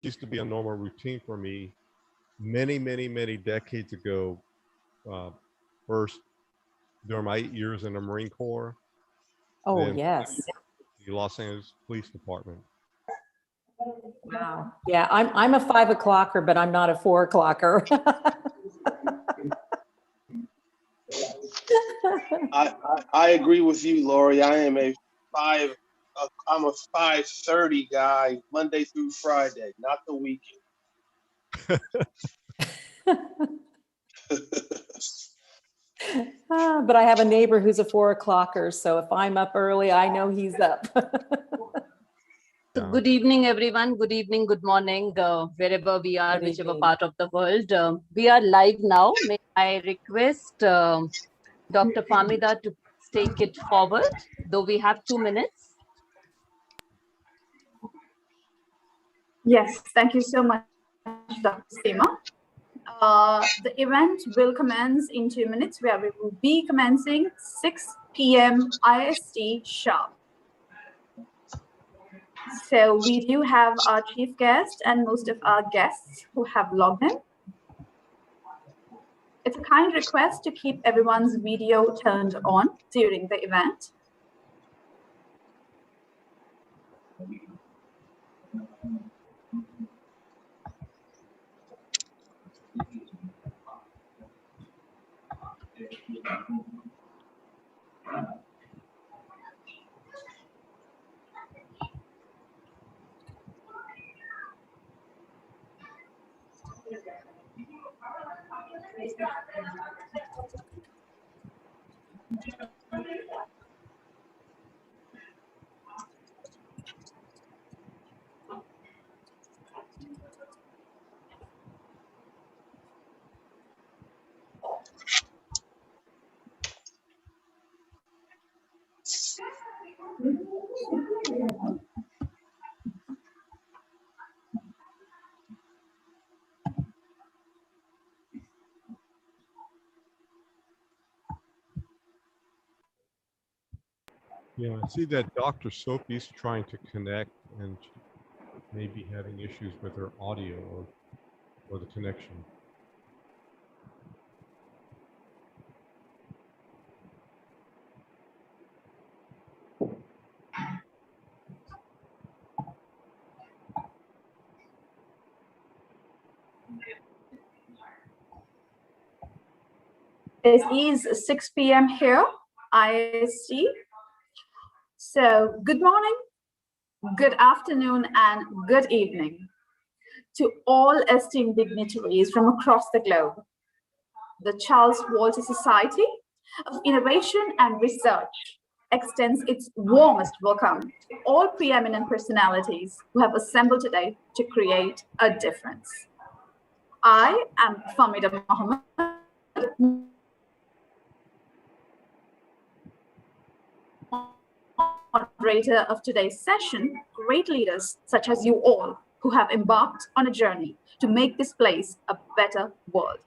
used to be a normal routine for me many decades ago. First, during my 8 years in the Marine Corps, Oh, then yes. the Los Angeles Police Department. Wow. Yeah, I'm a 5 o'clocker, but I'm not a 4 o'clocker. I agree with you, Lori. I'm a 5:30 guy, Monday through Friday, not the weekend. But I have a neighbor who's a 4 o'clocker, so if I'm up early, I know he's up. So good evening, everyone. Good evening, good morning, wherever we are, Good whichever evening. part of the world. We are live now. May I request Dr. Famida to take it forward, though we have 2 minutes. Yes, thank you so much, Dr. Seema. The event will commence in 2 minutes, where we will be commencing 6 p.m. IST sharp. So we do have our chief guest and most of our guests who have logged in. It's a kind request to keep everyone's video turned on during the event. Yeah, I see that Dr. Sophie's trying to connect and maybe having issues with her audio or the connection. It is 6 p.m. here, IST. So good morning, good afternoon, and good evening to all esteemed dignitaries from across the globe. The Charles Walter Society of Innovation and Research extends its warmest welcome to all preeminent personalities who have assembled today to create a difference. I am Famida Mohammed, moderator of today's session. Great leaders such as you all who have embarked on a journey to make this place a better world.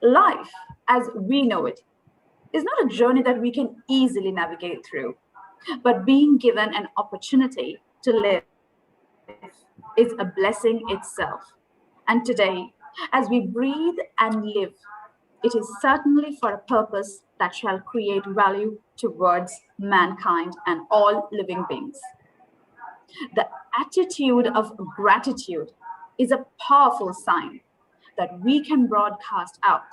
Life, as we know it, is not a journey that we can easily navigate through, but being given an opportunity to live is a blessing itself. And today, as we breathe and live, it is certainly for a purpose that shall create value towards mankind and all living beings. The attitude of gratitude is a powerful sign that we can broadcast out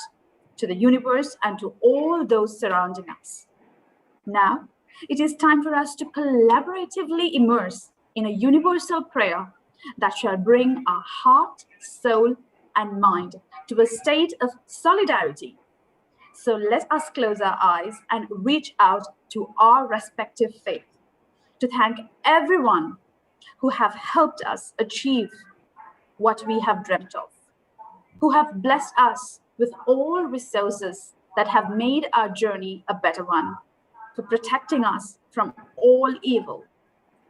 to the universe and to all those surrounding us. Now, it is time for us to collaboratively immerse in a universal prayer that shall bring our heart, soul, and mind to a state of solidarity. So let us close our eyes and reach out to our respective faith to thank everyone who have helped us achieve what we have dreamt of, who have blessed us with all resources that have made our journey a better one, for protecting us from all evil,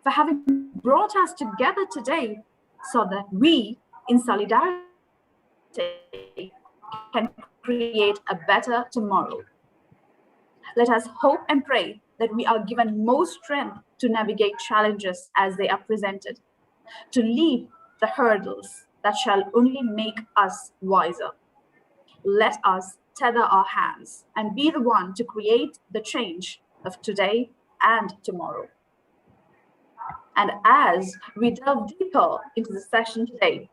for having brought us together today so that we, in solidarity, can create a better tomorrow. Let us hope and pray that we are given more strength to navigate challenges as they are presented, to leap the hurdles that shall only make us wiser. Let us tether our hands and be the one to create the change of today and tomorrow. And as we delve deeper into the session today,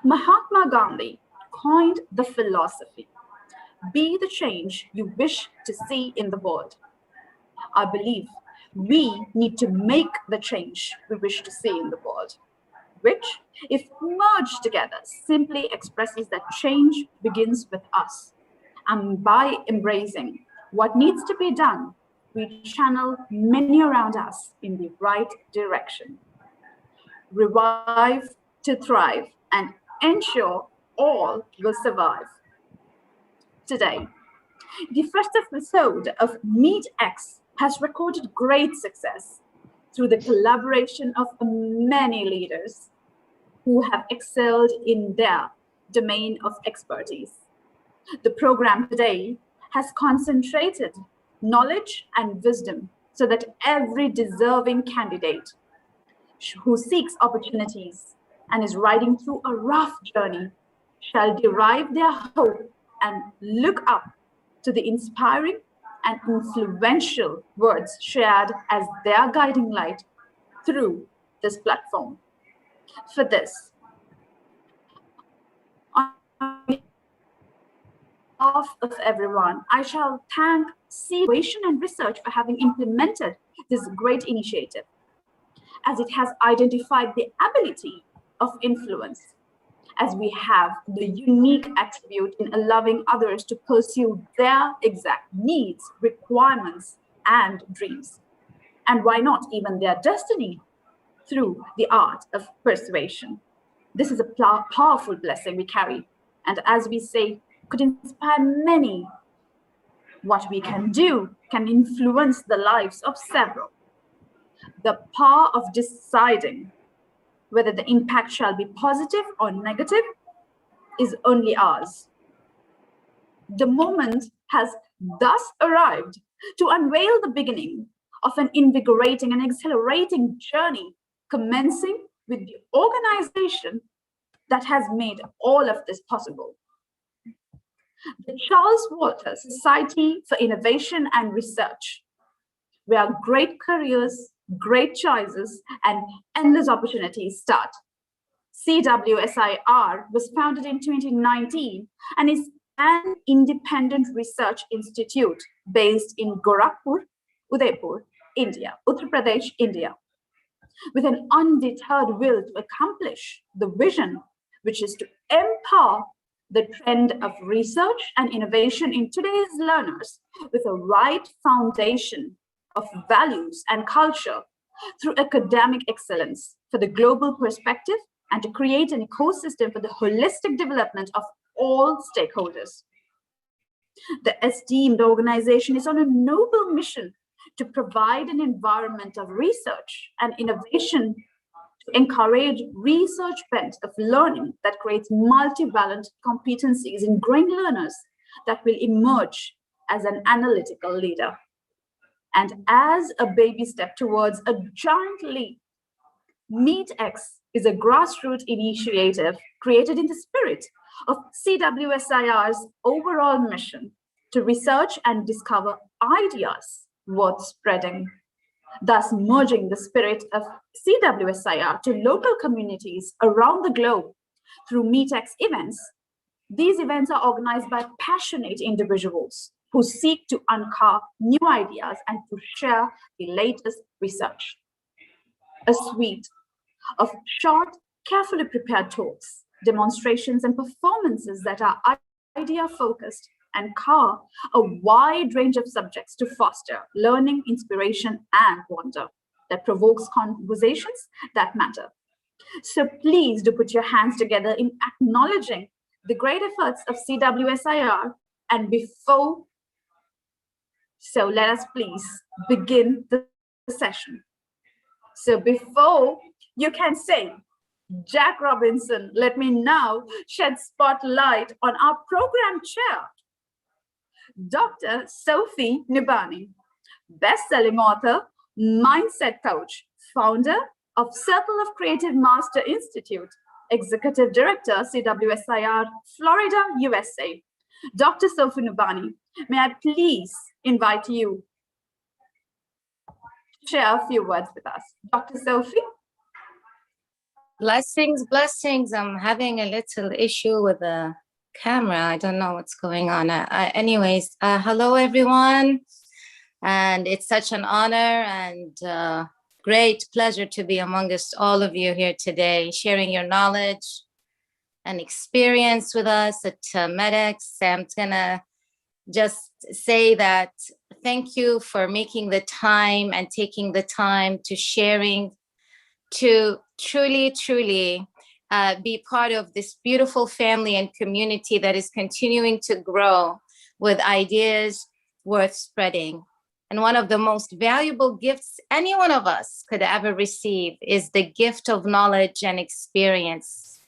Mahatma Gandhi coined the philosophy, be the change you wish to see in the world. I believe we need to make the change we wish to see in the world, which, if merged together, simply expresses that change begins with us. And by embracing what needs to be done, we channel many around us in the right direction. Revive to thrive and ensure all will survive. Today, the first episode of MEETx has recorded great success through the collaboration of many leaders who have excelled in their domain of expertise. The program today has concentrated knowledge and wisdom so that every deserving candidate who seeks opportunities and is riding through a rough journey shall derive their hope and look up to the inspiring and influential words shared as their guiding light through this platform. For this, on behalf of everyone, I shall thank Innovation and Research for having implemented this great initiative, as it has identified the ability of influence, as we have the unique attribute in allowing others to pursue their exact needs, requirements, and dreams. And why not even their destiny through the art of persuasion. This is a powerful blessing we carry. And as we say, could inspire many. What we can do can influence the lives of several. The power of deciding whether the impact shall be positive or negative is only ours. The moment has thus arrived to unveil the beginning of an invigorating and exhilarating journey, commencing with the organization that has made all of this possible. The Charles Walter Society for Innovation and Research, where great careers, great choices, and endless opportunities start. CWSIR was founded in 2019 and is an independent research institute based in Gorakhpur, Udaipur, India, Uttar Pradesh, India, with an undeterred will to accomplish the vision, which is to empower the trend of research and innovation in today's learners with a right foundation of values and culture through academic excellence for the global perspective and to create an ecosystem for the holistic development of all stakeholders. The esteemed organization is on a noble mission to provide an environment of research and innovation to encourage research bent of learning that creates multivalent competencies in growing learners that will emerge as an analytical leader. And as a baby step towards a giant leap, MEETx is a grassroots initiative created in the spirit of CWSIR's overall mission to research and discover ideas worth spreading, thus merging the spirit of CWSIR to local communities around the globe through MEETx events. These events are organized by passionate individuals who seek to uncover new ideas and to share the latest research. A suite of short, carefully prepared talks, demonstrations, and performances that are idea-focused and cover a wide range of subjects to foster learning, inspiration, and wonder that provokes conversations that matter. So please do put your hands together in acknowledging the great efforts of CWSIR. And so let us please begin the session. So before you can say, Jack Robinson, let me now shed spotlight on our program chair, Dr. Sophie Nibani, best-selling author, mindset coach, founder, of Circle of Creative Master Institute, Executive Director, CWSIR, Florida, USA, Dr. Sophie Nubani. May I please invite you to share a few words with us. Dr. Sophie? Blessings, blessings. I'm having a little issue with the camera. I don't know what's going on. Anyways, hello, everyone. And it's such an honor and great pleasure to be amongst all of you here today, sharing your knowledge and experience with us at MEETx. I'm gonna just say that thank you for making the time and taking the time to sharing, to truly be part of this beautiful family and community that is continuing to grow with ideas worth spreading. And one of the most valuable gifts any one of us could ever receive is the gift of knowledge and experience.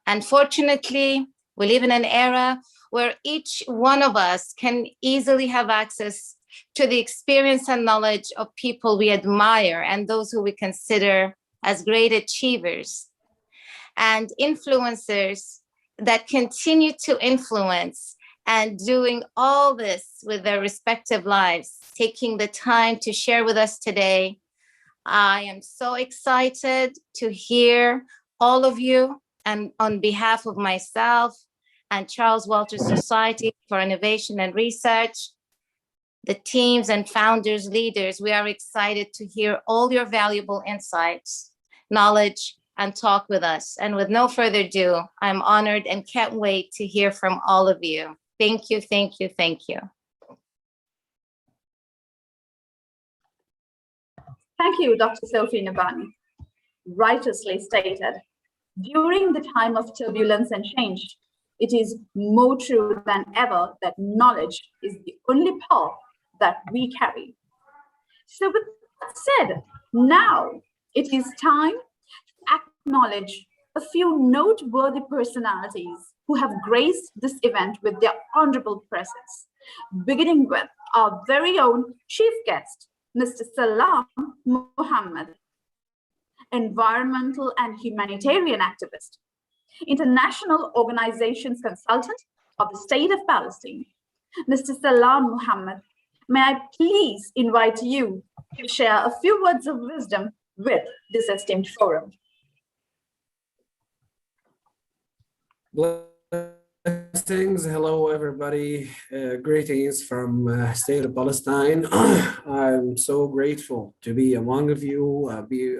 Unfortunately, we live in an era where each one of us can easily have access to the experience and knowledge of people we admire and those who we consider as great achievers and influencers that continue to influence and doing all this with their respective lives, taking the time to share with us today. I am so excited to hear all of you, and on behalf of myself and Charles Walters Society for Innovation and Research, the teams and founders, leaders, we are excited to hear all your valuable insights, knowledge, and talk with us. And with no further ado, I'm honored and can't wait to hear from all of you. Thank you, thank you, thank you. Thank you, Dr. Sophie Nubani. Righteously stated, during the time of turbulence and change, it is more true than ever that knowledge is the only power that we carry. So with that said, now it is time to acknowledge a few noteworthy personalities who have graced this event with their honorable presence, beginning with our very own chief guest, Mr. Salam Muhammad, environmental and humanitarian activist, international organizations consultant of the State of Palestine. Mr. Salam Muhammad, may I please invite you to share a few words of wisdom with this esteemed forum. Blessings. Hello, everybody. Greetings from State of Palestine. I'm so grateful to be among of you, be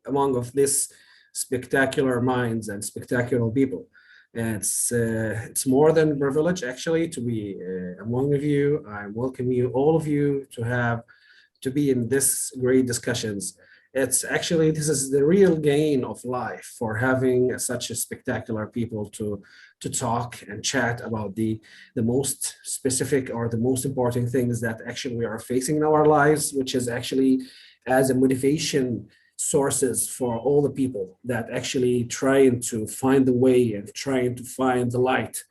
among of this spectacular minds and spectacular people. It's more than privilege actually to be among of you. I welcome you, all of you, to be in this great discussions. It's actually, this is the real gain of life, for having such a spectacular people to talk and chat about the most specific or the most important things that actually we are facing in our lives, which is actually as a motivation sources for all the people that actually trying to find the way and trying to find the light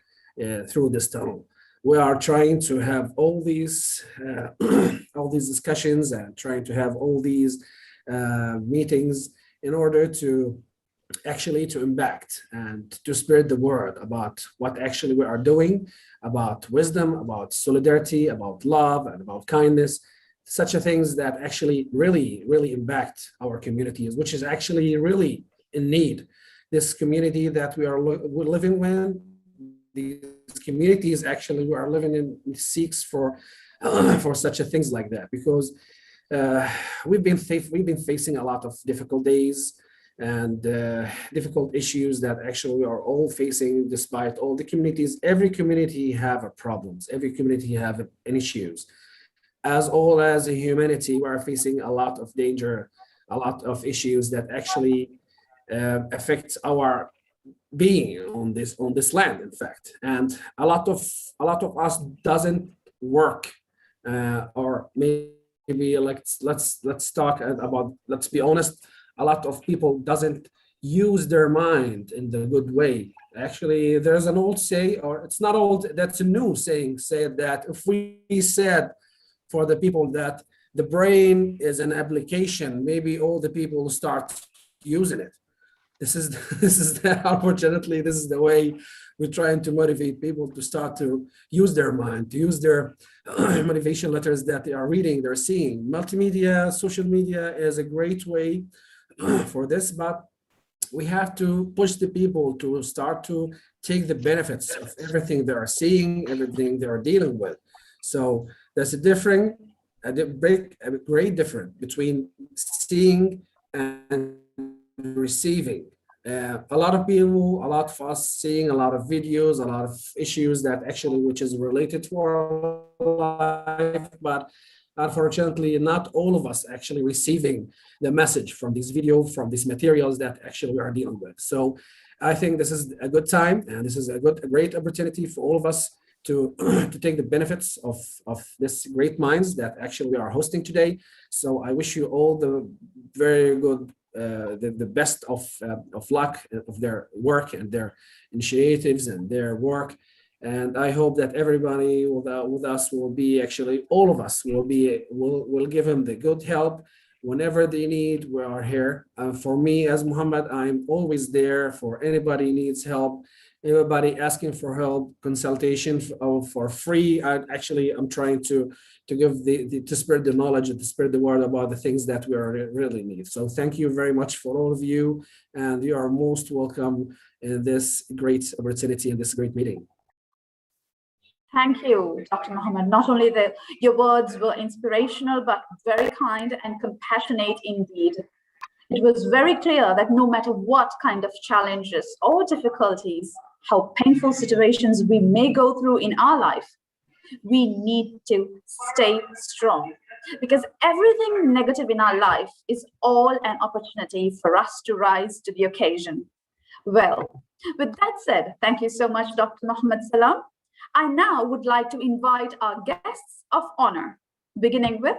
through this tunnel. We are trying to have all these discussions and trying to have all these meetings in order to actually to impact and to spread the word about what actually we are doing, about wisdom, about solidarity, about love, and about kindness, such a things that actually really impact our communities, which is actually really in need. This community that we're living in, these communities actually we are living in seeks for such a things like that, because we've been facing a lot of difficult days and difficult issues that actually we are all facing, despite all the communities. Every community have problems, every community have issues. As all as a humanity, we are facing a lot of danger, a lot of issues that actually affect our being on this land, in fact. And a lot of us doesn't work, or maybe let's talk about, let's be honest, a lot of people doesn't use their mind in the good way. Actually, there's an old say, or it's not old, that's a new saying, said that if we said for the people that the brain is an application, maybe all the people start using it. This is unfortunately, this is the way we're trying to motivate people to start to use their mind, to use their motivation letters that they are reading, they're seeing. Multimedia, social media is a great way for this, but we have to push the people to start to take the benefits of everything they are seeing, everything they are dealing with. So there's a great difference between seeing and receiving. A lot of people, a lot of us seeing a lot of videos, a lot of issues that actually which is related to our life, but unfortunately not all of us actually receiving the message from this video, from these materials that actually we are dealing with. So I think this is a good time, and this is a great opportunity for all of us to to take the benefits of this great minds that actually we are hosting today. So I wish you all the very good the best of luck of their work and their initiatives and their work. And I hope that everybody with us will be actually, all of us will give them the good help whenever they need. We are here. For me as Muhammad, I'm always there for anybody needs help. Everybody asking for help, consultation for free. I'm trying to give to spread the knowledge and to spread the word about the things that we really need. So thank you very much for all of you, and you are most welcome in this great opportunity in this great meeting. Thank you, Dr. Muhammad. Not only your words were inspirational, but very kind and compassionate indeed. It was very clear that no matter what kind of challenges or difficulties, how painful situations we may go through in our life, we need to stay strong, because everything negative in our life is all an opportunity for us to rise to the occasion. Well, with that said, thank you so much, Dr. Muhammad Salam. I now would like to invite our guests of honor, beginning with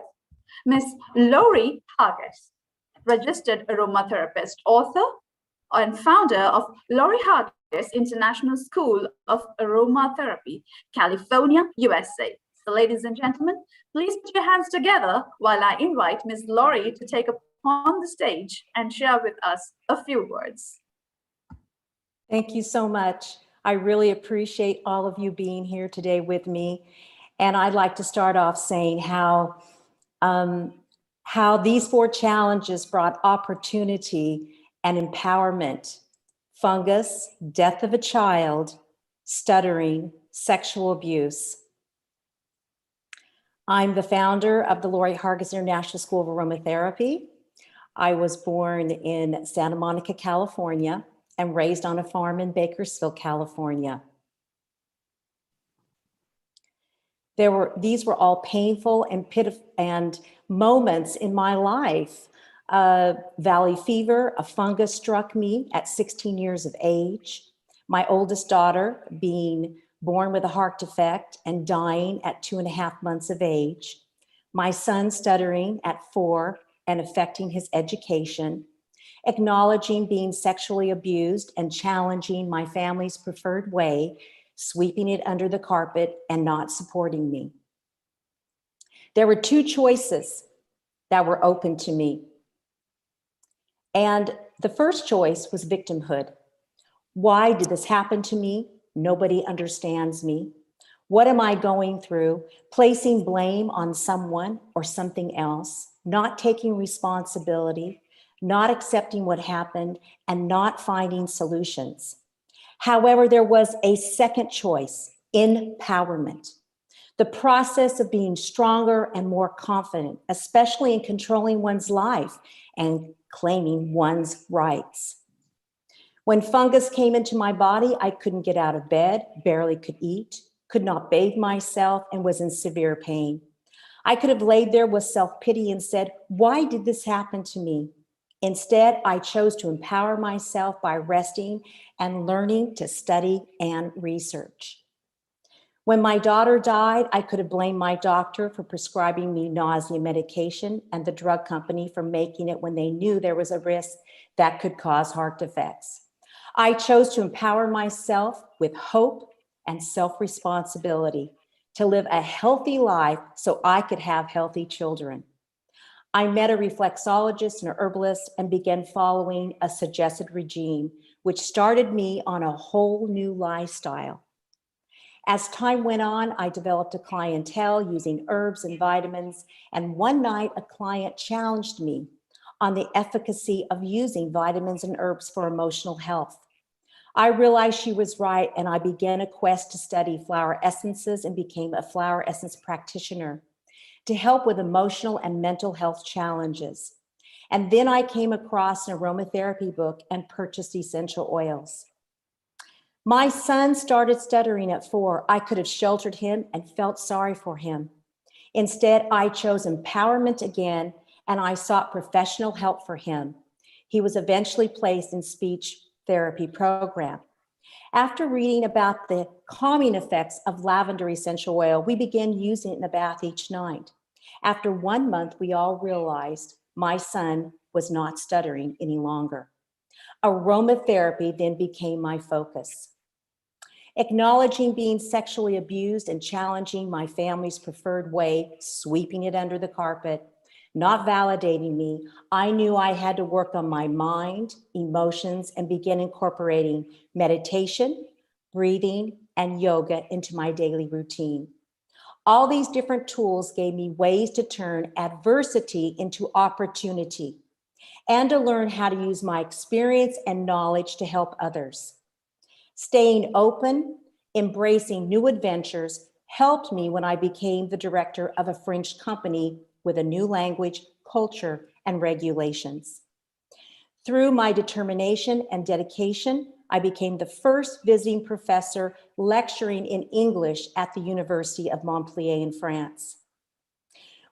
Ms. Lori Hargis, registered aromatherapist, author, and founder of Lori Hargis International School of Aromatherapy, California, USA. So ladies and gentlemen, please put your hands together while I invite Ms. Lori to take upon the stage and share with us a few words. Thank you so much. I really appreciate all of you being here today with me. And I'd like to start off saying how these 4 challenges brought opportunity and empowerment: fungus, death of a child, stuttering, sexual abuse. I'm the founder of the Lori Hargis International School of Aromatherapy. I was born in Santa Monica, California, and raised on a farm in Bakersfield, California. These were all painful and pitiful and moments in my life. Valley fever, a fungus struck me at 16 years of age. My oldest daughter being born with a heart defect and dying at 2.5 months of age. My son stuttering at 4 and affecting his education. Acknowledging being sexually abused and challenging my family's preferred way, sweeping it under the carpet and not supporting me. There were 2 choices that were open to me. And the first choice was victimhood. Why did this happen to me? Nobody understands me. What am I going through? Placing blame on someone or something else, not taking responsibility, not accepting what happened, and not finding solutions. However, there was a second choice: empowerment. The process of being stronger and more confident, especially in controlling one's life and claiming one's rights. When fungus came into my body, I couldn't get out of bed, barely could eat, could not bathe myself, and was in severe pain. I could have laid there with self-pity and said, why did this happen to me? Instead, I chose to empower myself by resting and learning to study and research. When my daughter died, I could have blamed my doctor for prescribing me nausea medication and the drug company for making it when they knew there was a risk that could cause heart defects. I chose to empower myself with hope and self-responsibility to live a healthy life so I could have healthy children. I met a reflexologist and a herbalist and began following a suggested regime, which started me on a whole new lifestyle. As time went on, I developed a clientele using herbs and vitamins, and one night a client challenged me on the efficacy of using vitamins and herbs for emotional health. I realized she was right, and I began a quest to study flower essences and became a flower essence practitioner to help with emotional and mental health challenges. And then I came across an aromatherapy book and purchased essential oils. My son started stuttering at 4. I could have sheltered him and felt sorry for him. Instead, I chose empowerment again, and I sought professional help for him. He was eventually placed in speech therapy program. After reading about the calming effects of lavender essential oil, we began using it in a bath each night. After 1 month, we all realized my son was not stuttering any longer. Aromatherapy then became my focus. Acknowledging being sexually abused and challenging my family's preferred way, sweeping it under the carpet, not validating me, I knew I had to work on my mind, emotions, and begin incorporating meditation, breathing, and yoga into my daily routine. All these different tools gave me ways to turn adversity into opportunity and to learn how to use my experience and knowledge to help others. Staying open, embracing new adventures helped me when I became the director of a French company with a new language, culture, and regulations. Through my determination and dedication, I became the first visiting professor lecturing in English at the University of Montpellier in France.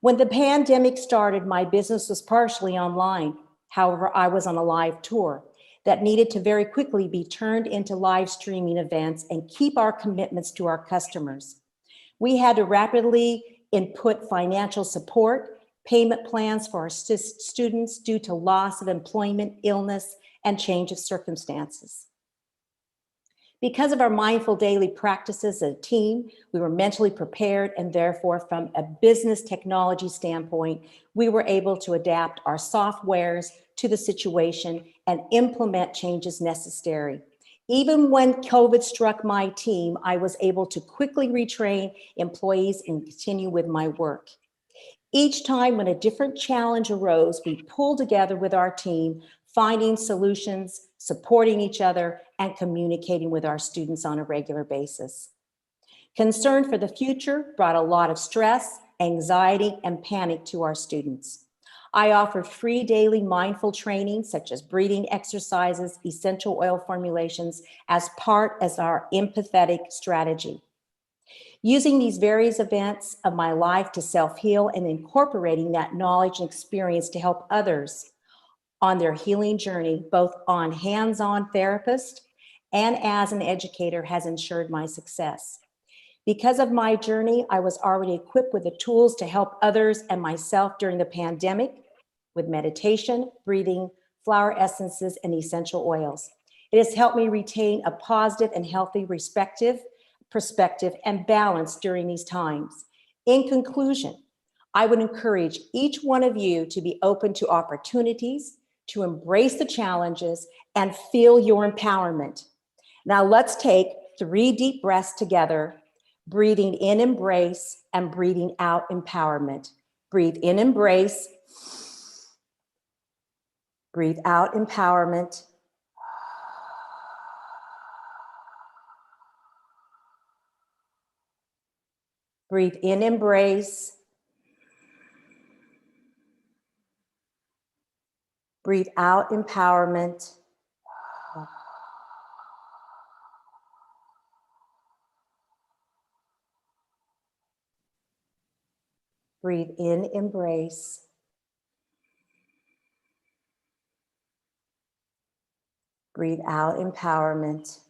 When the pandemic started, my business was partially online. However, I was on a live tour that needed to very quickly be turned into live streaming events and keep our commitments to our customers. We had to rapidly input financial support, payment plans for our students due to loss of employment, illness, and change of circumstances. Because of our mindful daily practices as a team, we were mentally prepared, and therefore from a business technology standpoint, we were able to adapt our softwares to the situation and implement changes necessary. Even when COVID struck my team, I was able to quickly retrain employees and continue with my work. Each time when a different challenge arose, we pulled together with our team, finding solutions, supporting each other, and communicating with our students on a regular basis. Concern for the future brought a lot of stress, anxiety, and panic to our students. I offered free daily mindful training, such as breathing exercises, essential oil formulations, as part of our empathetic strategy. Using these various events of my life to self-heal and incorporating that knowledge and experience to help others on their healing journey, both on hands-on therapist and as an educator, has ensured my success. Because of my journey, I was already equipped with the tools to help others and myself during the pandemic with meditation, breathing, flower essences, and essential oils. It has helped me retain a positive and healthy perspective and balance during these times. In conclusion, I would encourage each one of you to be open to opportunities, to embrace the challenges, and feel your empowerment. Now let's take 3 deep breaths together, breathing in embrace and breathing out empowerment. Breathe in embrace, breathe out empowerment. Breathe in embrace. Breathe out empowerment. Breathe in embrace. Breathe out empowerment.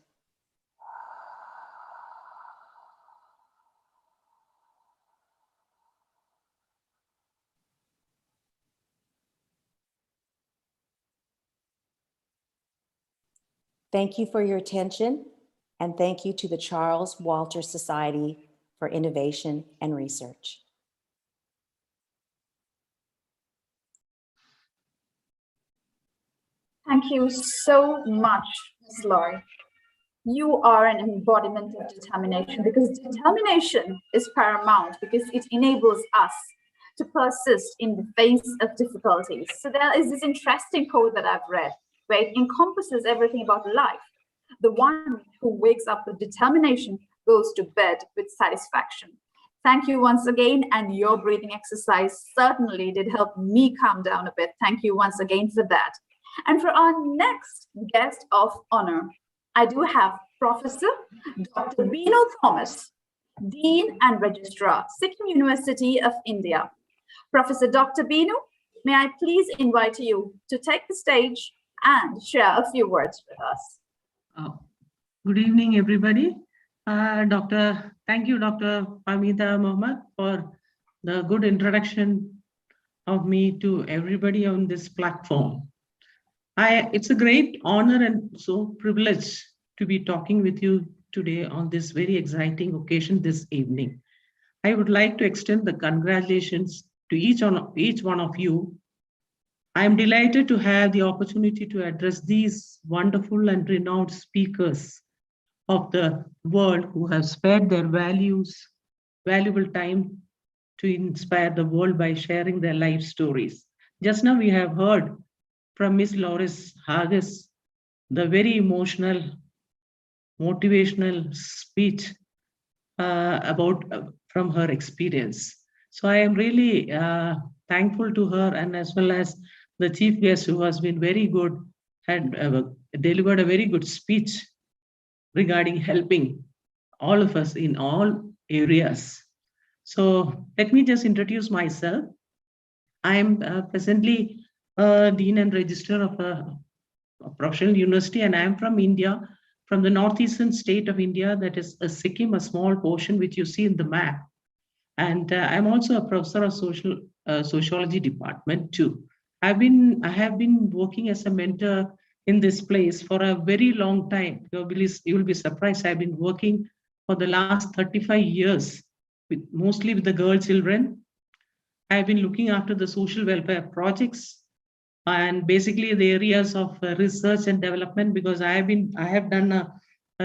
Thank you for your attention, and thank you to the Charles Walter Society for Innovation and Research. Thank you so much, Ms. Laurie. You are an embodiment of determination, because determination is paramount because it enables us to persist in the face of difficulties. So there is this interesting quote that I've read where it encompasses everything about life. The one who wakes up with determination goes to bed with satisfaction. Thank you once again, and your breathing exercise certainly did help me calm down a bit. Thank you once again for that. And for our next guest of honor, I do have Professor Dr. Bino Thomas, Dean and Registrar, Sikkim University of India. Professor Dr. Bino, may I please invite you to take the stage and share a few words with us. Good evening, everybody. Thank you, Dr. Famida Mohammed, for the good introduction of me to everybody on this platform. It's a great honor and so privilege to be talking with you today on this very exciting occasion this evening. I would like to extend the congratulations to each one of you. I am delighted to have the opportunity to address these wonderful and renowned speakers of the world who have spared their valuable time to inspire the world by sharing their life stories. Just now we have heard from Ms. Loris Haggis the very emotional, motivational speech from her experience. So I am really thankful to her, and as well as the chief guest who has been very good, had delivered a very good speech regarding helping all of us in all areas. So let me just introduce myself. I am presently Dean and Registrar of a professional university, and I am from India, from the northeastern state of India, that is Sikkim, a small portion which you see in the map. And I'm also a professor of sociology department too. I have been working as a mentor in this place for a very long time. You will be surprised. I've been working for the last 35 years, mostly with the girl children. I've been looking after the social welfare projects and basically the areas of research and development, because I have done a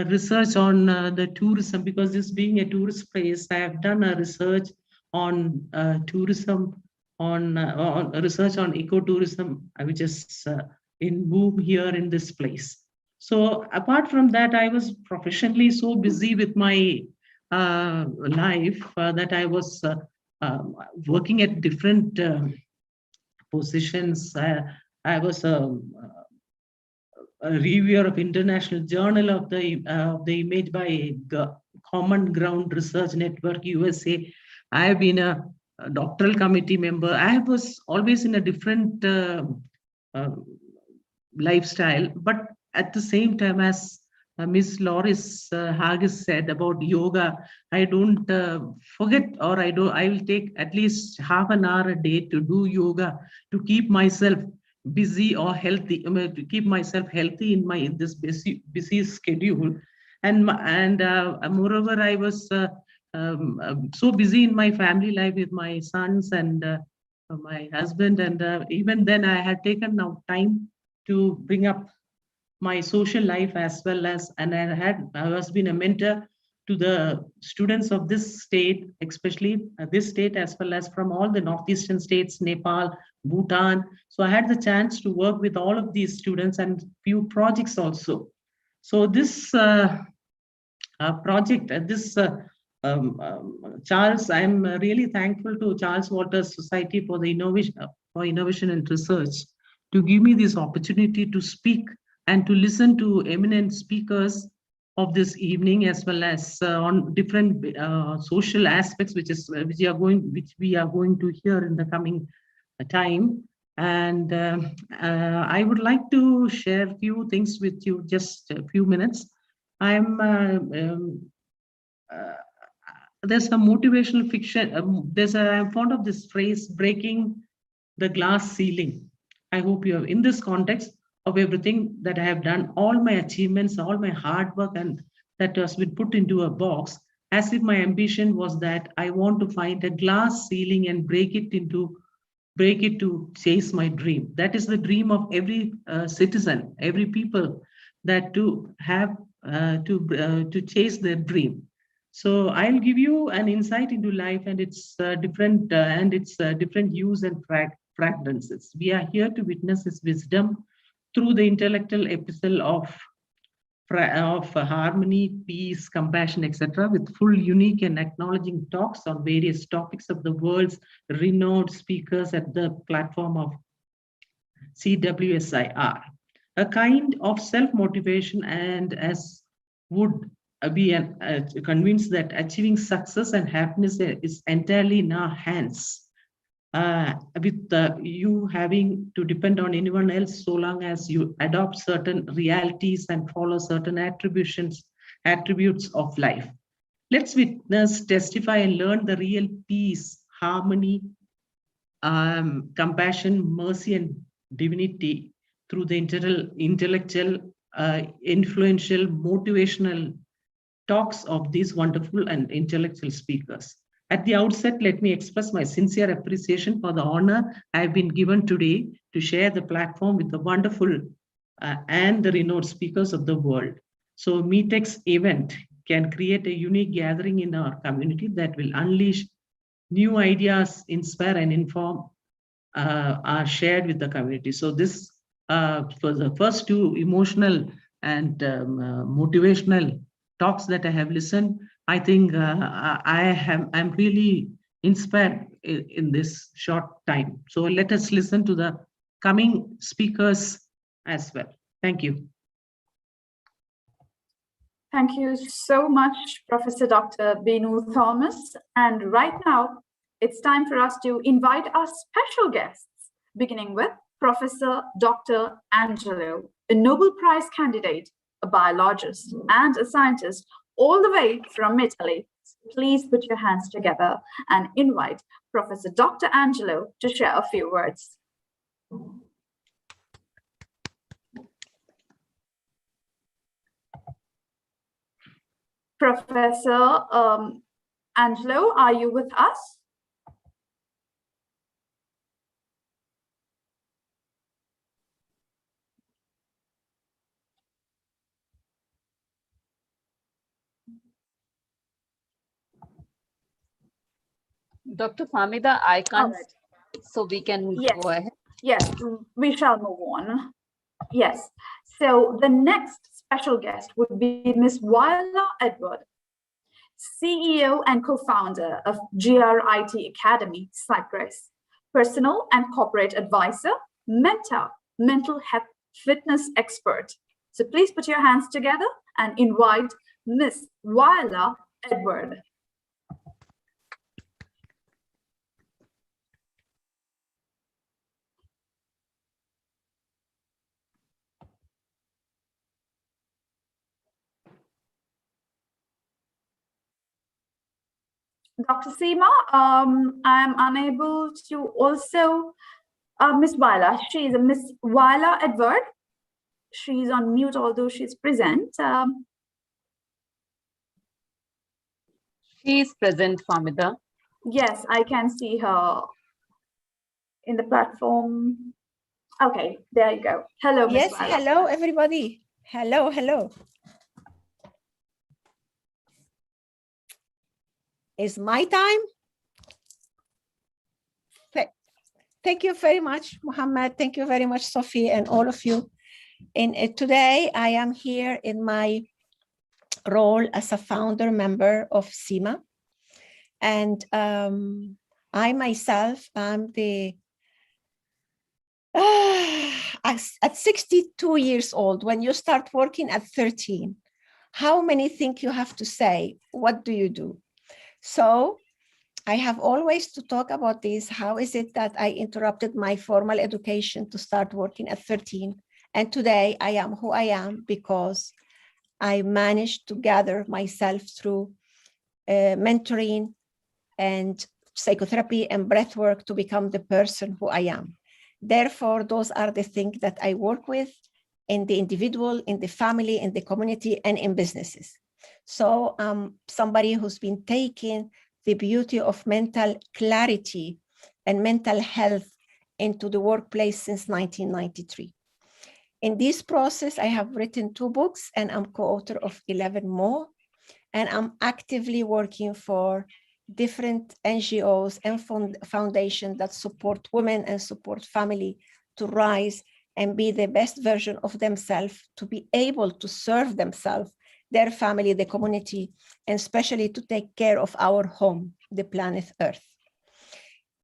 research on the tourism, because this being a tourist place, I have done a research on tourism, on research on ecotourism, which is in boom here in this place. So apart from that, I was professionally so busy with my life that I was working at different positions. I was a reviewer of International Journal of the Image by Common Ground Research Network, USA. I have been a doctoral committee member. I was always in a different lifestyle, but at the same time, as Ms. Loris Haggis said about yoga, I don't forget, or I will take at least half an hour a day to do yoga to keep myself busy or healthy, to keep myself healthy in this busy schedule. And moreover, I was so busy in my family life with my sons and my husband, and even then I had taken now time to bring up my social life as well as, and I was been a mentor to the students of this state, especially this state, as well as from all the northeastern states, Nepal, Bhutan. So I had the chance to work with all of these students and few projects also. So this project, Charles, I'm really thankful to Charles Walters Society for the innovation and research to give me this opportunity to speak and to listen to eminent speakers of this evening, as well as on different social aspects, which we are going to hear in the coming time. And I would like to share a few things with you, just a few minutes. There's a motivational fiction. I'm fond of this phrase, breaking the glass ceiling. I hope you have, in this context of everything that I have done, all my achievements, all my hard work, and that has been put into a box, as if my ambition was that I want to find a glass ceiling and break it into break it to chase my dream. That is the dream of every citizen, every people, that to have to chase their dream. So I'll give you an insight into life and its different use and fragrances. We are here to witness its wisdom through the intellectual epistle of harmony, peace, compassion, etc., with full, unique, and acknowledging talks on various topics of the world's renowned speakers at the platform of CWSIR. A kind of self-motivation, and as would be convinced that achieving success and happiness is entirely in our hands. With you having to depend on anyone else so long as you adopt certain realities and follow certain attributes of life. Let's witness, testify, and learn the real peace, harmony, compassion, mercy, and divinity through the intellectual, influential, motivational talks of these wonderful and intellectual speakers. At the outset, let me express my sincere appreciation for the honor I have been given today to share the platform with the wonderful and the renowned speakers of the world. So MEETx event can create a unique gathering in our community that will unleash new ideas, inspire, and inform, are shared with the community. So this, for the first two emotional and motivational talks that I have listened, I think I'm really inspired in this short time. So let us listen to the coming speakers as well. Thank you. Thank you so much, Professor Dr. Binu Thomas. And right now, it's time for us to invite our special guests, beginning with Professor Dr. Angelo, a Nobel Prize candidate, a biologist, and a scientist all the way from Italy. Please put your hands together and invite Professor Dr. Angelo to share a few words. Professor Angelo, are you with us? Dr. Famida, I can't, Right. so we can go ahead. Yes, we shall move on. Yes, so the next special guest would be Ms. Viola Edward, CEO and co-founder of GRIT Academy, Cyprus, personal and corporate advisor, mentor, mental health fitness expert. So please put your hands together and invite Ms. Viola Edward. Dr. Seema, I'm unable to also, Ms. Viola, she is a Ms. Viola Edward. She's on mute, although she's present. She is present, Famida. Yes, I can see her in the platform. Okay, there you go. Hello, Ms. Yes, Viola. hello, everybody. Hello, hello. It's my time. Thank you very much, Muhammad. Thank you very much, Sophie, and all of you. And today I am here in my role as a founder member of CIMA. And I myself am the, at 62 years old, when you start working at 13, how many think you have to say? What do you do? So I have always to talk about this. How is it that I interrupted my formal education to start working at 13? And today I am who I am because I managed to gather myself through mentoring and psychotherapy and breath work to become the person who I am. Therefore, those are the things that I work with in the individual, in the family, in the community, and in businesses. So somebody who's been taking the beauty of mental clarity and mental health into the workplace since 1993. In this process, I have written 2 books and I'm co-author of 11 more. And I'm actively working for different NGOs and foundations that support women and support family to rise and be the best version of themselves, to be able to serve themselves, their family, the community, and especially to take care of our home, the planet Earth.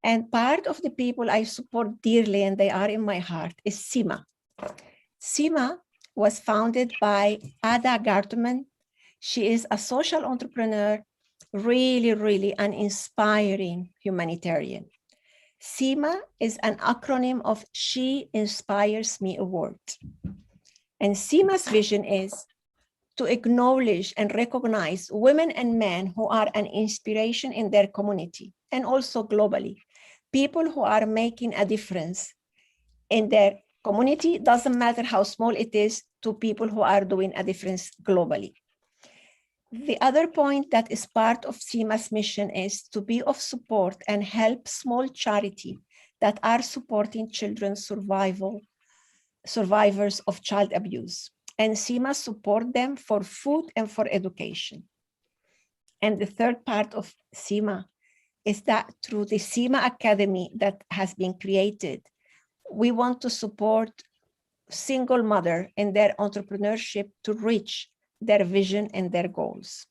And part of the people I support dearly, and they are in my heart, is SEMA. SEMA was founded by Ada Gartman. She is a social entrepreneur, really an inspiring humanitarian. SEMA is an acronym of She Inspires Me Award. And SEMA's vision is to acknowledge and recognize women and men who are an inspiration in their community and also globally. People who are making a difference in their community, doesn't matter how small it is, to people who are doing a difference globally. The other point that is part of SEMA's mission is to be of support and help small charity that are supporting children's survivors of child abuse. And SEMA support them for food and for education. And the third part of SEMA is that through the SEMA Academy that has been created, we want to support single mother in their entrepreneurship to reach their vision and their goals.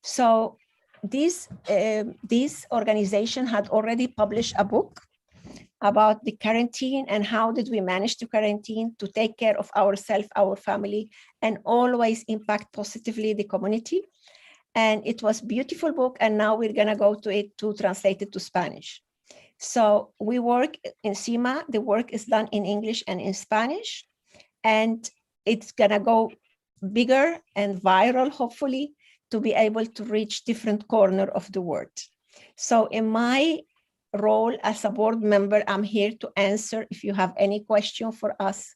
So this organization had already published a book about the quarantine and how did we manage to quarantine to take care of ourselves, our family, and always impact positively the community. And it was a beautiful book. And now we're gonna go to it to translate it to Spanish. So we work in SEMA, the work is done in English and in Spanish, and it's gonna go bigger and viral, hopefully, to be able to reach different corners of the world. So in my role as a board member, I'm here to answer if you have any question for us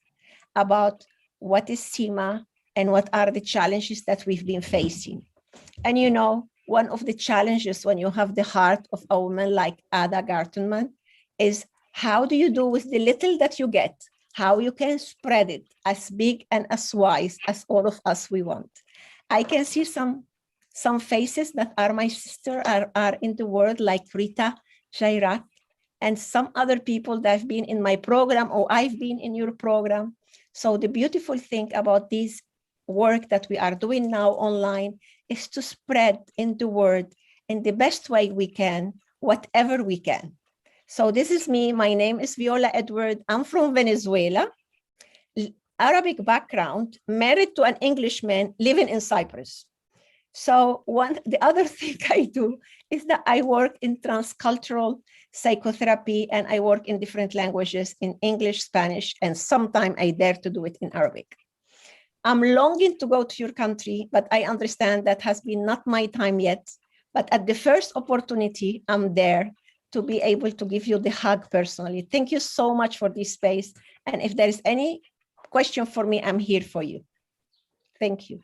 about what is SEMA and what are the challenges that we've been facing. And you know, one of the challenges when you have the heart of a woman like Ada Gartman is how do you do with the little that you get, how you can spread it as big and as wise as all of us we want. I can see some faces that are my sister are in the world, like Rita Jairat, and some other people that have been in my program or I've been in your program. So the beautiful thing about this work that we are doing now online is to spread in the word in the best way we can, whatever we can. So this is me. My name is Viola Edward. I'm from Venezuela, Arabic background, married to an Englishman living in Cyprus. So the other thing I do is that I work in transcultural psychotherapy and I work in different languages in English, Spanish, and sometimes I dare to do it in Arabic. I'm longing to go to your country, but I understand that has been not my time yet. But at the first opportunity, I'm there to be able to give you the hug personally. Thank you so much for this space. And if there is any question for me, I'm here for you. Thank you.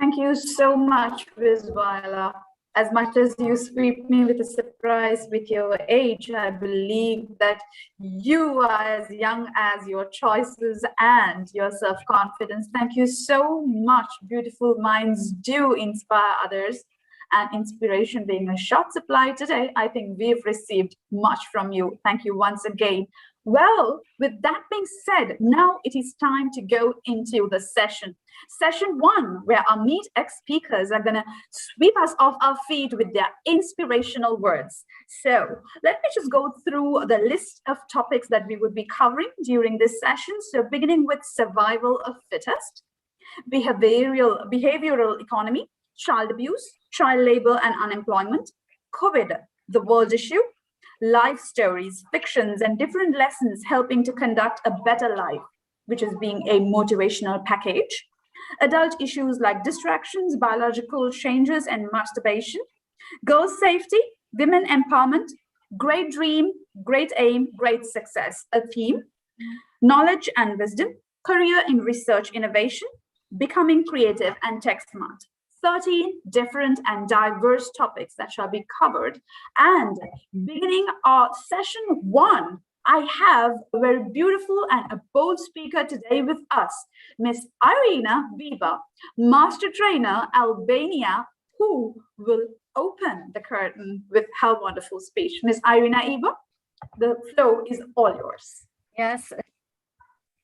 Thank you so much, Vizwala. As much as you sweep me with a surprise with your age, I believe that you are as young as your choices and your self-confidence. Thank you so much. Beautiful minds do inspire others, and inspiration being a short supply today, I think we've received much from you. Thank you once again. Well, with that being said, now it is time to go into the session. Session 1, where our MEETx speakers are going to sweep us off our feet with their inspirational words. So let me just go through the list of topics that we would be covering during this session. So beginning with survival of fittest, behavioral economy, child abuse, child labor and unemployment, COVID, the world issue, life stories, fictions, and different lessons helping to conduct a better life, which is being a motivational package. Adult issues like distractions, biological changes, and masturbation. Girls' safety, women empowerment, great dream, great aim, great success, a theme. Knowledge and wisdom, career in research innovation, becoming creative and tech smart. 13 different and diverse topics that shall be covered. And beginning our session 1, I have a very beautiful and a bold speaker today with us, Miss Irina Biba, Master Trainer, Albania, who will open the curtain with her wonderful speech. Miss Irina Biba, the floor is all yours. Yes,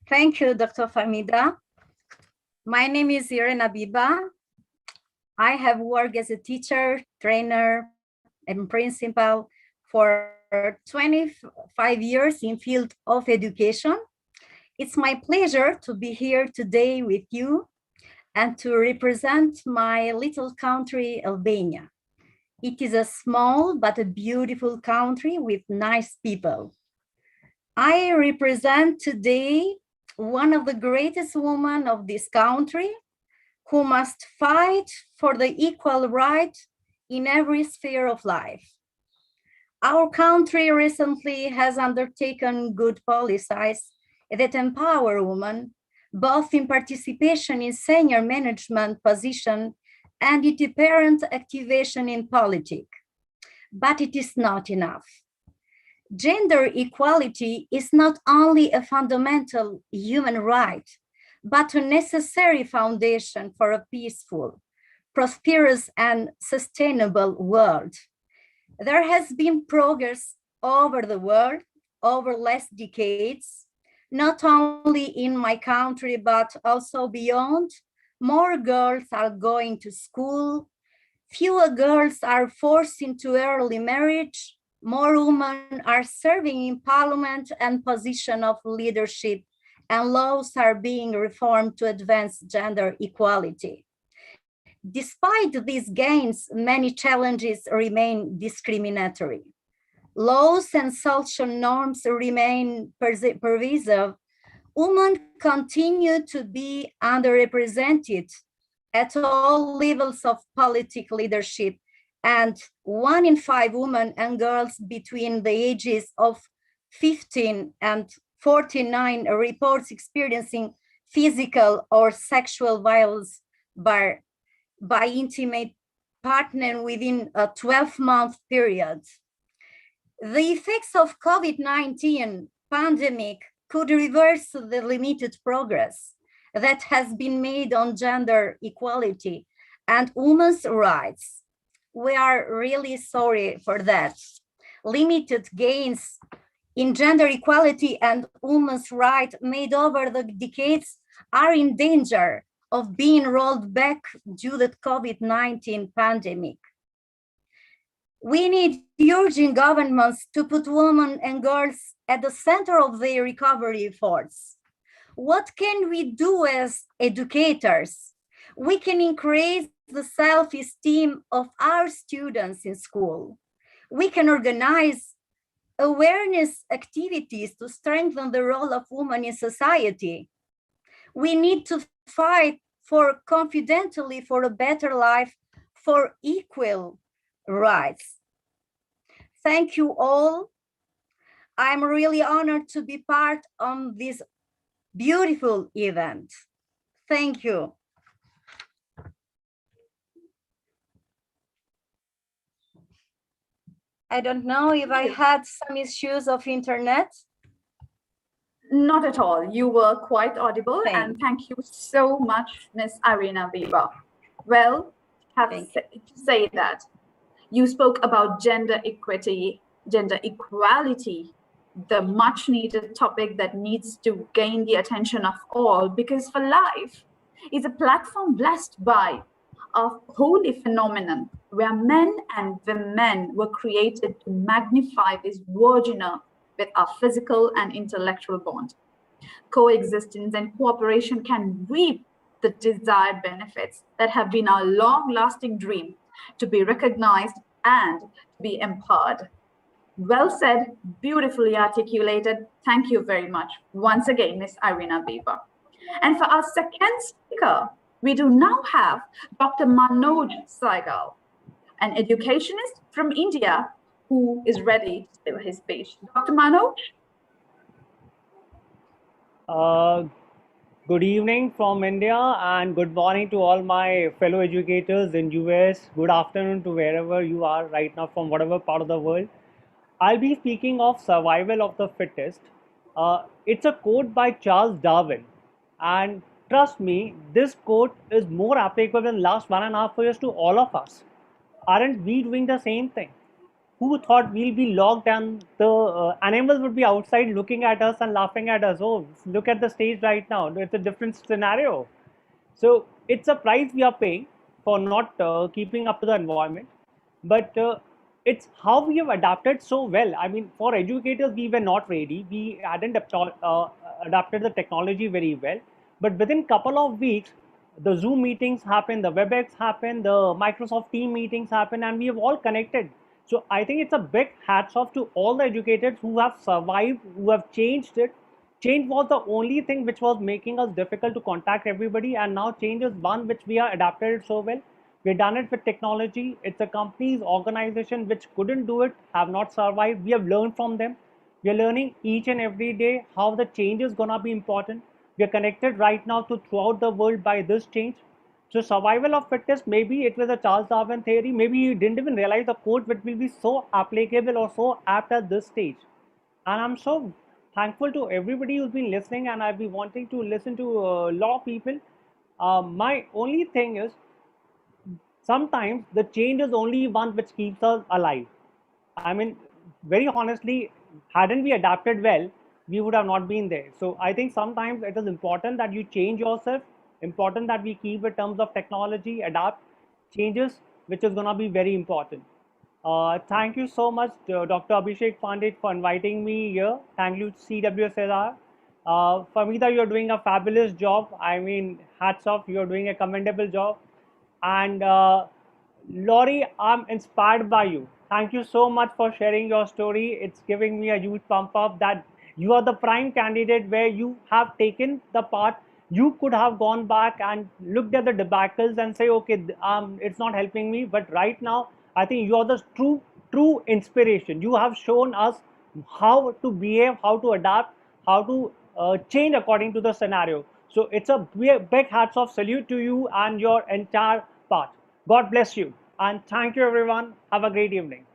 thank you, Dr. Famida. My name is Irina Biba. I have worked as a teacher, trainer, and principal for 25 years in field of education. It's my pleasure to be here today with you and to represent my little country, Albania. It is a small but a beautiful country with nice people. I represent today one of the greatest women of this country who must fight for the equal right in every sphere of life. Our country recently has undertaken good policies that empower women, both in participation in senior management position and independent activation in politics. But it is not enough. Gender equality is not only a fundamental human right, but a necessary foundation for a peaceful, prosperous, and sustainable world. There has been progress over the world over last decades, not only in my country, but also beyond. More girls are going to school, fewer girls are forced into early marriage, more women are serving in parliament and position of leadership, and laws are being reformed to advance gender equality. Despite these gains, many challenges remain discriminatory. Laws and social norms remain pervasive. Women continue to be underrepresented at all levels of political leadership, and 1 in 5 women and girls between the ages of 15 and 49 reports experiencing physical or sexual violence by intimate partner within a 12-month period. The effects of COVID-19 pandemic could reverse the limited progress that has been made on gender equality and women's rights. We are really sorry for that. Limited gains in gender equality and women's rights made over the decades are in danger of being rolled back due to the COVID-19 pandemic. We need urging governments to put women and girls at the center of their recovery efforts. What can we do as educators? We can increase the self-esteem of our students in school. We can organize awareness activities to strengthen the role of women in society. We need to fight confidently for a better life, for equal rights. Thank you all. I'm really honored to be part of this beautiful event. Thank you. I don't know if I had some issues of internet. Not at all. You were quite audible. Thanks. And thank you so much, Miss Irina Biba. Well, have to say that you spoke about gender equity, gender equality, the much needed topic that needs to gain the attention of all, because for life is a platform blessed by a holy phenomenon where men and women were created to magnify this virginal with our physical and intellectual bond. Coexistence and cooperation can reap the desired benefits that have been our long-lasting dream to be recognized and to be empowered. Well said, beautifully articulated. Thank you very much once again, Ms. Irina Biba. And for our second speaker, we do now have Dr. Manoj Saigal, an educationist from India who is ready to deliver his speech. Dr. Manoj? Good evening from India and good morning to all my fellow educators in US. Good afternoon to wherever you are right now from whatever part of the world. I'll be speaking of survival of the fittest. It's a quote by Charles Darwin. And trust me, this quote is more applicable in last 1.5 years to all of us. Aren't we doing the same thing? Who thought we'll be locked and the animals would be outside looking at us and laughing at us? Oh, look at the stage right now. It's a different scenario. So it's a price we are paying for not keeping up to the environment, but it's how we have adapted so well. I mean, for educators, we were not ready. We hadn't adapted the technology very well. But within couple of weeks, the Zoom meetings happen, the WebEx happen, the Microsoft Team meetings happen, and we have all connected. So I think it's a big hats off to all the educators who have survived, who have changed it. Change was the only thing which was making us difficult to contact everybody, and now change is one which we are adapted it so well. We've done it with technology. It's a company's organization which couldn't do it, have not survived. We have learned from them. We are learning each and every day how the change is gonna be important. We are connected right now to throughout the world by this change. So survival of fittest, maybe it was a Charles Darwin theory. Maybe he didn't even realize the quote which will be so applicable or so apt at this stage. And I'm so thankful to everybody who's been listening, and I've been wanting to listen to a lot of people. My only thing is sometimes the change is only one which keeps us alive. I mean, very honestly, hadn't we adapted well, we would have not been there. So I think sometimes it is important that you change yourself, important that we keep in terms of technology, adapt changes, which is going to be very important. Thank you so much, Dr. Abhishek Pandit, for inviting me here. Thank you, CWSLR. Famita, you're doing a fabulous job. I mean, hats off, you're doing a commendable job. And Laurie, I'm inspired by you. Thank you so much for sharing your story. It's giving me a huge pump up that you are the prime candidate where you have taken the part. You could have gone back and looked at the debacles and say, okay, it's not helping me. But right now, I think you are the true inspiration. You have shown us how to behave, how to adapt, how to change according to the scenario. So it's a big hats off salute to you and your entire part. God bless you. And thank you, everyone. Have a great evening.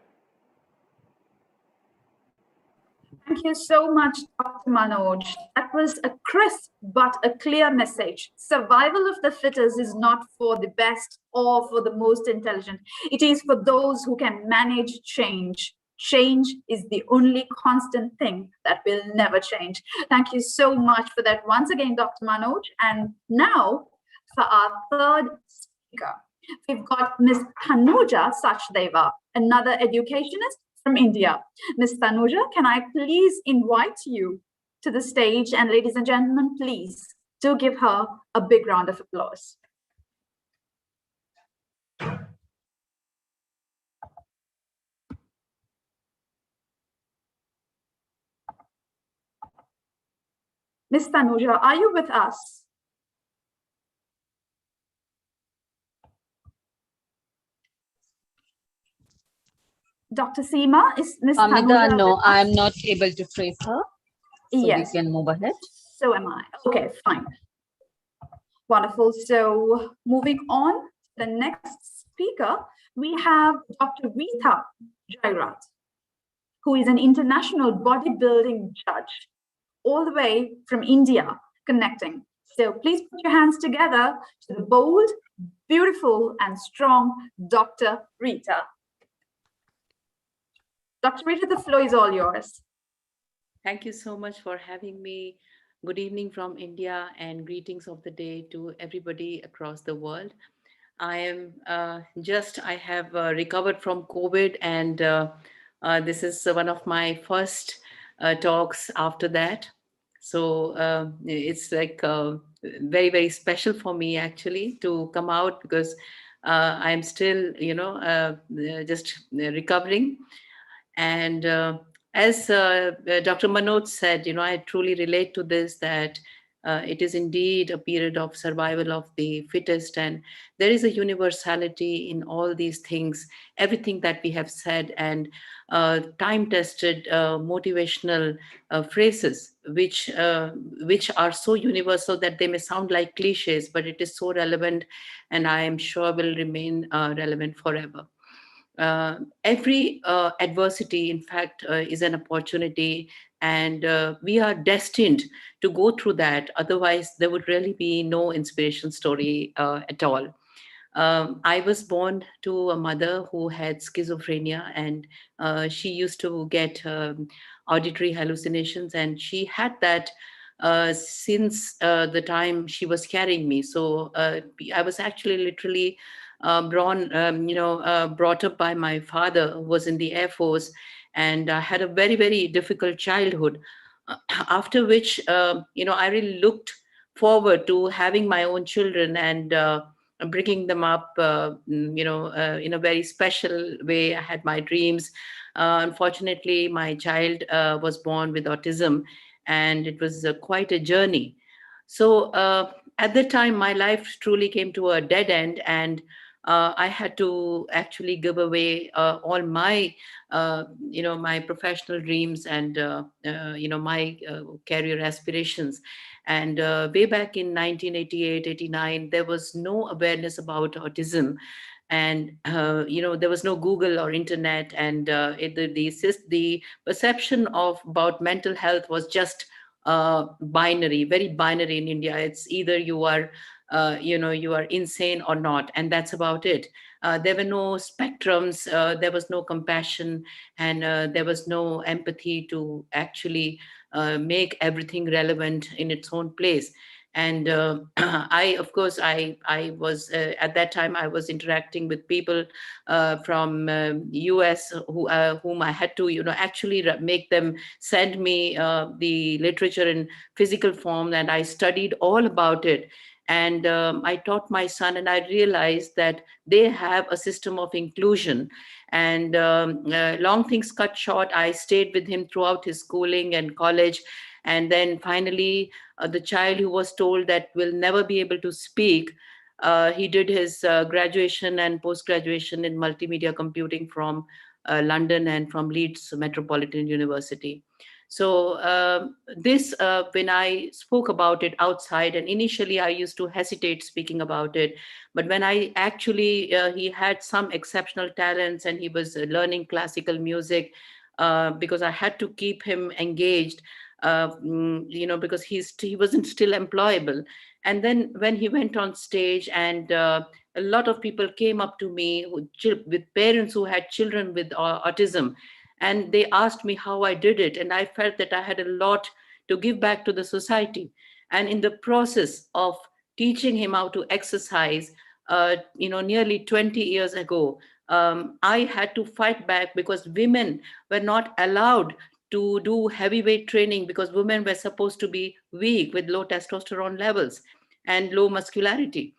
Thank you so much, Dr. Manoj. That was a crisp but a clear message. Survival of the fittest is not for the best or for the most intelligent. It is for those who can manage change. Change is the only constant thing that will never change. Thank you so much for that once again, Dr. Manoj. And now for our third speaker, we've got Ms. Tanuja Sachdeva, another educationist from India. Ms. Tanuja, can I please invite you to the stage? And ladies and gentlemen, please do give her a big round of applause. Ms. Tanuja, are you with us? Dr. Seema, is Ms. Tanuja? No, I'm not able to trace her. So yes. we can move ahead. So am I. Okay, fine. Wonderful. So moving on to the next speaker, we have Dr. Rita Jairat, who is an international bodybuilding judge, all the way from India, connecting. So please put your hands together to the bold, beautiful, and strong Dr. Rita. Dr. Rita, the floor is all yours. Thank you so much for having me. Good evening from India and greetings of the day to everybody across the world. I am I have recovered from COVID, and this is one of my first talks after that. So it's like very, very special for me actually to come out, because I'm still, just recovering. And as Dr. Manoj said, I truly relate to this, that It is indeed a period of survival of the fittest, and there is a universality in all these things, everything that we have said, and time-tested motivational phrases, which are so universal that they may sound like cliches, but it is so relevant, and I am sure will remain relevant forever. Every adversity, in fact, is an opportunity, and we are destined to go through that. Otherwise, there would really be no inspiration story at all. I was born to a mother who had schizophrenia, and she used to get auditory hallucinations, and she had that since the time she was carrying me. So I was actually literally brought up by my father, who was in the Air Force, and I had a very, very difficult childhood. After which, I really looked forward to having my own children and bringing them up, in a very special way. I had my dreams. Unfortunately, my child was born with autism, and it was quite a journey. So at that time, my life truly came to a dead end, and I had to actually give away all my, my professional dreams and, my career aspirations. And way back in 1988, 89, there was no awareness about autism. And, there was no Google or internet. And the perception of about mental health was just binary, very binary in India. It's either you are, you are insane or not. And that's about it. There were no spectrums, there was no compassion, and there was no empathy to actually make everything relevant in its own place. And I, of course, I was at that time I was interacting with people from US whom I had to, actually make them send me the literature in physical form, and I studied all about it. And I taught my son, and I realized that they have a system of inclusion. And long things cut short, I stayed with him throughout his schooling and college. And then finally, the child who was told that will never be able to speak, he did his graduation and post-graduation in multimedia computing from London and from Leeds Metropolitan University. So when I spoke about it outside, and initially I used to hesitate speaking about it, but when I actually, he had some exceptional talents, and he was learning classical music, because I had to keep him engaged, because he wasn't still employable. And then when he went on stage, and a lot of people came up to me with parents who had children with autism, and they asked me how I did it, and I felt that I had a lot to give back to the society. And in the process of teaching him how to exercise, nearly 20 years ago, I had to fight back, because women were not allowed to do heavyweight training, because women were supposed to be weak with low testosterone levels and low muscularity.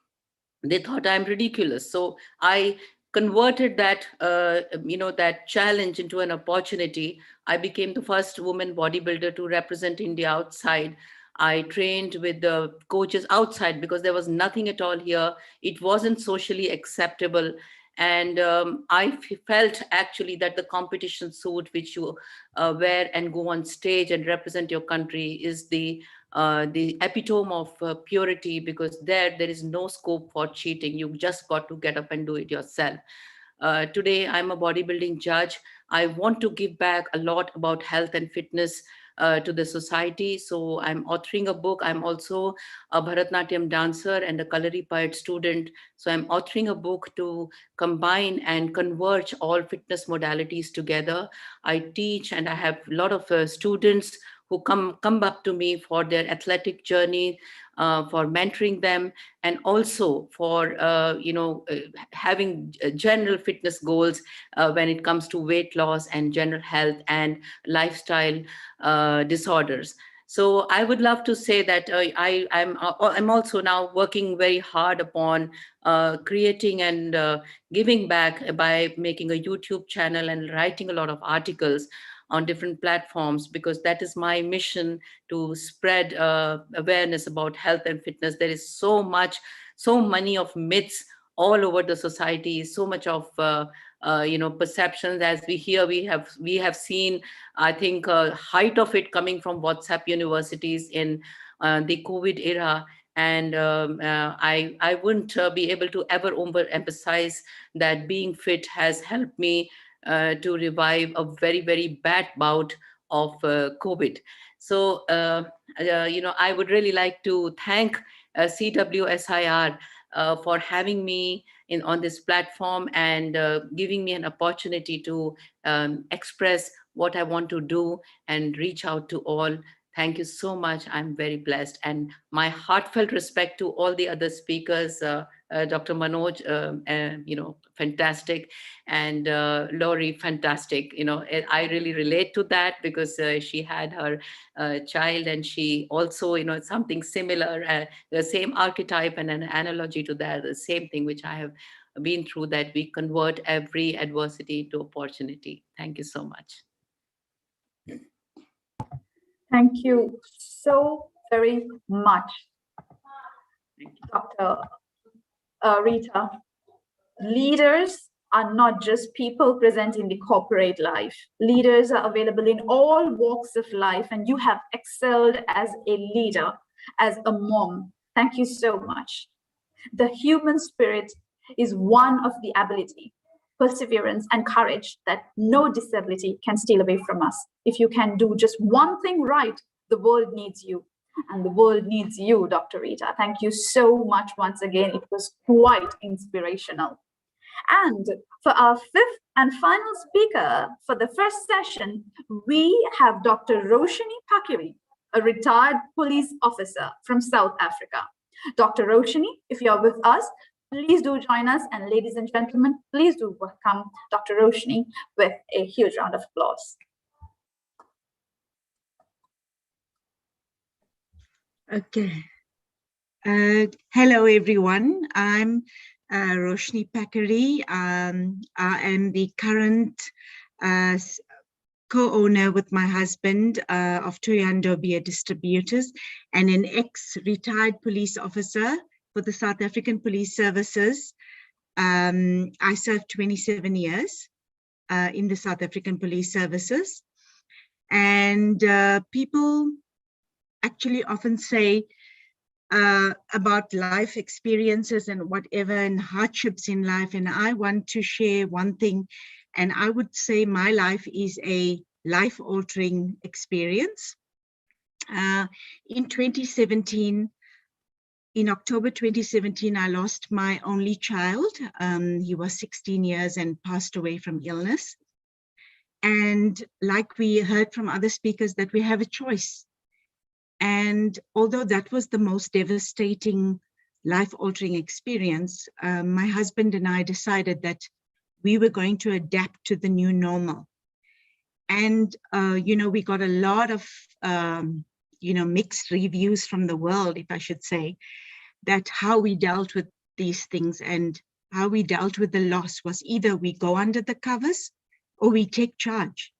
They thought I'm ridiculous. So I converted that, that challenge into an opportunity. I became the first woman bodybuilder to represent India outside. I trained with the coaches outside, because there was nothing at all here. It wasn't socially acceptable. And I felt actually that the competition suit which you wear and go on stage and represent your country is the epitome of purity, because there is no scope for cheating. You just got to get up and do it yourself. Today, I'm a bodybuilding judge. I want to give back a lot about health and fitness to the society. So I'm authoring a book. I'm also a Bharatnatyam dancer and a Kalari Poet student. So I'm authoring a book to combine and converge all fitness modalities together. I teach, and I have a lot of students who come up to me for their athletic journey, for mentoring them, and also for having general fitness goals when it comes to weight loss and general health and lifestyle disorders. So I would love to say that I'm also now working very hard upon creating and giving back by making a YouTube channel and writing a lot of articles on different platforms, because that is my mission, to spread awareness about health and fitness. There is so many of myths all over the society, so much of perceptions. As we have seen, I think, height of it coming from WhatsApp universities in the COVID era. And I wouldn't be able to ever overemphasize that being fit has helped me to revive a very, very bad bout of COVID. So, I would really like to thank CWSIR for having me on this platform, and giving me an opportunity to express what I want to do and reach out to all. Thank you so much. I'm very blessed, and my heartfelt respect to all the other speakers. Dr. Manoj, fantastic, and Laurie, fantastic. I really relate to that, because she had her child, and she also, something similar, the same archetype and an analogy to that, the same thing which I have been through, that we convert every adversity to opportunity. Thank you so much. Thank you so very much, Dr. Rita. Leaders are not just people present in the corporate life. Leaders are available in all walks of life, and you have excelled as a leader, as a mom. Thank you so much. The human spirit is one of the ability, perseverance, and courage that no disability can steal away from us. If you can do just one thing right, the world needs you. And the world needs you, Dr. Rita. Thank you so much once again. It was quite inspirational. And for our fifth and final speaker for the first session, we have Dr. Roshini Pakiri, a retired police officer from South Africa. Dr. Roshini, if you're with us, please do join us. And ladies and gentlemen, please do welcome Dr. Roshini with a huge round of applause. Okay. Hello, everyone. I'm Roshini Pakiri. I am the current co-owner with my husband of Toyando Beer Distributors, and an ex-retired police officer for the South African Police Services. I served 27 years in the South African Police Services. And people actually often say about life experiences and whatever, and hardships in life. And I want to share one thing, and I would say my life is a life-altering experience. In 2017, in October 2017, I lost my only child. He was 16 years and passed away from illness. And like we heard from other speakers, that we have a choice. And although that was the most devastating, life-altering experience, my husband and I decided that we were going to adapt to the new normal. And, we got a lot of, mixed reviews from the world, if I should say, that how we dealt with these things and how we dealt with the loss was either we go under the covers or we take charge.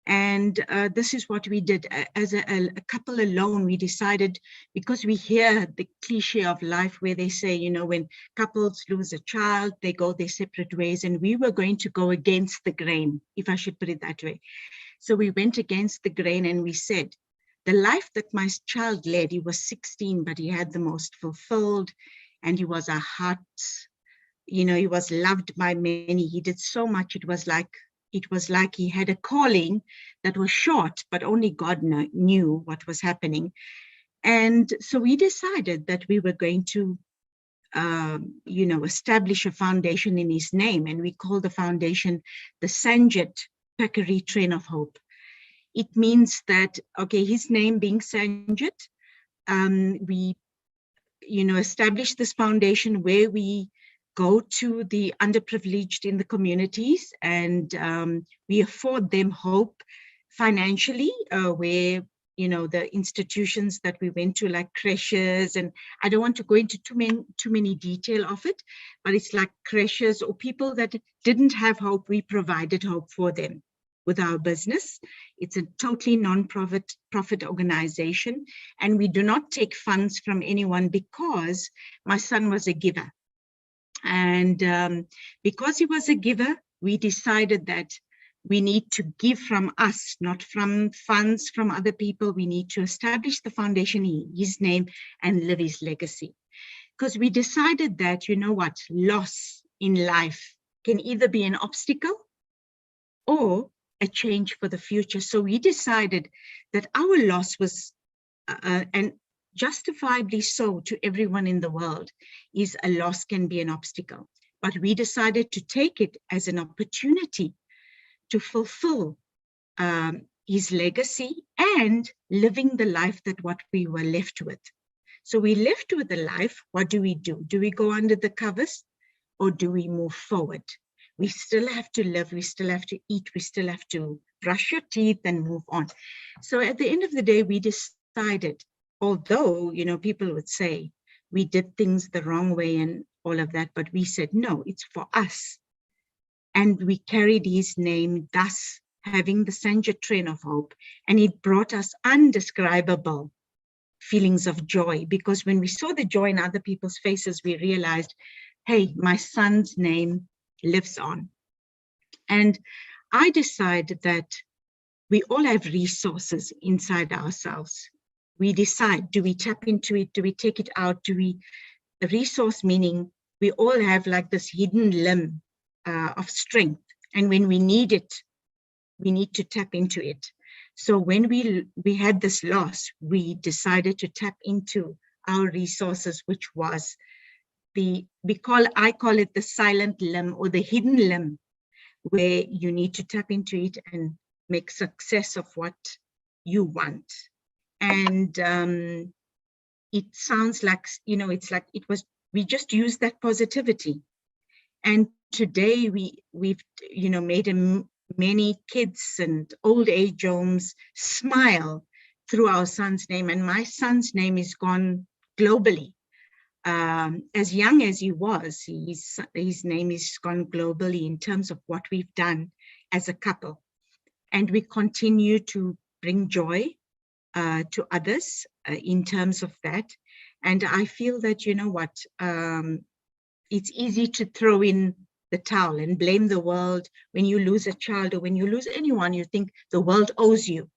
And this is what we did. As a couple alone, we decided, because we hear the cliche of life where they say, when couples lose a child, they go their separate ways. And we were going to go against the grain, if I should put it that way. So we went against the grain and we said, the life that my child led, he was 16, but he had the most fulfilled, and he was a heart, he was loved by many. He did so much. It was like he had a calling that was short, but only God knew what was happening. And so we decided that we were going to, establish a foundation in his name. And we called the foundation the Sanjit Pakiri Train of Hope. It means that, okay, his name being Sanjit, we, established this foundation where we go to the underprivileged in the communities, and we afford them hope financially, where, the institutions that we went to, like creches, and I don't want to go into too many detail of it, but it's like creches or people that didn't have hope, we provided hope for them. with our business. It's a totally non-profit organization, and we do not take funds from anyone because my son was a giver. And because he was a giver, we decided that we need to give from us, not from funds from other people. We need to establish the foundation in his name and live his legacy. Because we decided that, you know what, loss in life can either be an obstacle or a change for the future. So we decided that our loss was, and justifiably so to everyone in the world, is a loss can be an obstacle. But we decided to take it as an opportunity to fulfill his legacy and living the life that what we were left with. So we left with the life. What do? Do we go under the covers or do we move forward? We still have to live, we still have to eat, we still have to brush your teeth and move on. So at the end of the day, we decided, although, you know, people would say we did things the wrong way and all of that, but we said, no, it's for us. And we carried his name, thus having the Sanjay train of hope. And it brought us undescribable feelings of joy, because when we saw the joy in other people's faces, we realized, hey, my son's name lives on. And I decided that we all have resources inside ourselves. We decide, do we tap into it? Do we take it out? The resource meaning we all have like this hidden limb of strength. And when we need it, we need to tap into it. So when we had this loss, we decided to tap into our resources, which was I call it the silent limb or the hidden limb, where you need to tap into it and make success of what you want. And it sounds like, you know, it's like we just use that positivity. And today we've, you know, made many kids and old age homes smile through our son's name. And my son's name is gone globally. As young as he was, his name is gone globally in terms of what we've done as a couple. And we continue to bring joy to others in terms of that. And I feel that, you know what, it's easy to throw in the towel and blame the world. When you lose a child or when you lose anyone, you think the world owes you.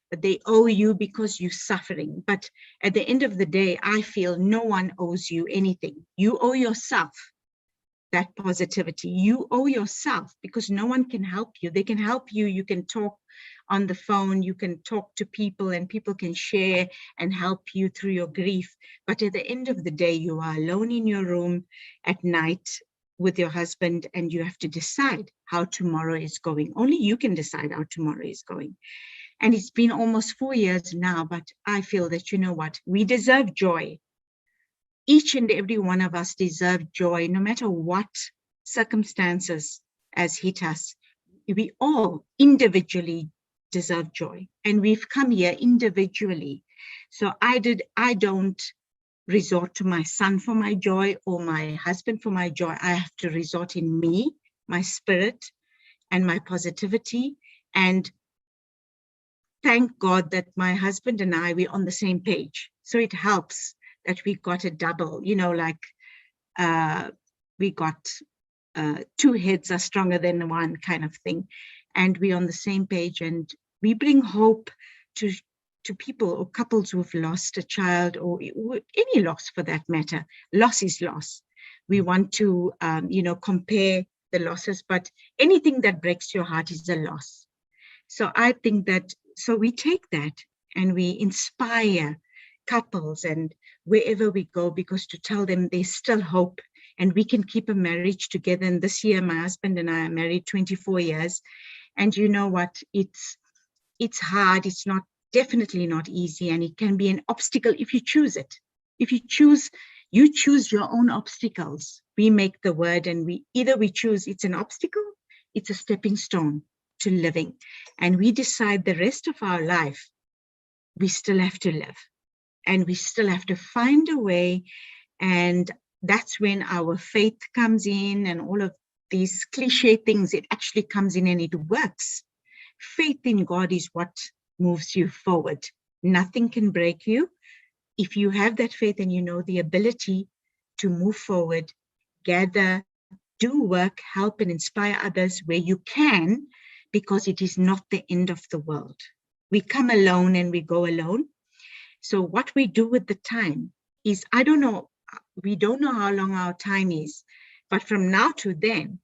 But they owe you because you're suffering. But at the end of the day, I feel no one owes you anything. You owe yourself that positivity. You owe yourself, because no one can help you. They can help you. You can talk on the phone. You can talk to people and people can share and help you through your grief. But at the end of the day, you are alone in your room at night with your husband, and you have to decide how tomorrow is going. Only you can decide how tomorrow is going. And it's been almost 4 years now, but I feel that, you know what, we deserve joy. Each and every one of us deserve joy, no matter what circumstances has hit us. We all individually deserve joy, and we've come here individually. So I don't resort to my son for my joy or my husband for my joy. I have to resort in me, my spirit, and my positivity. And thank God that my husband and we're on the same page. So it helps that we got a double, you know, like we got 2 heads are stronger than one kind of thing. And we're on the same page, and we bring hope to people or couples who've lost a child, or any loss for that matter. Loss is loss. We want to, you know, compare the losses, but anything that breaks your heart is a loss. So I think that, so we take that and we inspire couples and wherever we go, because to tell them there's still hope and we can keep a marriage together. And this year, my husband and I are married 24 years. And you know what, it's hard. It's definitely not easy. And it can be an obstacle if you choose it. If you choose your own obstacles. We make the word, and we choose it's an obstacle, it's a stepping stone to living. And we decide the rest of our life, we still have to live. And we still have to find a way. And that's when our faith comes in, and all of these cliche things, it actually comes in and it works. Faith in God is what moves you forward. Nothing can break you. If you have that faith and you know the ability to move forward, gather, do work, help and inspire others where you can, because it is not the end of the world. We come alone and we go alone. So what we do with the time is, I don't know, we don't know how long our time is, but from now to then,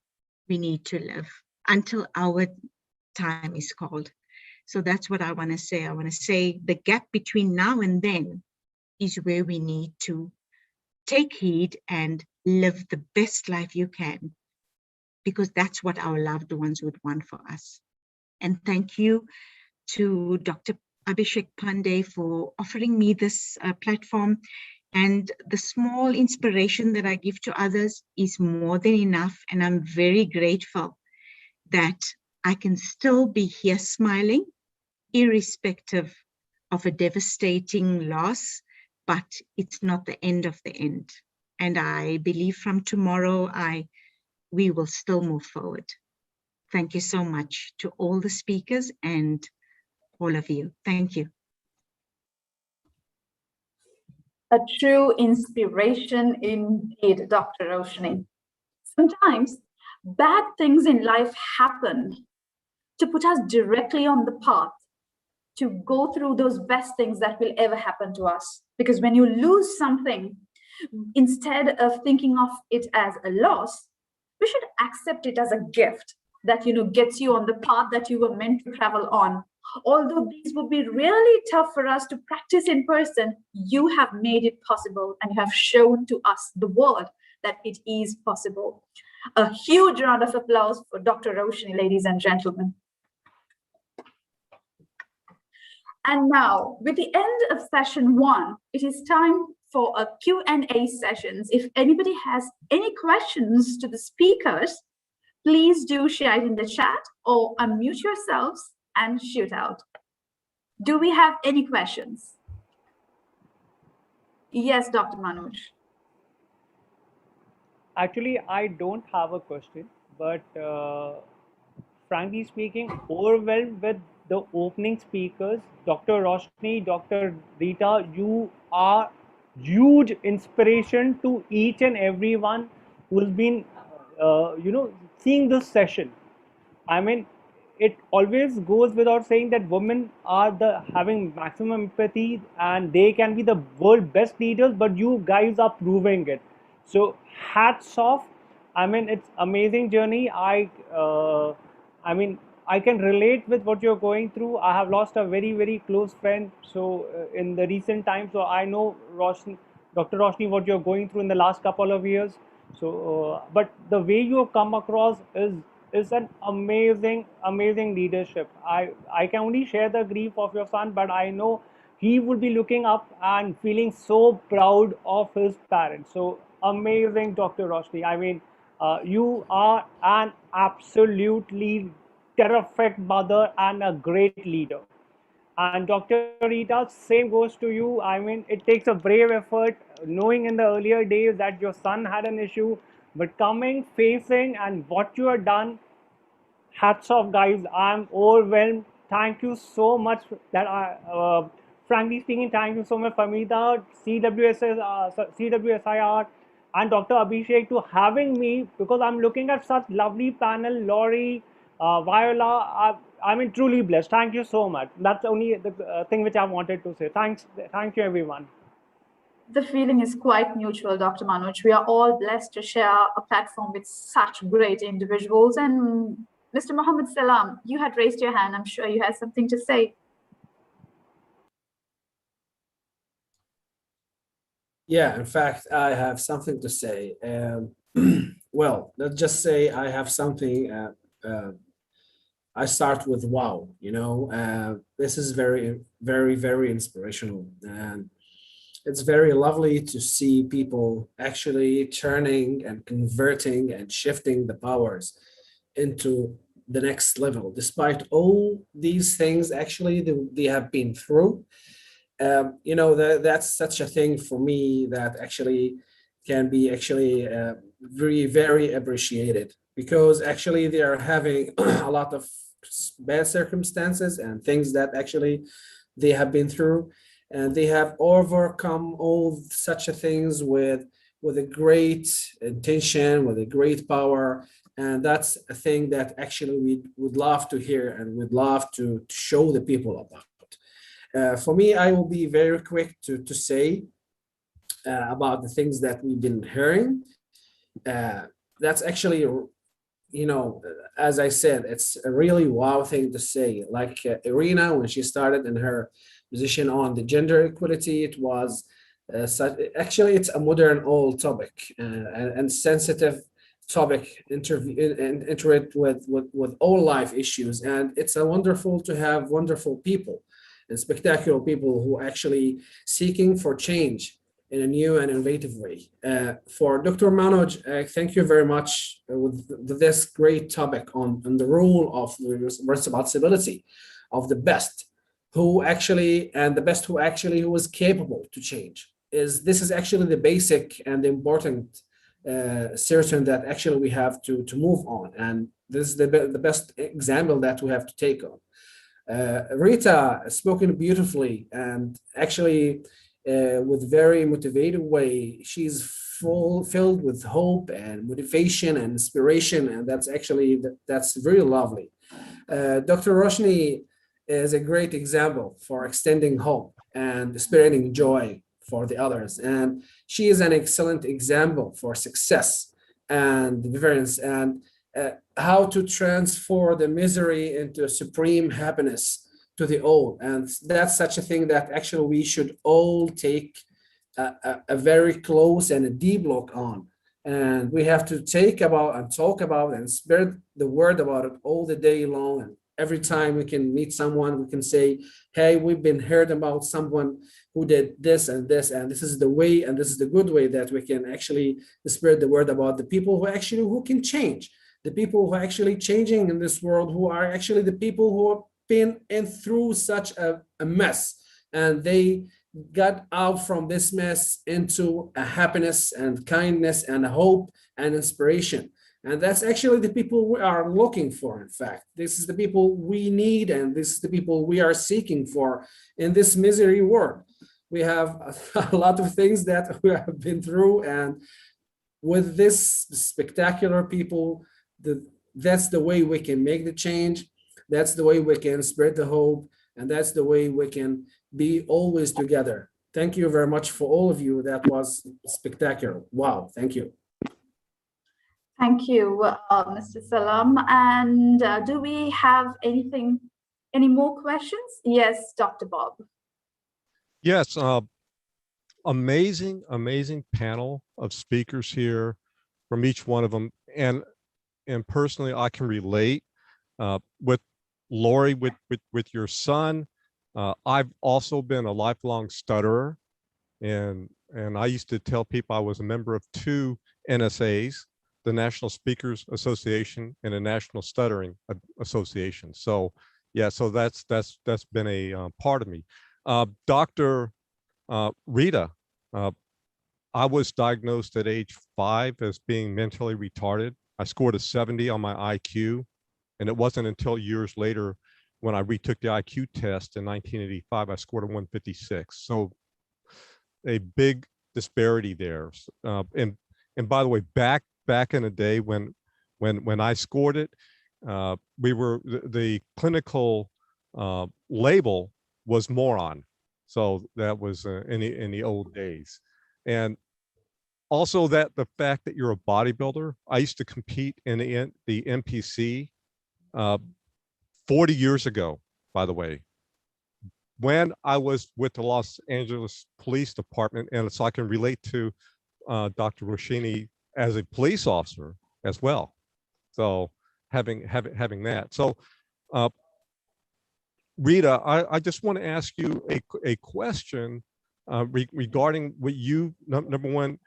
we need to live until our time is called. So that's what I want to say. I want to say the gap between now and then is where we need to take heed and live the best life you can, because that's what our loved ones would want for us. And thank you to Dr. Abhishek Pandey for offering me this platform. And the small inspiration that I give to others is more than enough. And I'm very grateful that I can still be here smiling, irrespective of a devastating loss, but it's not the end of the end. And I believe from tomorrow, we will still move forward. Thank you so much to all the speakers and all of you. Thank you. A true inspiration indeed, Dr. Roshni. Sometimes bad things in life happen to put us directly on the path to go through those best things that will ever happen to us. Because when you lose something, instead of thinking of it as a loss, we should accept it as a gift that, gets you on the path that you were meant to travel on. Although these would be really tough for us to practice in person, you have made it possible and you have shown to us, the world, that it is possible. A huge round of applause for Dr. Roshni, ladies and gentlemen. And now, with the end of session 1, it is time for a Q&A sessions. If anybody has any questions to the speakers, please do share it in the chat or unmute yourselves and shoot out. Do we have any questions? Yes, Dr. Manoj. Actually, I don't have a question, but frankly speaking, overwhelmed with the opening speakers. Dr. Roshni, Dr. Rita, you are huge inspiration to each and everyone who's been, seeing this session. I mean, it always goes without saying that women are having maximum empathy and they can be the world best leaders, but you guys are proving it. So hats off. I mean, it's amazing journey. I can relate with what you're going through. I have lost a very, very close friend. So in the recent times, so I know Roshni, Dr. Roshni, what you're going through in the last couple of years. So, but the way you have come across is an amazing leadership. I can only share the grief of your son, but I know he would be looking up and feeling so proud of his parents. So amazing, Dr. Roshni. I mean, you are an absolutely terrific mother and a great leader. And Dr. Rita, same goes to you. I mean, it takes a brave effort, knowing in the earlier days that your son had an issue, but coming, facing, and what you have done, hats off, guys. I'm overwhelmed. Thank you so much. Frankly speaking, thank you so much, Famida, CWSIR, and Dr. Abhishek to having me, because I'm looking at such lovely panel. Laurie, Viola, I mean, truly blessed. Thank you so much. That's only the thing which I wanted to say. Thanks. Thank you, everyone. The feeling is quite mutual, Dr. Manoj. We are all blessed to share a platform with such great individuals. And Mr. Mohammed Salam, you had raised your hand. I'm sure you had something to say. Yeah, in fact, I have something to say. Well, let's just say I have something. I start with wow, this is very, very, very inspirational. And it's very lovely to see people actually turning and converting and shifting the powers into the next level, despite all these things actually they have been through. That's such a thing for me that actually can be actually very, very appreciated, because actually they are having a lot of bad circumstances and things that actually they have been through, and they have overcome all such a things with a great intention, with a great power. And that's a thing that actually we would love to hear and would love to show the people about. For me, I will be very quick to say about the things that we've been hearing. That's actually, as I said, it's a really wow thing to say. Like Irina, when she started in her position on the gender equality, it was actually it's a modern old topic and sensitive topic interrelated with all life issues. And it's a wonderful to have wonderful people and spectacular people who actually seeking for change in a new and innovative way. For Dr. Manoj, thank you very much with this great topic on the role of the responsibility of the best who actually, and the best who actually who is capable to change. This is actually the basic and important certain that actually we have to move on. And this is the best example that we have to take on. Rita spoken beautifully and actually with very motivated way. She's filled with hope and motivation and inspiration, and that's very lovely. Dr. Roshni is a great example for extending hope and spreading joy for the others, and she is an excellent example for success and difference and how to transform the misery into supreme happiness to the all. And that's such a thing that actually we should all take a very close and a deep look on. And we have to take about and talk about and spread the word about it all the day long. And every time we can meet someone, we can say, hey, we've been heard about someone who did this, and this is the way, and this is the good way that we can actually spread the word about the people who can change, the people who are actually changing in this world, who are actually the people who have been in through such a mess, and they got out from this mess into a happiness and kindness and hope and inspiration. And that's actually the people we are looking for. In fact, this is the people we need, and this is the people we are seeking for in this misery world. We have a lot of things that we have been through, and with this spectacular people, that's the way we can make the change. That's the way we can spread the hope, and that's the way we can be always together. Thank you very much for all of you. That was spectacular. Wow, thank you. Thank you, Mr. Salam. And do we have any more questions? Yes, Dr. Bob. Yes, amazing panel of speakers here from each one of them. And personally, I can relate with Lori, with your son. I've also been a lifelong stutterer, and I used to tell people I was a member of 2 NSAs, the National Speakers Association and the National Stuttering Association. So yeah, so that's been a part of me. Dr. Rita, I was diagnosed at age 5 as being mentally retarded. I scored a 70 on my IQ, and it wasn't until years later when I retook the IQ test in 1985, I scored a 156. So a big disparity there. And by the way, back in the day when I scored it, the clinical label was moron. So that was in the old days. And also the fact that you're a bodybuilder. I used to compete in the NPC 40 years ago, by the way, when I was with the Los Angeles Police Department. And so I can relate to Dr. Roshini as a police officer as well. So having that. So Rita, I just want to ask you a question regarding what you, number one,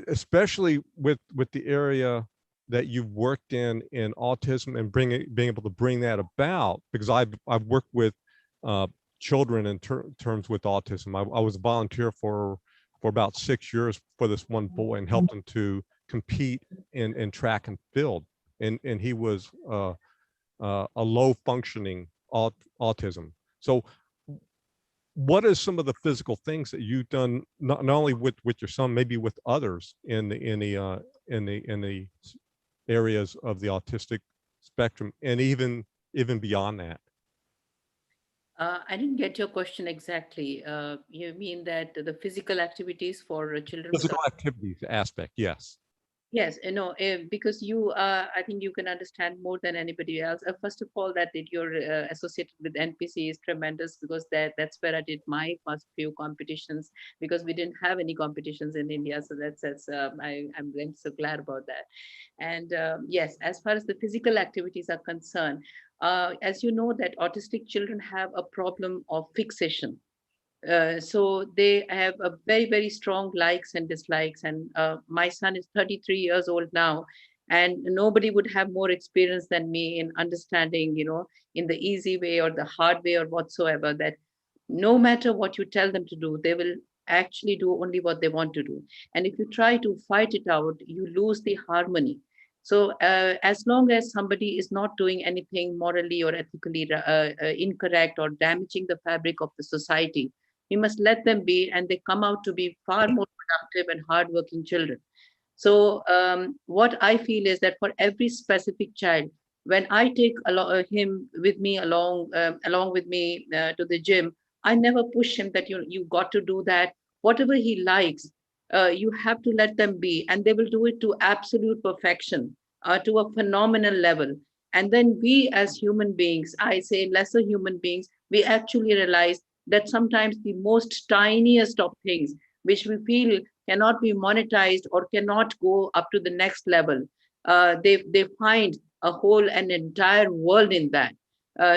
especially with the area that you've worked in autism and being able to bring that about, because I've worked with children in terms with autism. I was a volunteer for about 6 years for this one boy and helped him to compete in track and field. And he was a low functioning autism. So what are some of the physical things that you've done, not only with your son, maybe with others in the areas of the autistic spectrum, and even beyond that? I didn't get your question exactly. You mean that the physical activities for children with Physical activities aspect, yes. Yes, because I think you can understand more than anybody else. First of all, that you're associated with NPC is tremendous, because that's where I did my first few competitions, because we didn't have any competitions in India. So I'm so glad about that. And yes, as far as the physical activities are concerned, as you know, that autistic children have a problem of fixation. So they have a very, very strong likes and dislikes. And my son is 33 years old now, and nobody would have more experience than me in understanding, in the easy way or the hard way or whatsoever, that no matter what you tell them to do, they will actually do only what they want to do. And if you try to fight it out, you lose the harmony. So as long as somebody is not doing anything morally or ethically incorrect or damaging the fabric of the society, we must let them be, and they come out to be far more productive and hardworking children. So what I feel is that for every specific child, when I take him with me along with me to the gym, I never push him that you got to do that. Whatever he likes, you have to let them be, and they will do it to absolute perfection, to a phenomenal level. And then we as human beings, I say lesser human beings, we actually realize that sometimes the most tiniest of things, which we feel cannot be monetized or cannot go up to the next level, they find a whole an entire world in that.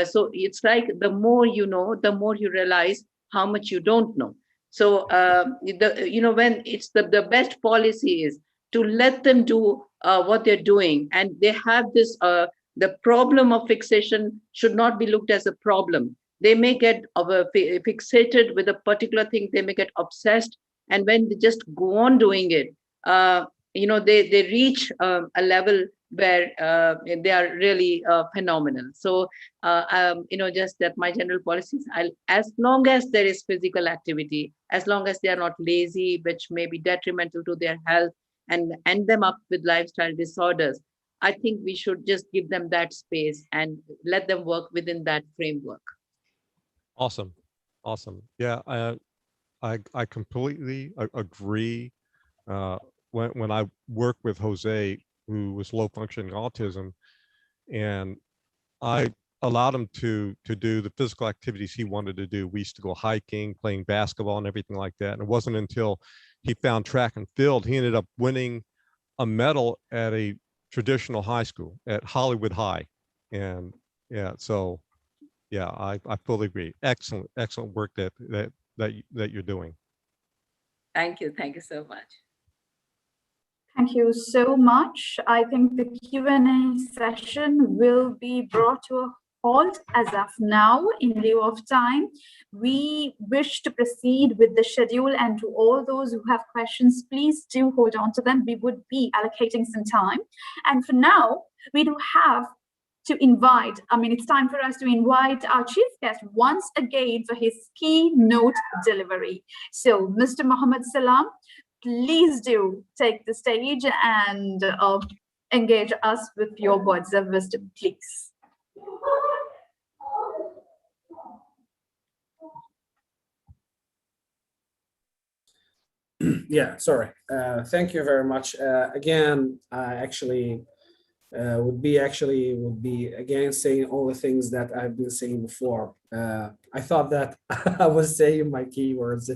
So it's like the more you know, the more you realize how much you don't know. So when it's the best policy is to let them do what they're doing, and they have this the problem of fixation should not be looked as a problem. They may get fixated with a particular thing, they may get obsessed, and when they just go on doing it, they reach a level where they are really phenomenal. So just that my general policies, as long as there is physical activity, as long as they are not lazy, which may be detrimental to their health and end them up with lifestyle disorders, I think we should just give them that space and let them work within that framework. Awesome. Yeah, I completely agree. When I worked with Jose, who was low functioning autism, and I allowed him to do the physical activities he wanted to do. We used to go hiking, playing basketball and everything like that. And it wasn't until he found track and field, he ended up winning a medal at a traditional high school at Hollywood High. And yeah, so yeah, I fully agree. Excellent work that you're doing. Thank you so much. Thank you so much. I think the Q&A session will be brought to a halt as of now in lieu of time. We wish to proceed with the schedule, and to all those who have questions, please do hold on to them. We would be allocating some time. And for now, we do have to invite, it's time for us to invite our chief guest once again for his keynote delivery. So Mr. Mohammed Salam, please do take the stage and engage us with your words of wisdom, please. Yeah, sorry. Thank you very much. Again, I actually would be again saying all the things that I've been saying before. I thought that I was saying my keywords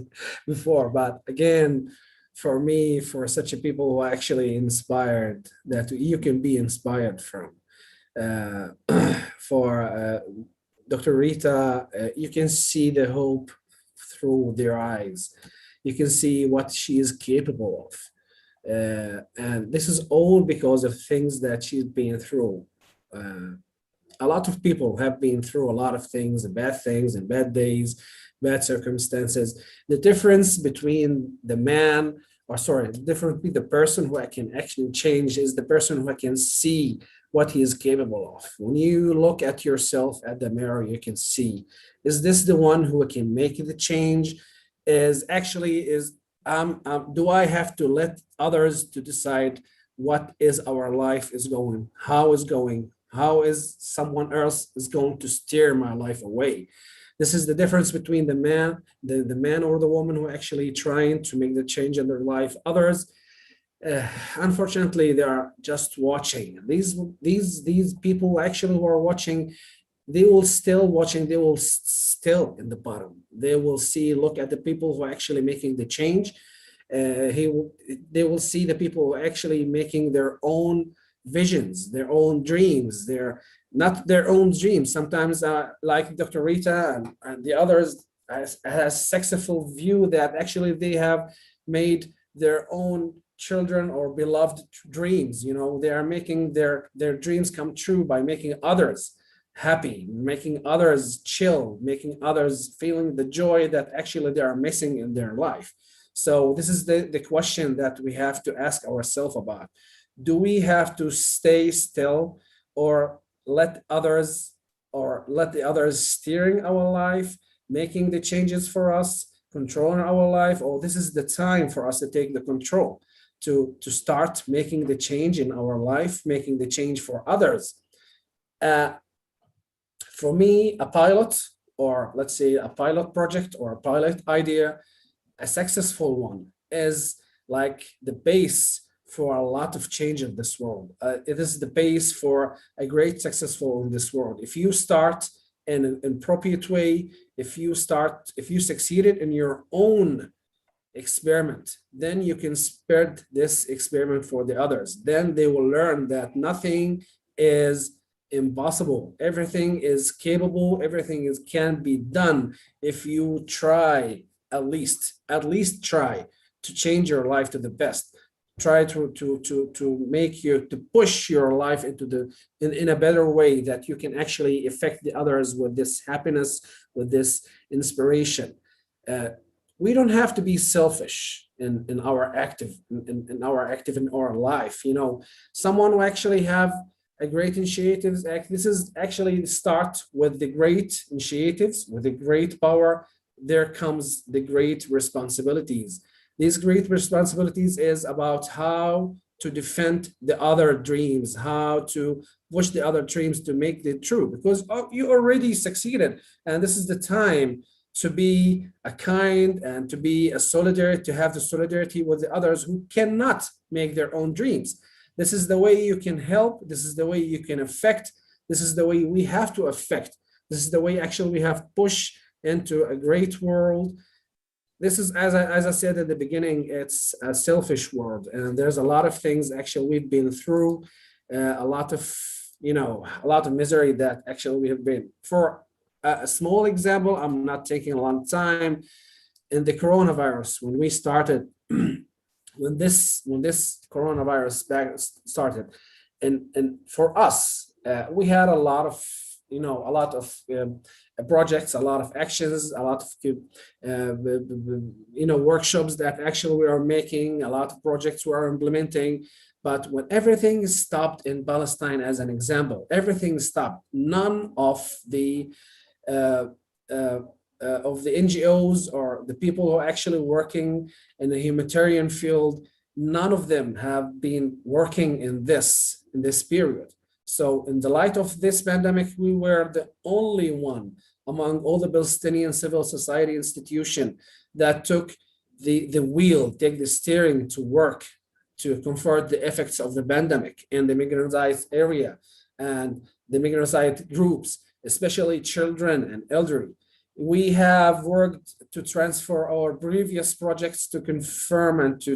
before, but again, for me, for such a people who are actually inspired, that you can be inspired from. For Dr. Rita, you can see the hope through their eyes. You can see what she is capable of. And this is all because of things that she's been through. A lot of people have been through a lot of things and bad days, bad circumstances. The difference between the difference between the person who I can actually change is the person who I can see what he is capable of. When you look at yourself at the mirror, you can see, is this the one who can make the change? Do I have to let others to decide what is our life is going, how is going, how is someone else is going to steer my life away? This is the difference between the man or the woman who are actually trying to make the change in their life. Others, unfortunately, they are just watching. These people actually who are watching, they will still watching, they will still in the bottom. They will see, look at the people who are actually making the change. They will see the people who are actually making their own visions, their own dreams, not their own dreams. Sometimes like Dr. Rita and the others has successful view that actually they have made their own children or beloved dreams. They are making their dreams come true by making others happy, making others chill, making others feeling the joy that actually they are missing in their life. So this is the question that we have to ask ourselves about. Do we have to stay still or let the others steering our life, making the changes for us, controlling our life? Or this is the time for us to take the control, to start making the change in our life, making the change for others. For me, a pilot, or let's say a pilot project or a pilot idea, a successful one, is like the base for a lot of change in this world. It is the base for a great successful in this world. If you start in an appropriate way, if you succeeded in your own experiment, then you can spread this experiment for the others. Then they will learn that nothing is impossible. Everything is capable. Everything can be done if you try, at least try to change your life to the best. Try to push your life in a better way that you can actually affect the others with this happiness, with this inspiration. We don't have to be selfish in our active in our life. Someone who actually have a great initiatives. This is actually start with the great initiatives, with the great power. There comes the great responsibilities. These great responsibilities is about how to defend the other dreams, how to push the other dreams to make it true, because you already succeeded. And this is the time to be a kind and to be a solidarity, to have the solidarity with the others who cannot make their own dreams. This is the way you can help. This is the way you can affect. This is the way we have to affect. This is the way actually we have pushed into a great world. This is, as I said at the beginning, it's a selfish world, and there's a lot of things actually we've been through, a lot of misery that actually we have been. For a small example, I'm not taking a long time. In the coronavirus, when we started, when this coronavirus started, and for us, we had a lot of projects, a lot of actions, a lot of workshops that actually we are making, a lot of projects we are implementing. But when everything stopped in Palestine, as an example, everything stopped. None of the NGOs or the people who are actually working in the humanitarian field, none of them have been working in this period. So in the light of this pandemic, we were the only one among all the Palestinian civil society institutions that took the wheel, take the steering to work to comfort the effects of the pandemic in the marginalized area and the marginalized groups, especially children and elderly. We have worked to transfer our previous projects to confirm and to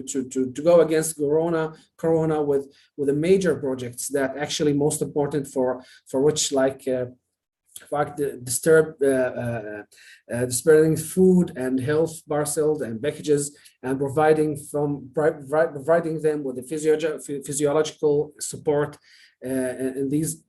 go against corona with the major projects that actually most important for which, like distributing food and health parcels and packages, and providing them with the physiological support in these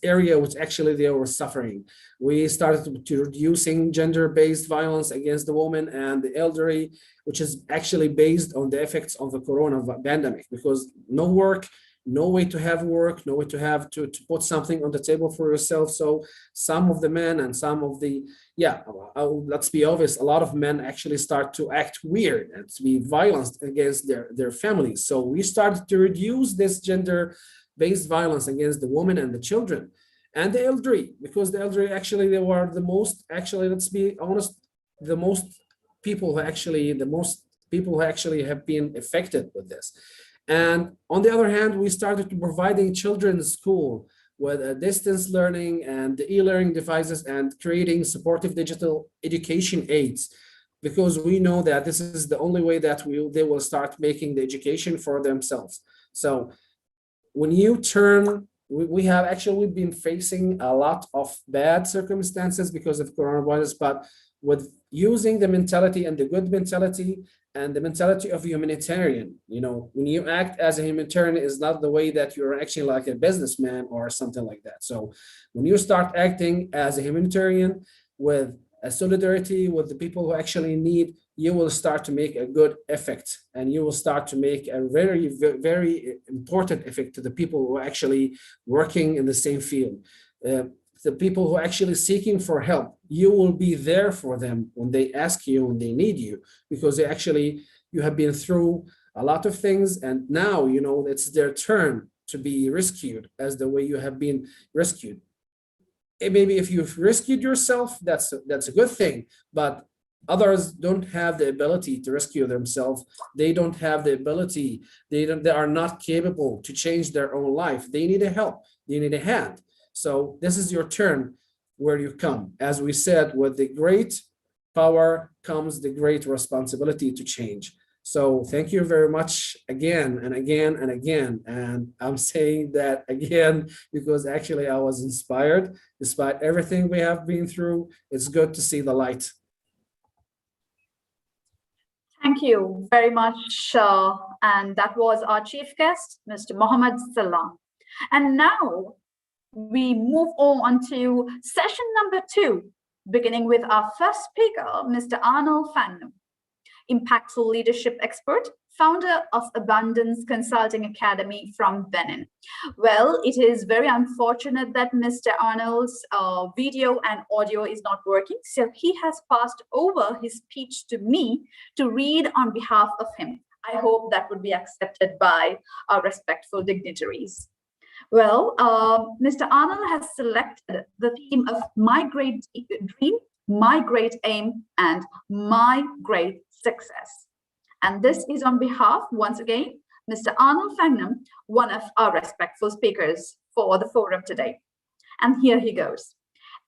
areas which actually they were suffering. We started to reducing gender-based violence against the women and the elderly, which is actually based on the effects of the corona pandemic, because no work, no way to have work, no way to have to put something on the table for yourself. So some of the men and some of the, let's be obvious, a lot of men actually start to act weird and to be violent against their families. So we started to reduce this gender-based violence against the women and the children and the elderly, because the elderly actually, they were the most, actually, let's be honest, the most people who actually have been affected with this. And on the other hand, we started to providing children's school with distance learning and the e-learning devices and creating supportive digital education aids, because we know that this is the only way that they will start making the education for themselves. So when you turn, we've been facing a lot of bad circumstances because of coronavirus, but with using the mentality and the good mentality and the mentality of humanitarian, when you act as a humanitarian is not the way that you're actually like a businessman or something like that. So when you start acting as a humanitarian with a solidarity with the people who actually need, you will start to make a good effect, and you will start to make a very, very important effect to the people who are actually working in the same field. The people who are actually seeking for help, you will be there for them when they ask you, when they need you, because you have been through a lot of things, and now, it's their turn to be rescued as the way you have been rescued. And maybe if you've rescued yourself, that's a good thing, but others don't have the ability to rescue themselves. They don't have the ability. They are not capable to change their own life. They need a help. They need a hand. So this is your turn where you come. As we said, with the great power comes the great responsibility to change. So thank you very much again and again and again. And I'm saying that again because actually I was inspired. Despite everything we have been through, it's good to see the light. Thank you very much. And that was our chief guest, Mr. Mohammed Salam. And now we move on to session number 2, beginning with our first speaker, Mr. Arnold Fangham, impactful leadership expert, founder of Abundance Consulting Academy from Benin. Well, it is very unfortunate that Mr. Arnold's video and audio is not working, so he has passed over his speech to me to read on behalf of him. I hope that would be accepted by our respectful dignitaries. Well, Mr. Arnold has selected the theme of My Great Dream, My Great Aim, and My Great Success. And this is on behalf, once again, Mr. Arnold Fangham, one of our respectful speakers for the forum today. And here he goes.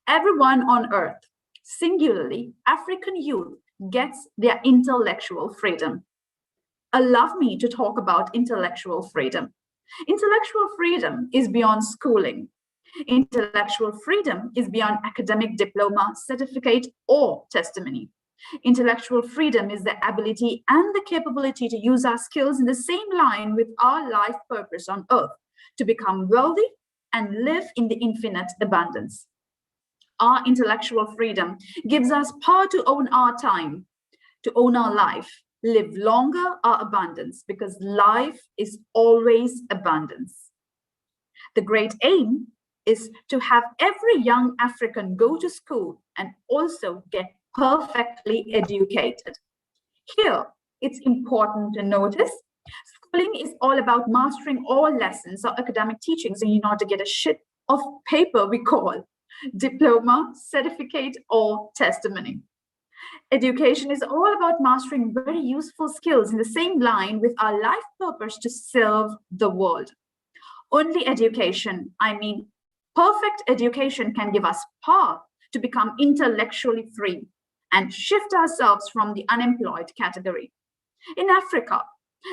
Everyone on earth, singularly African youth, gets their intellectual freedom. Allow me to talk about intellectual freedom. Intellectual freedom is beyond schooling. Intellectual freedom is beyond academic diploma, certificate, or testimony. Intellectual freedom is the ability and the capability to use our skills in the same line with our life purpose on earth, to become wealthy and live in the infinite abundance. Our intellectual freedom gives us power to own our time, to own our life, live longer our abundance, because life is always abundance. The great aim is to have every young African go to school and also get perfectly educated. Here, it's important to notice, schooling is all about mastering all lessons or academic teachings, and you know to get a sheet of paper we call diploma, certificate, or testimony. Education is all about mastering very useful skills in the same line with our life purpose to serve the world. Only education, I mean perfect education, can give us power to become intellectually free and shift ourselves from the unemployed category. In Africa,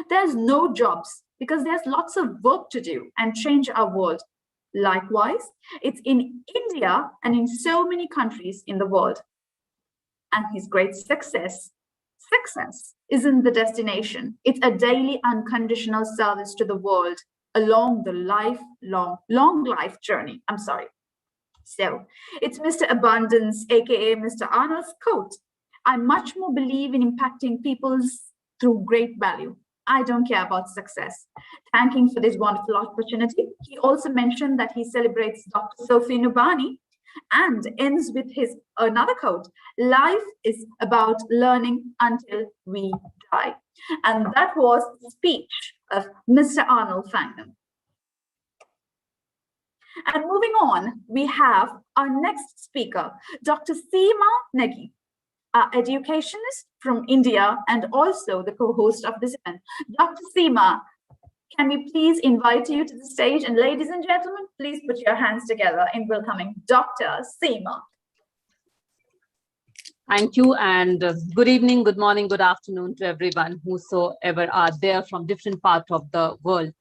there's no jobs because there's lots of work to do and change our world. Likewise, it's in India and in so many countries in the world. And his great success isn't the destination. It's a daily unconditional service to the world along the long life journey. So it's Mr. Abundance, aka Mr. Arnold's quote. I much more believe in impacting people through great value I don't care about success. Thanking for this wonderful opportunity. He also mentioned that he celebrates Dr. Sophie Nubani and ends with his another quote: life is about learning until we die. And that was the speech of Mr. Arnold Fangham. And moving on, we have our next speaker, Dr. Seema Negi, our educationist from India and also the co-host of this event. Dr. Seema, can we please invite you to the stage? And ladies and gentlemen, please put your hands together in welcoming Dr. Seema. Thank you, and good evening, good morning, good afternoon to everyone whosoever are there from different parts of the world.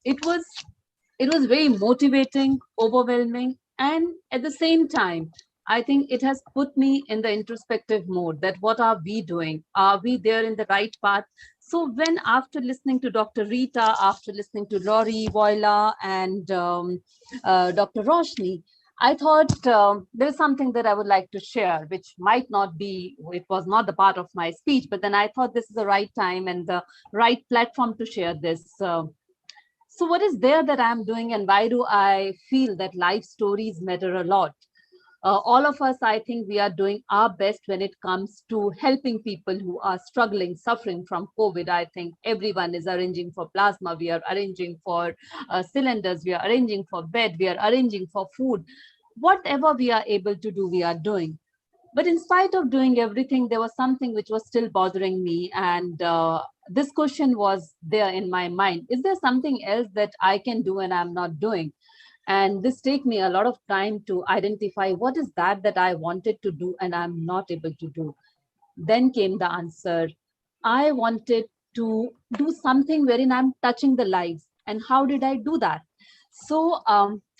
It was very motivating, overwhelming, and at the same time, I think it has put me in the introspective mode that what are we doing? Are we there in the right path? So when after listening to Dr. Rita, after listening to Laurie, Voila, and Dr. Roshni, I thought there's something that I would like to share, which might not be, it was not the part of my speech, but then I thought this is the right time and the right platform to share this. So what is there that I'm doing, and why do I feel that life stories matter a lot? All of us, I think we are doing our best when it comes to helping people who are struggling, suffering from COVID. I think everyone is arranging for plasma. We are arranging for cylinders. We are arranging for bed. We are arranging for food. Whatever we are able to do, we are doing. But in spite of doing everything, there was something which was still bothering me. And this question was there in my mind. Is there something else that I can do and I'm not doing? And this take me a lot of time to identify what is that I wanted to do and I'm not able to do. Then came the answer. I wanted to do something wherein I'm touching the lives. And how did I do that? So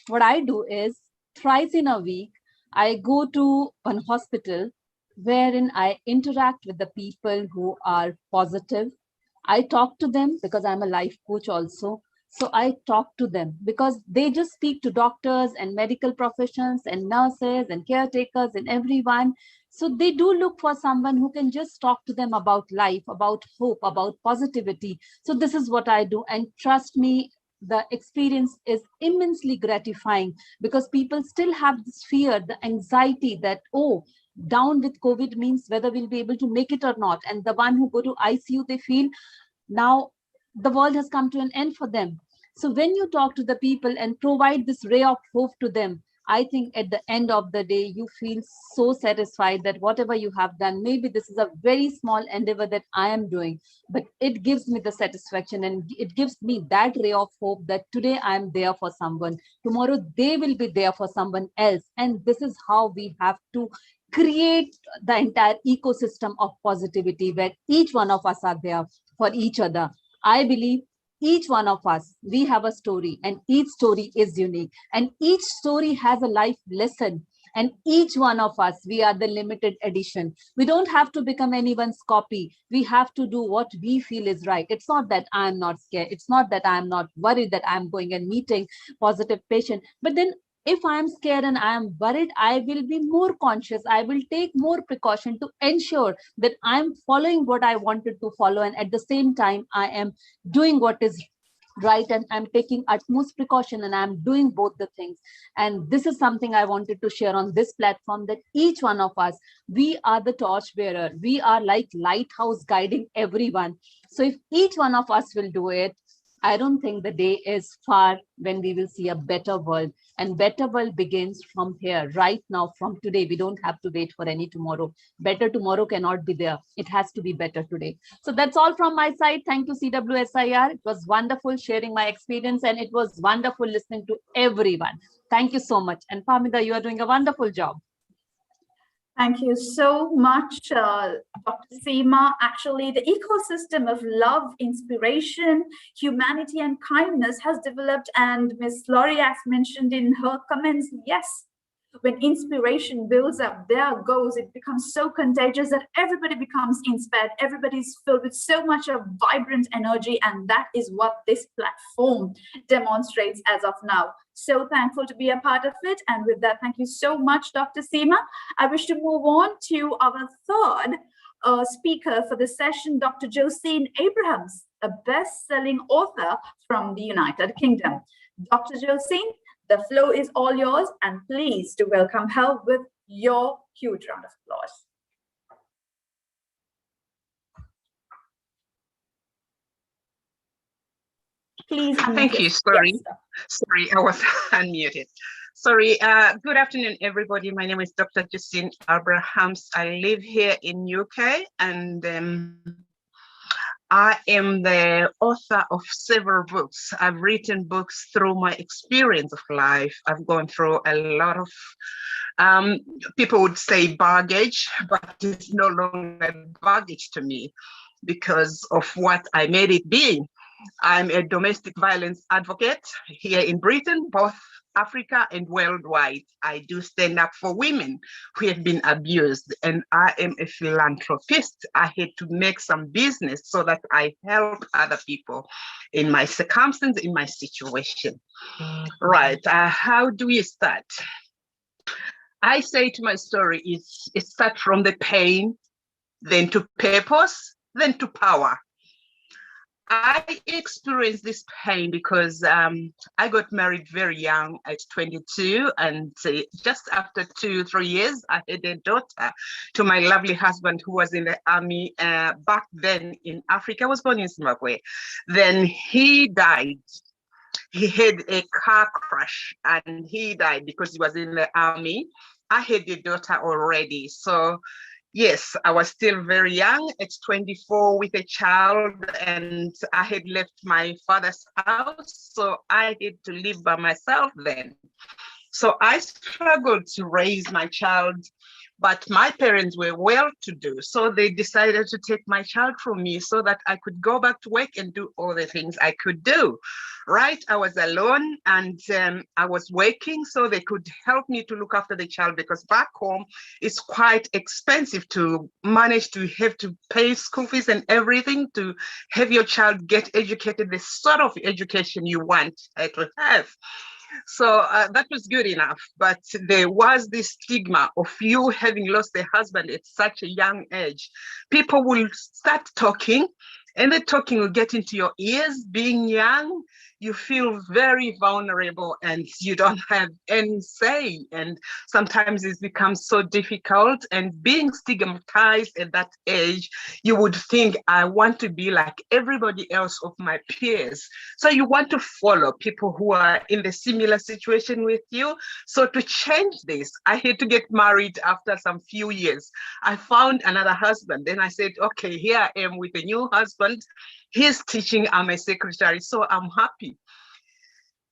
what I do is thrice in a week, I go to one hospital wherein I interact with the people who are positive. I talk to them because I'm a life coach also. So I talk to them because they just speak to doctors and medical professions and nurses and caretakers and everyone. So they do look for someone who can just talk to them about life, about hope, about positivity. So this is what I do. And trust me, the experience is immensely gratifying because people still have this fear, the anxiety that, oh, down with COVID means whether we'll be able to make it or not. And the one who go to ICU, they feel now the world has come to an end for them. So when you talk to the people and provide this ray of hope to them, I think at the end of the day, you feel so satisfied that whatever you have done, maybe this is a very small endeavor that I am doing, but it gives me the satisfaction and it gives me that ray of hope that today I'm there for someone, tomorrow they will be there for someone else. And this is how we have to create the entire ecosystem of positivity where each one of us are there for each other. I believe each one of us, we have a story and each story is unique and each story has a life lesson. And each one of us, we are the limited edition. We don't have to become anyone's copy. We have to do what we feel is right. It's not that I'm not scared. It's not that I'm not worried that I'm going and meeting positive patient. But then if I'm scared and I'm worried, I will be more conscious. I will take more precaution to ensure that I'm following what I wanted to follow. And at the same time, I am doing what is right and I'm taking utmost precaution and I'm doing both the things. And this is something I wanted to share on this platform, that each one of us, we are the torch bearer. We are like lighthouse guiding everyone. So if each one of us will do it, I don't think the day is far when we will see a better world. And better world begins from here, right now, from today. We don't have to wait for any tomorrow. Better tomorrow cannot be there. It has to be better today. So that's all from my side. Thank you, CWSIR. It was wonderful sharing my experience and it was wonderful listening to everyone. Thank you so much. And Famida, you are doing a wonderful job. Thank you so much, Dr. Seema. Actually, the ecosystem of love, inspiration, humanity, and kindness has developed. And Ms. Laurie has mentioned in her comments, yes, when inspiration builds up, there goes, it becomes so contagious that everybody becomes inspired. Everybody's filled with so much of vibrant energy. And that is what this platform demonstrates as of now. So thankful to be a part of it. And with that, thank you so much, Dr. Seema. I wish to move on to our third speaker for the session, Dr. Josine Abrahams. a best-selling author from the United Kingdom. Dr. Josine, the floor is all yours, and please to welcome her with your huge round of applause. Please unmute Thank you. yourself. Sorry, Yes, sorry, I was unmuted. Sorry. Good afternoon, everybody. My name is Dr. Justine Abrahams. I live here in UK, and I am the author of several books. I've written books through my experience of life. I've gone through a lot of, people would say baggage, but it's no longer baggage to me because of what I made it be. I'm a domestic violence advocate here in Britain, both Africa and worldwide. I do stand up for women who have been abused, and I am a philanthropist. I had to make some business so that I help other people in my circumstance, in my situation. Right, how do we start? I say to my story, it starts from the pain, then to purpose, then to power. I experienced this pain because I got married very young at 22, and just after 2-3 years, I had a daughter to my lovely husband who was in the army back then in Africa. I was born in Zimbabwe. Then he died. He had a car crash and he died because he was in the army. I had a daughter already. So yes, I was still very young at 24 with a child, and I had left my father's house. So I had to live by myself then. So I struggled to raise my child, but my parents were well-to-do. So they decided to take my child from me so that I could go back to work and do all the things I could do, right? I was alone, and I was working so they could help me to look after the child, because back home it's quite expensive to manage to have to pay school fees and everything to have your child get educated, the sort of education you want to have. So that was good enough, but there was this stigma of you having lost a husband at such a young age. People will start talking, and the talking will get into your ears. Being young, you feel very vulnerable and you don't have any say. And sometimes it becomes so difficult, and being stigmatized at that age, you would think, I want to be like everybody else of my peers. So you want to follow people who are in the similar situation with you. So to change this, I had to get married after some few years. I found another husband. Then I said, okay, here I am with a new husband. He's teaching, I'm a secretary, so I'm happy.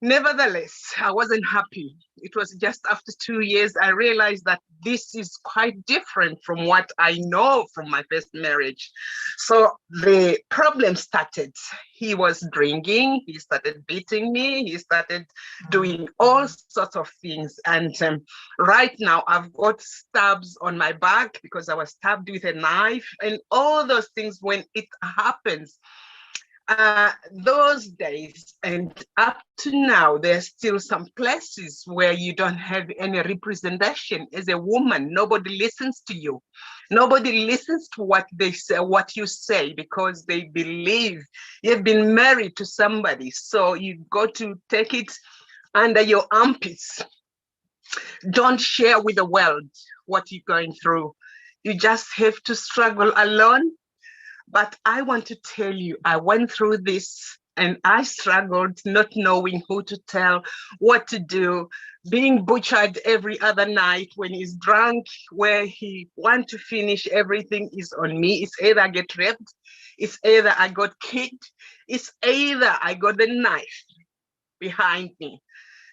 Nevertheless, I wasn't happy. It was just after 2 years, I realized that this is quite different from what I know from my first marriage. So the problem started. He was drinking, he started beating me, he started doing all sorts of things. And right now I've got stabs on my back because I was stabbed with a knife, and all those things. When it happens, those days and up to now, there's still some places where you don't have any representation as a woman. Nobody listens to you. Nobody listens to what they say, what you say, because they believe you've been married to somebody. So you got to take it under your armpits. Don't share with the world what you're going through. You just have to struggle alone. But I want to tell you, I went through this and I struggled not knowing who to tell, what to do, being butchered every other night when he's drunk, where he wants to finish everything is on me. It's either I get raped, it's either I got kicked, it's either I got the knife behind me.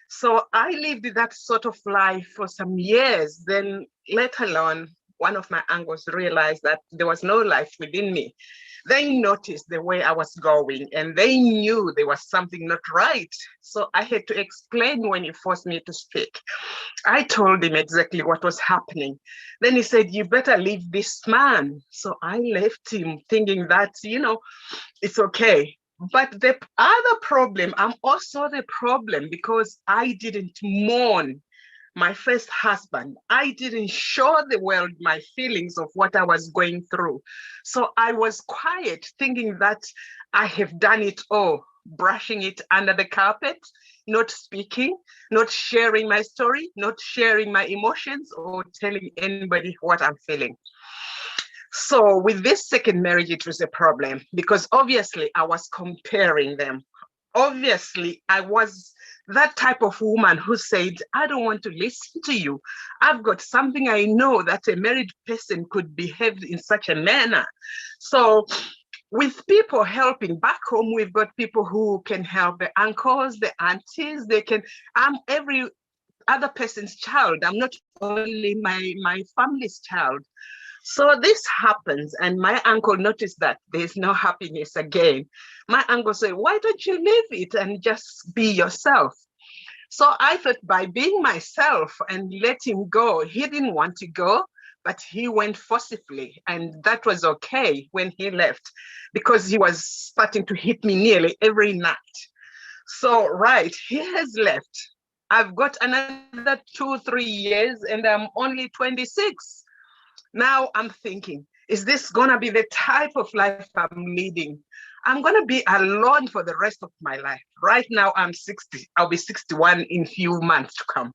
So I lived that sort of life for some years. Then, let alone, one of my uncles realized that there was no life within me. They noticed the way I was going, and they knew there was something not right. So I had to explain when he forced me to speak. I told him exactly what was happening. Then he said, you better leave this man. So I left him thinking that, it's okay. But the other problem, I'm also the problem, because I didn't mourn my first husband. I didn't show the world my feelings of what I was going through. So I was quiet, thinking that I have done it all, brushing it under the carpet, not speaking, not sharing my story, not sharing my emotions, or telling anybody what I'm feeling. So with this second marriage, it was a problem because obviously I was comparing them. Obviously, I was that type of woman who said, I don't want to listen to you. I've got something I know that a married person could behave in such a manner. So with people helping back home, we've got people who can help, the uncles, the aunties, I'm every other person's child. I'm not only my family's child. So this happens, and my uncle noticed that there's no happiness again. My uncle said, why don't you leave it and just be yourself? So I thought by being myself and let him go, he didn't want to go, but he went forcibly. And that was okay when he left because he was starting to hit me nearly every night. So, right, he has left. I've got another 2-3 years and I'm only 26. Now I'm thinking, is this gonna be the type of life I'm leading? I'm gonna be alone for the rest of my life. Right now I'm 60, I'll be 61 in a few months to come.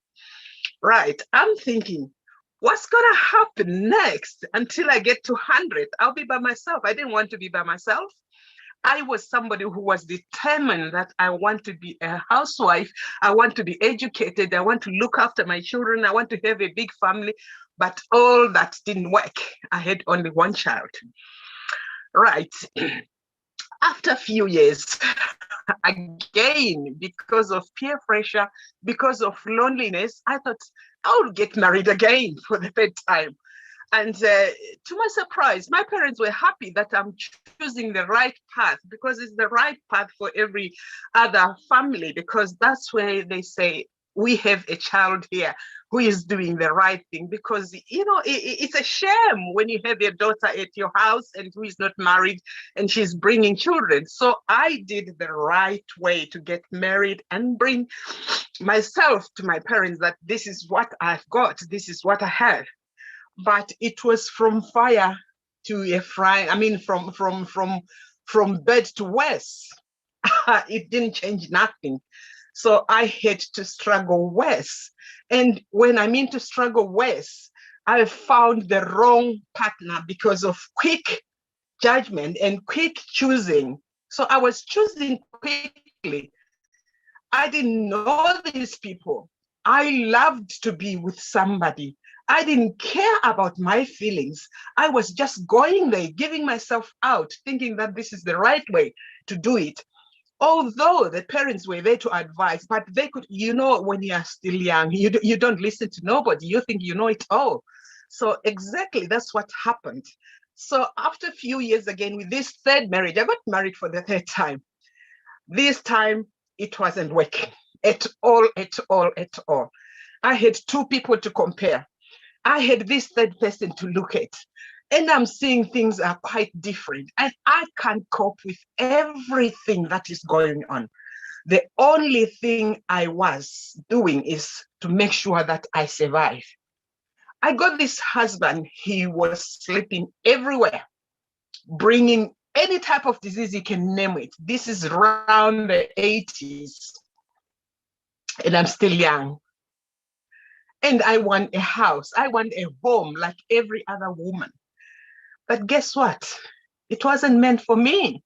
Right, I'm thinking, what's gonna happen next until I get to 100? I'll be by myself. I didn't want to be by myself. I was somebody who was determined that I want to be a housewife. I want to be educated. I want to look after my children. I want to have a big family. But all that didn't work. I had only one child. Right. After a few years, again, because of peer pressure, because of loneliness, I thought I would get married again for the third time. And to my surprise, my parents were happy that I'm choosing the right path because it's the right path for every other family, because that's where they say, we have a child here who is doing the right thing. Because, you know, it's a shame when you have your daughter at your house and who is not married and she's bringing children. So I did the right way to get married and bring myself to my parents that this is what I've got, this is what I have. But it was from fire to a frying. I mean, from bed to worse. It didn't change nothing. So I had to struggle worse. And when I mean to struggle worse, I found the wrong partner because of quick judgment and quick choosing. So I was choosing quickly. I didn't know these people. I loved to be with somebody. I didn't care about my feelings. I was just going there, giving myself out, thinking that this is the right way to do it. Although the parents were there to advise, but they could, you know, when you are still young, you don't listen to nobody. You think you know it all. So exactly, that's what happened. So after a few years again, with this third marriage, I got married for the third time. This time, it wasn't working at all, at all, at all. I had two people to compare. I had this third person to look at. And I'm seeing things are quite different. And I can't cope with everything that is going on. The only thing I was doing is to make sure that I survive. I got this husband, he was sleeping everywhere, bringing any type of disease you can name it. This is around the 80s, and I'm still young. And I want a house, I want a home like every other woman. But guess what? It wasn't meant for me.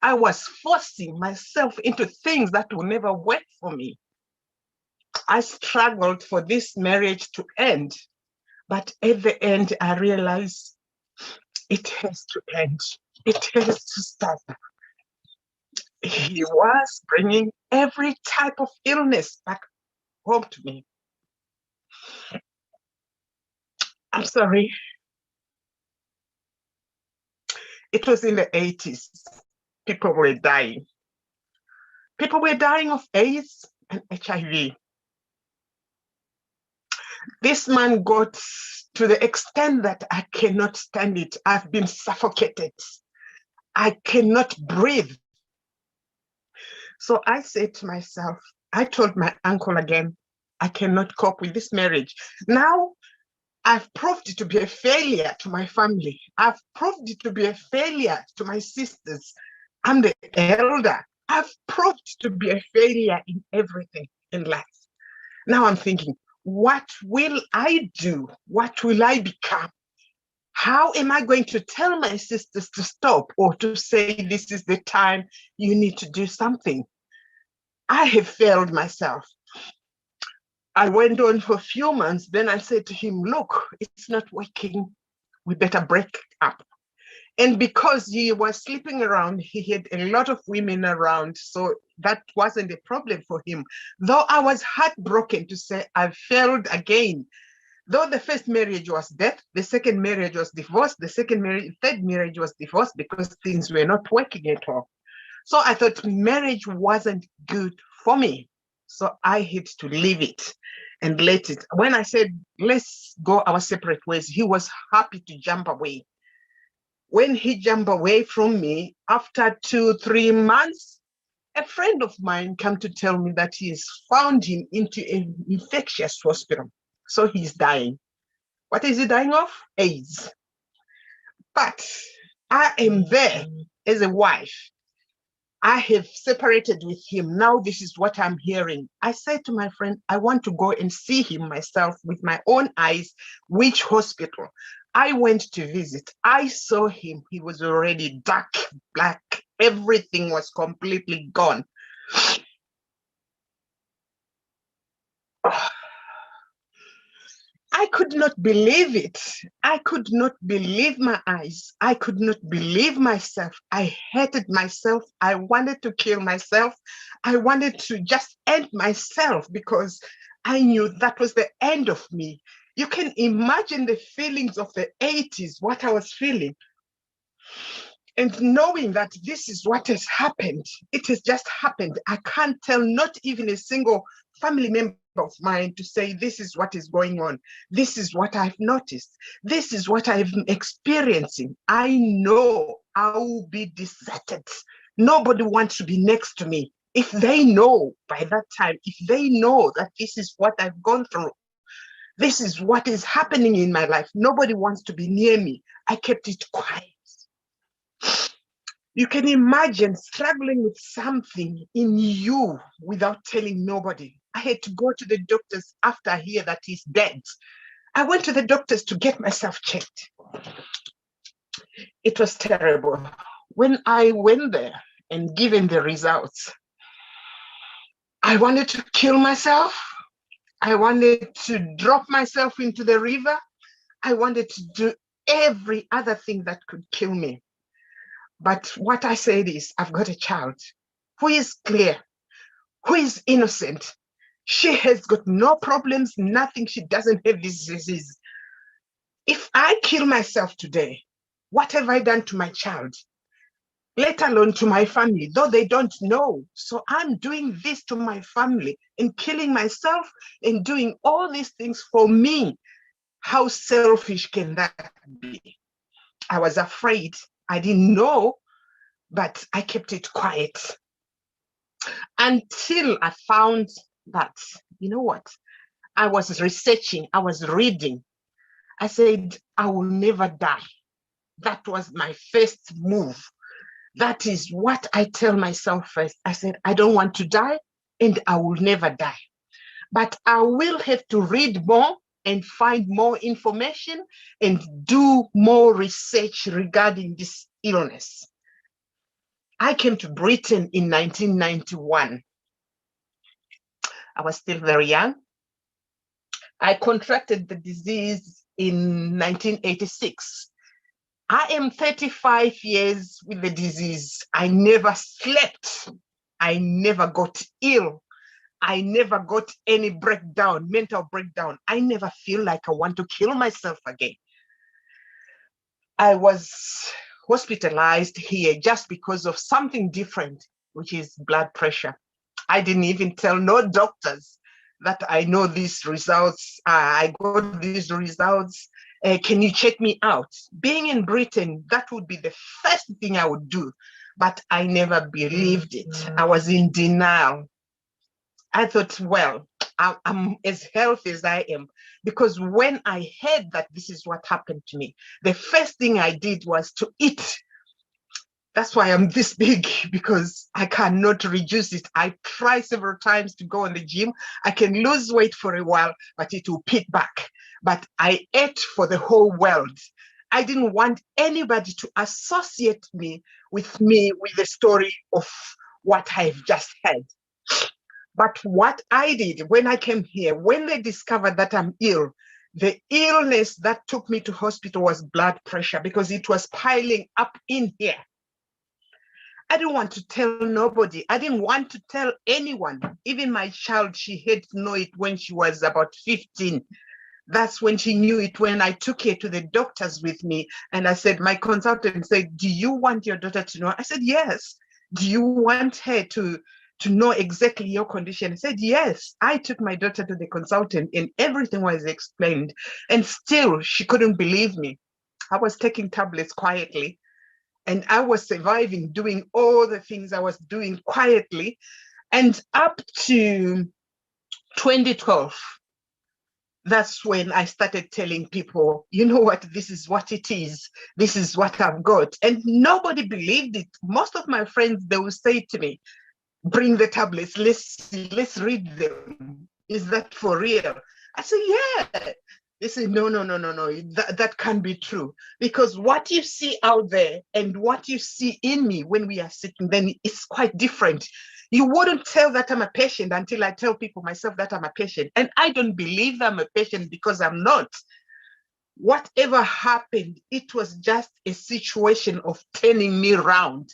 I was forcing myself into things that will never work for me. I struggled for this marriage to end. But at the end, I realized it has to end. It has to stop. He was bringing every type of illness back home to me. I'm sorry. It was in the 80s. People were dying. People were dying of AIDS and HIV. This man got to the extent that I cannot stand it. I've been suffocated. I cannot breathe. So I said to myself, I told my uncle again, I cannot cope with this marriage. Now, I've proved it to be a failure to my family. I've proved it to be a failure to my sisters. I'm the elder. I've proved to be a failure in everything in life. Now I'm thinking, what will I do? What will I become? How am I going to tell my sisters to stop or to say this is the time you need to do something? I have failed myself. I went on for a few months. Then I said to him, look, it's not working. We better break up. And because he was sleeping around, he had a lot of women around. So that wasn't a problem for him. Though I was heartbroken to say I failed again. Though the first marriage was death, the second marriage was divorce, third marriage was divorce because things were not working at all. So I thought marriage wasn't good for me. So I had to leave it and let it. When I said, let's go our separate ways, he was happy to jump away. When he jumped away from me, after 2-3 months, a friend of mine came to tell me that he's found him into an infectious hospital. So he's dying. What is he dying of? AIDS. But I am there as a wife. I have separated with him. Now this is what I'm hearing. I said to my friend, I want to go and see him myself with my own eyes. Which hospital? I went to visit. I saw him. He was already dark black. Everything was completely gone. I could not believe it. I could not believe my eyes. I could not believe myself. I hated myself. I wanted to kill myself. I wanted to just end myself because I knew that was the end of me. You can imagine the feelings of the 80s, what I was feeling. And knowing that this is what has happened, it has just happened. I can't tell not even a single family member of mine to say, this is what is going on. This is what I've noticed. This is what I've been experiencing. I know I will be deserted. Nobody wants to be next to me. If they know by that time, if they know that this is what I've gone through, this is what is happening in my life, nobody wants to be near me. I kept it quiet. You can imagine struggling with something in you without telling nobody. I had to go to the doctors after I hear that he's dead. I went to the doctors to get myself checked. It was terrible. When I went there and given the results, I wanted to kill myself. I wanted to drop myself into the river. I wanted to do every other thing that could kill me. But what I said is, I've got a child who is clear, who is innocent. She has got no problems, nothing. She doesn't have this disease. If I kill myself today, what have I done to my child? Let alone to my family, though they don't know. So I'm doing this to my family and killing myself and doing all these things for me. How selfish can that be? I was afraid. I didn't know, but I kept it quiet until I found that, you know what? I was researching, I was reading. I said, I will never die. That was my first move. That is what I tell myself first. I said, I don't want to die and I will never die. But I will have to read more and find more information and do more research regarding this illness. I came to Britain in 1991. I was still very young. I contracted the disease in 1986. I am 35 years with the disease. I never slept. I never got ill. I never got any breakdown, mental breakdown. I never feel like I want to kill myself again. I was hospitalized here just because of something different, which is blood pressure. I didn't even tell no doctors that I know these results. I got these results. Can you check me out? Being in Britain, that would be the first thing I would do, but I never believed it. I was in denial. I thought, well, I'm as healthy as I am, because when I heard that this is what happened to me, the first thing I did was to eat That's why I'm this big, because I cannot reduce it. I try several times to go in the gym. I can lose weight for a while, but it will pick back. But I ate for the whole world. I didn't want anybody to associate me with the story of what I've just had. But what I did when I came here, when they discovered that I'm ill, the illness that took me to hospital was blood pressure, because it was piling up in here. I didn't want to tell nobody. I didn't want to tell anyone. Even my child, she had to know it when she was about 15. That's when she knew it, when I took her to the doctors with me. And I said, my consultant said, do you want your daughter to know? I said, yes. Do you want her to know exactly your condition? I said, yes. I took my daughter to the consultant and everything was explained. And still, she couldn't believe me. I was taking tablets quietly. And I was surviving, doing all the things I was doing quietly. And up to 2012, that's when I started telling people, you know what, this is what it is. This is what I've got. And nobody believed it. Most of my friends, they will say to me, bring the tablets, let's read them. Is that for real? I say, yeah. They say, no, that can't be true. Because what you see out there and what you see in me when we are sitting, then it's quite different. You wouldn't tell that I'm a patient until I tell people myself that I'm a patient. And I don't believe I'm a patient because I'm not. Whatever happened, it was just a situation of turning me around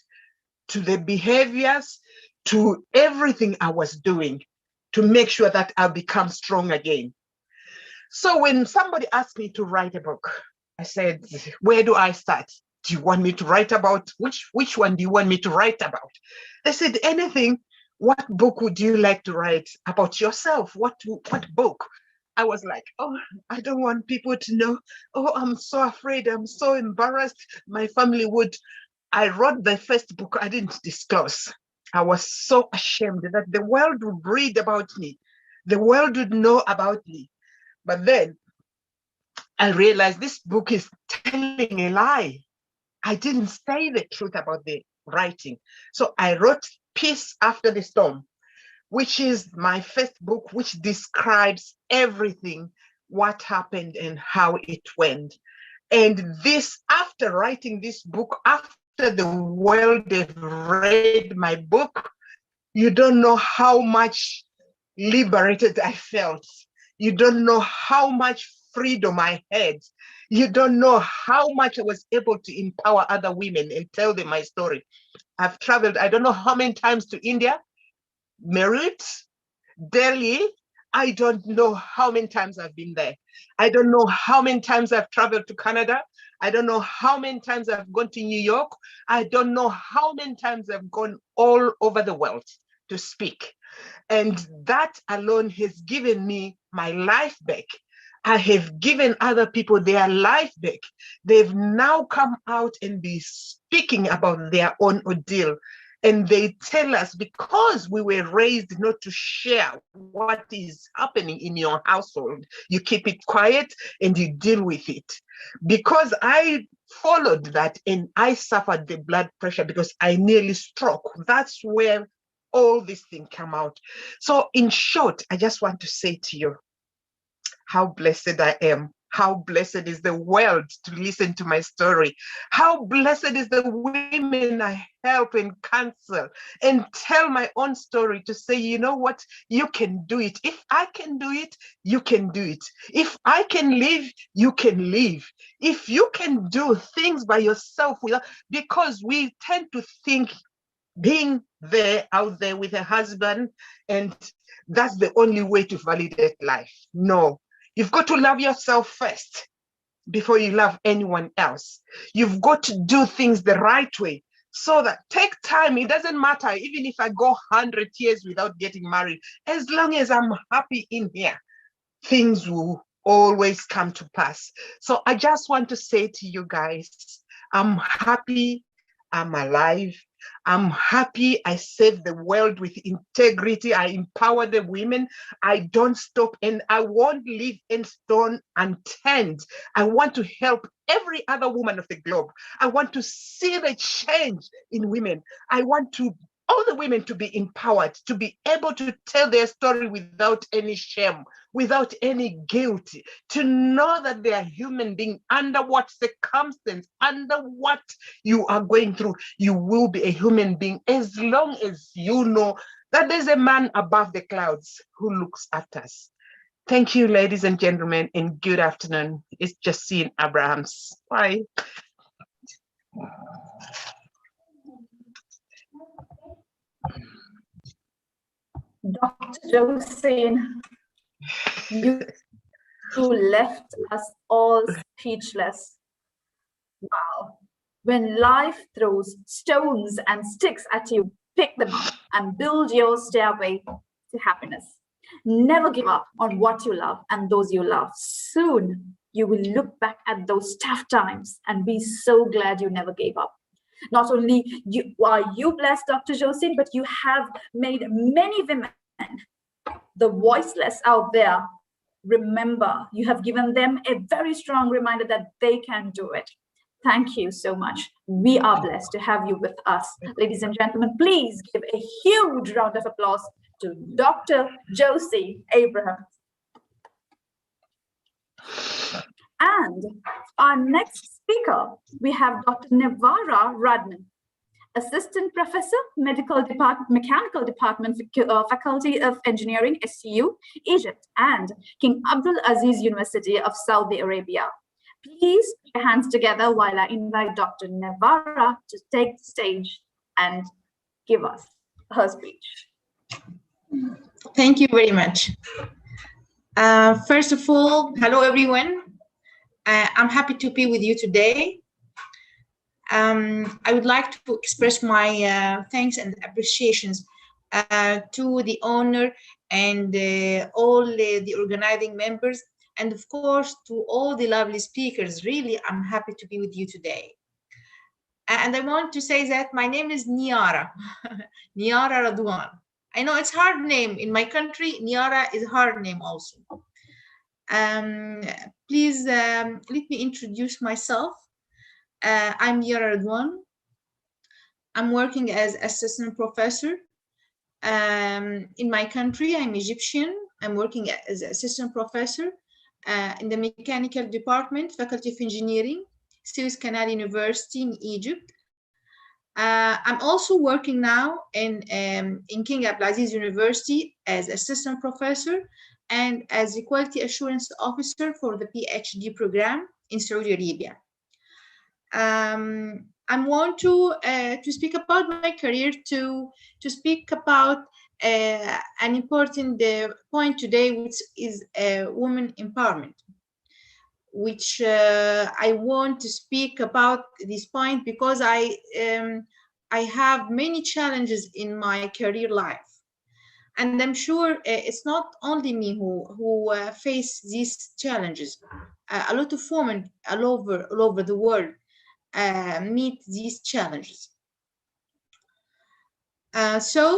to the behaviors, to everything I was doing to make sure that I become strong again. So when somebody asked me to write a book, I said, where do I start? Do you want me to write about, which one do you want me to write about? They said, anything. What book would you like to write about yourself? What book? I was like, oh, I don't want people to know. Oh, I'm so afraid. I'm so embarrassed. My family would. I wrote the first book I didn't disclose. I was so ashamed that the world would read about me. The world would know about me. But then I realized this book is telling a lie. I didn't say the truth about the writing. So I wrote Peace After the Storm, which is my first book, which describes everything, what happened and how it went. And this, after writing this book, after the world have read my book, you don't know how much liberated I felt. You don't know how much freedom I had. You don't know how much I was able to empower other women and tell them my story. I've traveled, I don't know how many times to India, Meerut, Delhi. I don't know how many times I've been there. I don't know how many times I've traveled to Canada. I don't know how many times I've gone to New York. I don't know how many times I've gone all over the world to speak. And that alone has given me my life back. I have given other people their life back. They've now come out and be speaking about their own ordeal. And they tell us, because we were raised not to share what is happening in your household, you keep it quiet and you deal with it. Because I followed that and I suffered the blood pressure because I nearly struck. That's where all these things come out. So in short, I just want to say to you how blessed I am. How blessed is the world to listen to my story. How blessed is the women I help and counsel and tell my own story to say, you know what, you can do it. If I can do it, you can do it. If I can live, you can live. If you can do things by yourself, because we tend to think being there out there with a husband and that's the only way to validate life. No, you've got to love yourself first before you love anyone else. You've got to do things the right way. So that take time. It doesn't matter even if I go 100 years without getting married, as long as I'm happy in here, things will always come to pass. So I just want to say to you guys, I'm happy, I'm alive, I'm happy I save the world with integrity. I empower the women. I don't stop, and I won't leave any stone unturned. I want to help every other woman of the globe. I want to see the change in women. I want all the women to be empowered, to be able to tell their story without any shame, without any guilt, to know that they are human beings, under what circumstance, under what you are going through, you will be a human being as long as you know that there's a man above the clouds who looks at us. Thank you, ladies and gentlemen, and good afternoon. It's Justine Abrahams. Bye. Dr. Josine, you left us all speechless. Wow. When life throws stones and sticks at you, pick them up and build your stairway to happiness. Never give up on what you love and those you love. Soon you will look back at those tough times and be so glad you never gave up. Not only are you blessed, Dr. Josine, but you have made many women, the voiceless out there, remember. You have given them a very strong reminder that they can do it. Thank you so much. We are blessed to have you with us. Ladies and gentlemen, please give a huge round of applause to Dr. Josie Abraham. And our next speaker, we have Dr. Nevara Radman, Assistant Professor, Mechanical Department, Faculty of Engineering, SCU, Egypt, and King Abdul Aziz University of Saudi Arabia. Please put your hands together while I invite Dr. Nevara to take the stage and give us her speech. Thank you very much. First of all, hello everyone. I'm happy to be with you today. I would like to express my thanks and appreciations to the owner and all the organizing members, and of course to all the lovely speakers. Really, I'm happy to be with you today. And I want to say that my name is Niara, Niara Radwan. I know it's a hard name. In my country, Niara is a hard name also. Please let me introduce myself. I'm Niara Radwan. I'm working as assistant professor. In my country, I'm Egyptian. I'm working as assistant professor in the mechanical department, Faculty of Engineering, Suez Canal University in Egypt. I'm also working now in King Abdulaziz University as assistant professor and as a quality assurance officer for the PhD program in Saudi Arabia. I want to speak about my career, to speak about an important point today, which is women empowerment, which I want to speak about this point because I have many challenges in my career life, and I'm sure it's not only me who face these challenges. A lot of women all over the world meet these challenges. I'm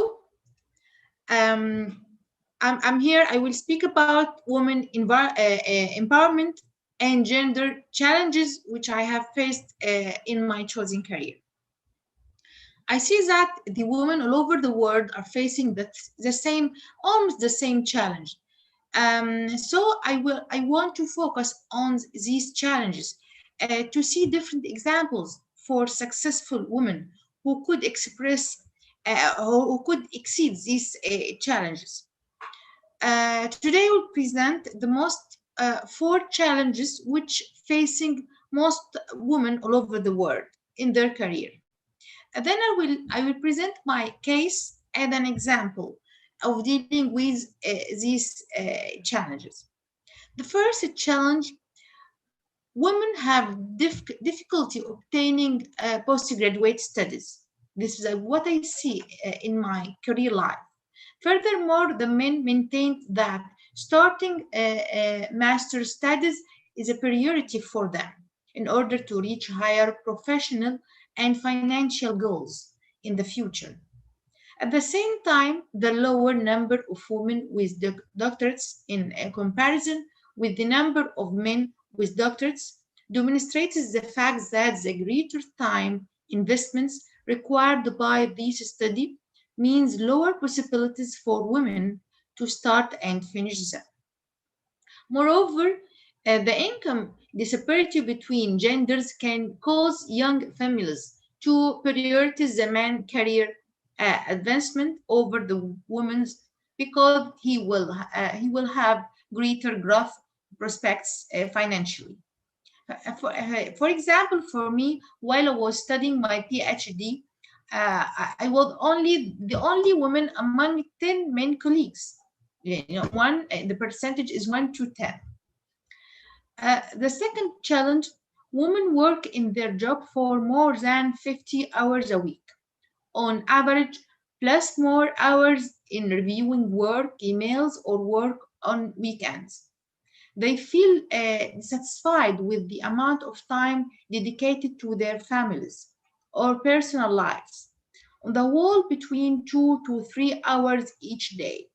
here. I will speak about women empowerment and gender challenges which I have faced in my chosen career. I see that the women all over the world are facing almost the same challenge. So I want to focus on these challenges to see different examples for successful women who could who could exceed these challenges. Today I will present the most 4 challenges which facing most women all over the world in their career. And then I will present my case as an example of dealing with these challenges. The first challenge: women have difficulty obtaining postgraduate studies. This is what I see in my career life. Furthermore, the men maintain that starting master's studies is a priority for them in order to reach higher professional and financial goals in the future. At the same time, the lower number of women with doctorates in comparison with the number of men with doctorates demonstrates the fact that the greater time investments required by this study means lower possibilities for women to start and finish them. Moreover, the income disparity between genders can cause young families to prioritize the man's career advancement over the woman's because he will have greater growth prospects financially. For example, for me, while I was studying my PhD, I was the only woman among 10 men colleagues. The percentage is 1 to 10. The second challenge, women work in their job for more than 50 hours a week, on average, plus more hours in reviewing work, emails, or work on weekends. They feel dissatisfied with the amount of time dedicated to their families or personal lives, on the whole between 2 to 3 hours each day.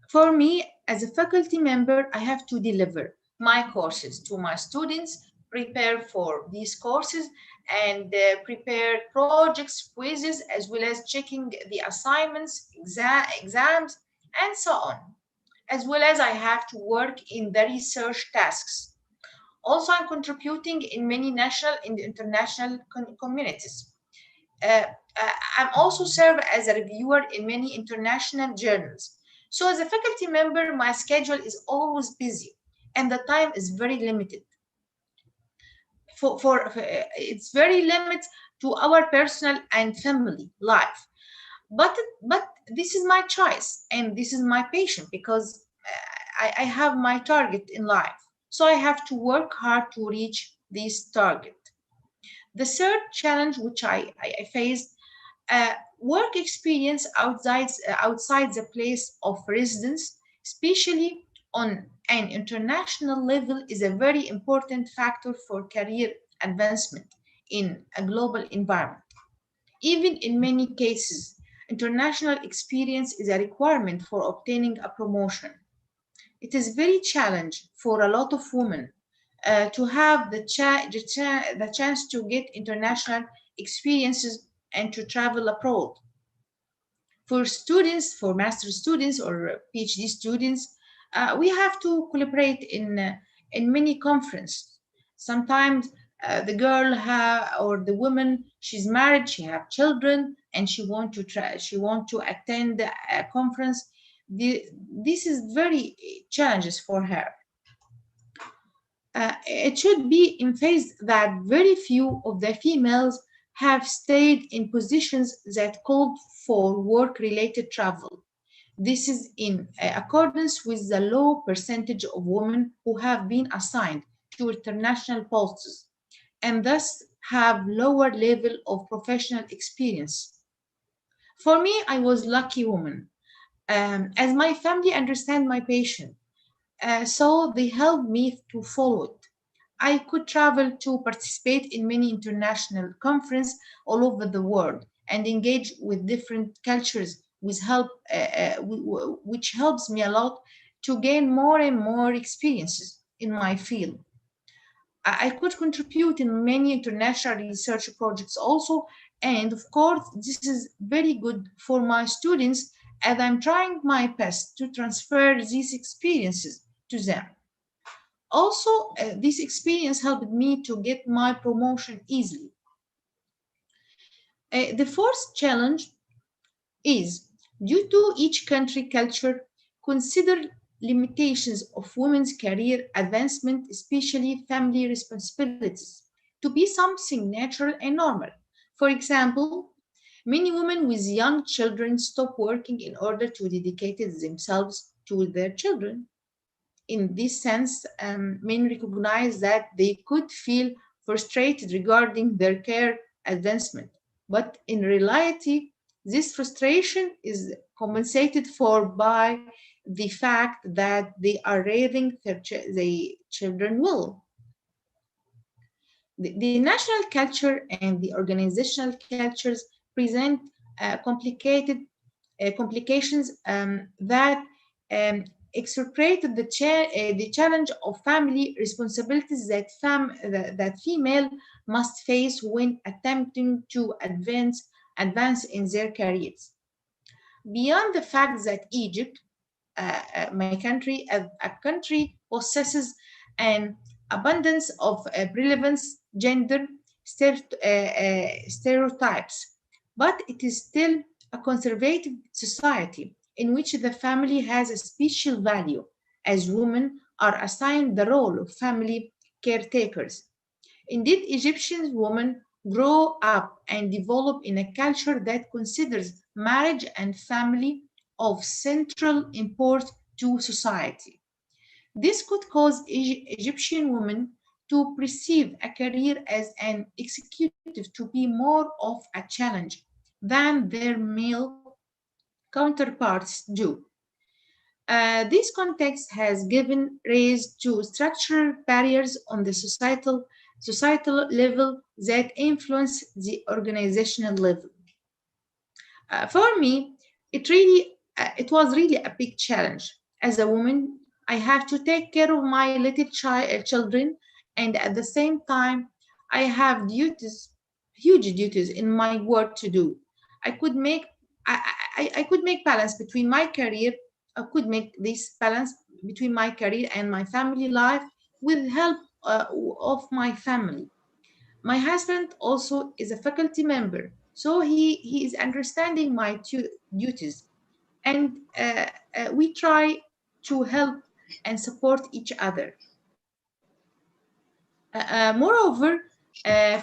For me, as a faculty member, I have to deliver my courses to my students, prepare for these courses, and prepare projects, quizzes, as well as checking the assignments, exams, and so on. As well as I have to work in the research tasks. Also, I'm contributing in many national and international communities. I'm also serve as a reviewer in many international journals. So as a faculty member, my schedule is always busy and the time is very limited. It's very limited to our personal and family life. But this is my choice and this is my passion because I have my target in life. So I have to work hard to reach this target. The third challenge which I faced, work experience outside the place of residence, especially on an international level, is a very important factor for career advancement in a global environment. Even in many cases, international experience is a requirement for obtaining a promotion. It is very challenging for a lot of women to have the chance to get international experiences and to travel abroad. For students, for master students or PhD students, we have to collaborate in many conferences. Sometimes the girl or the woman, she's married, she have children, and she want to attend a conference. This is very challenges for her. It should be emphasized that very few of the females have stayed in positions that called for work-related travel. This is in accordance with the low percentage of women who have been assigned to international posts and thus have lower level of professional experience. For me, I was lucky woman, as my family understand my passion, so they helped me to follow it. I could travel to participate in many international conferences all over the world and engage with different cultures which helps me a lot to gain more and more experiences in my field. I could contribute in many international research projects also, and of course, this is very good for my students as I'm trying my best to transfer these experiences to them. Also, this experience helped me to get my promotion easily. The fourth challenge is, due to each country culture, consider limitations of women's career advancement, especially family responsibilities, to be something natural and normal. For example, many women with young children stop working in order to dedicate themselves to their children. In this sense, men recognize that they could feel frustrated regarding their care advancement. But in reality, this frustration is compensated for by the fact that they are raising their children well. The national culture and the organizational cultures present complications that exacerbated the challenge of family responsibilities that female must face when attempting to advance in their careers. Beyond the fact that Egypt, my country, a country possesses an abundance of relevance gender stereotypes, but it is still a conservative society in which the family has a special value, as women are assigned the role of family caretakers. Indeed, Egyptian women grow up and develop in a culture that considers marriage and family of central import to society. This could cause Egyptian women to perceive a career as an executive to be more of a challenge than their male counterparts do. This context has given rise to structural barriers on the societal level that influence the organizational level. For me, it was really a big challenge. As a woman, I have to take care of my little children, and at the same time, I have huge duties in my work to do. I could make I could make balance between my career. I could make this balance between my career and my family life with help of my family. My husband also is a faculty member, so he is understanding my duties, and we try to help and support each other. Moreover,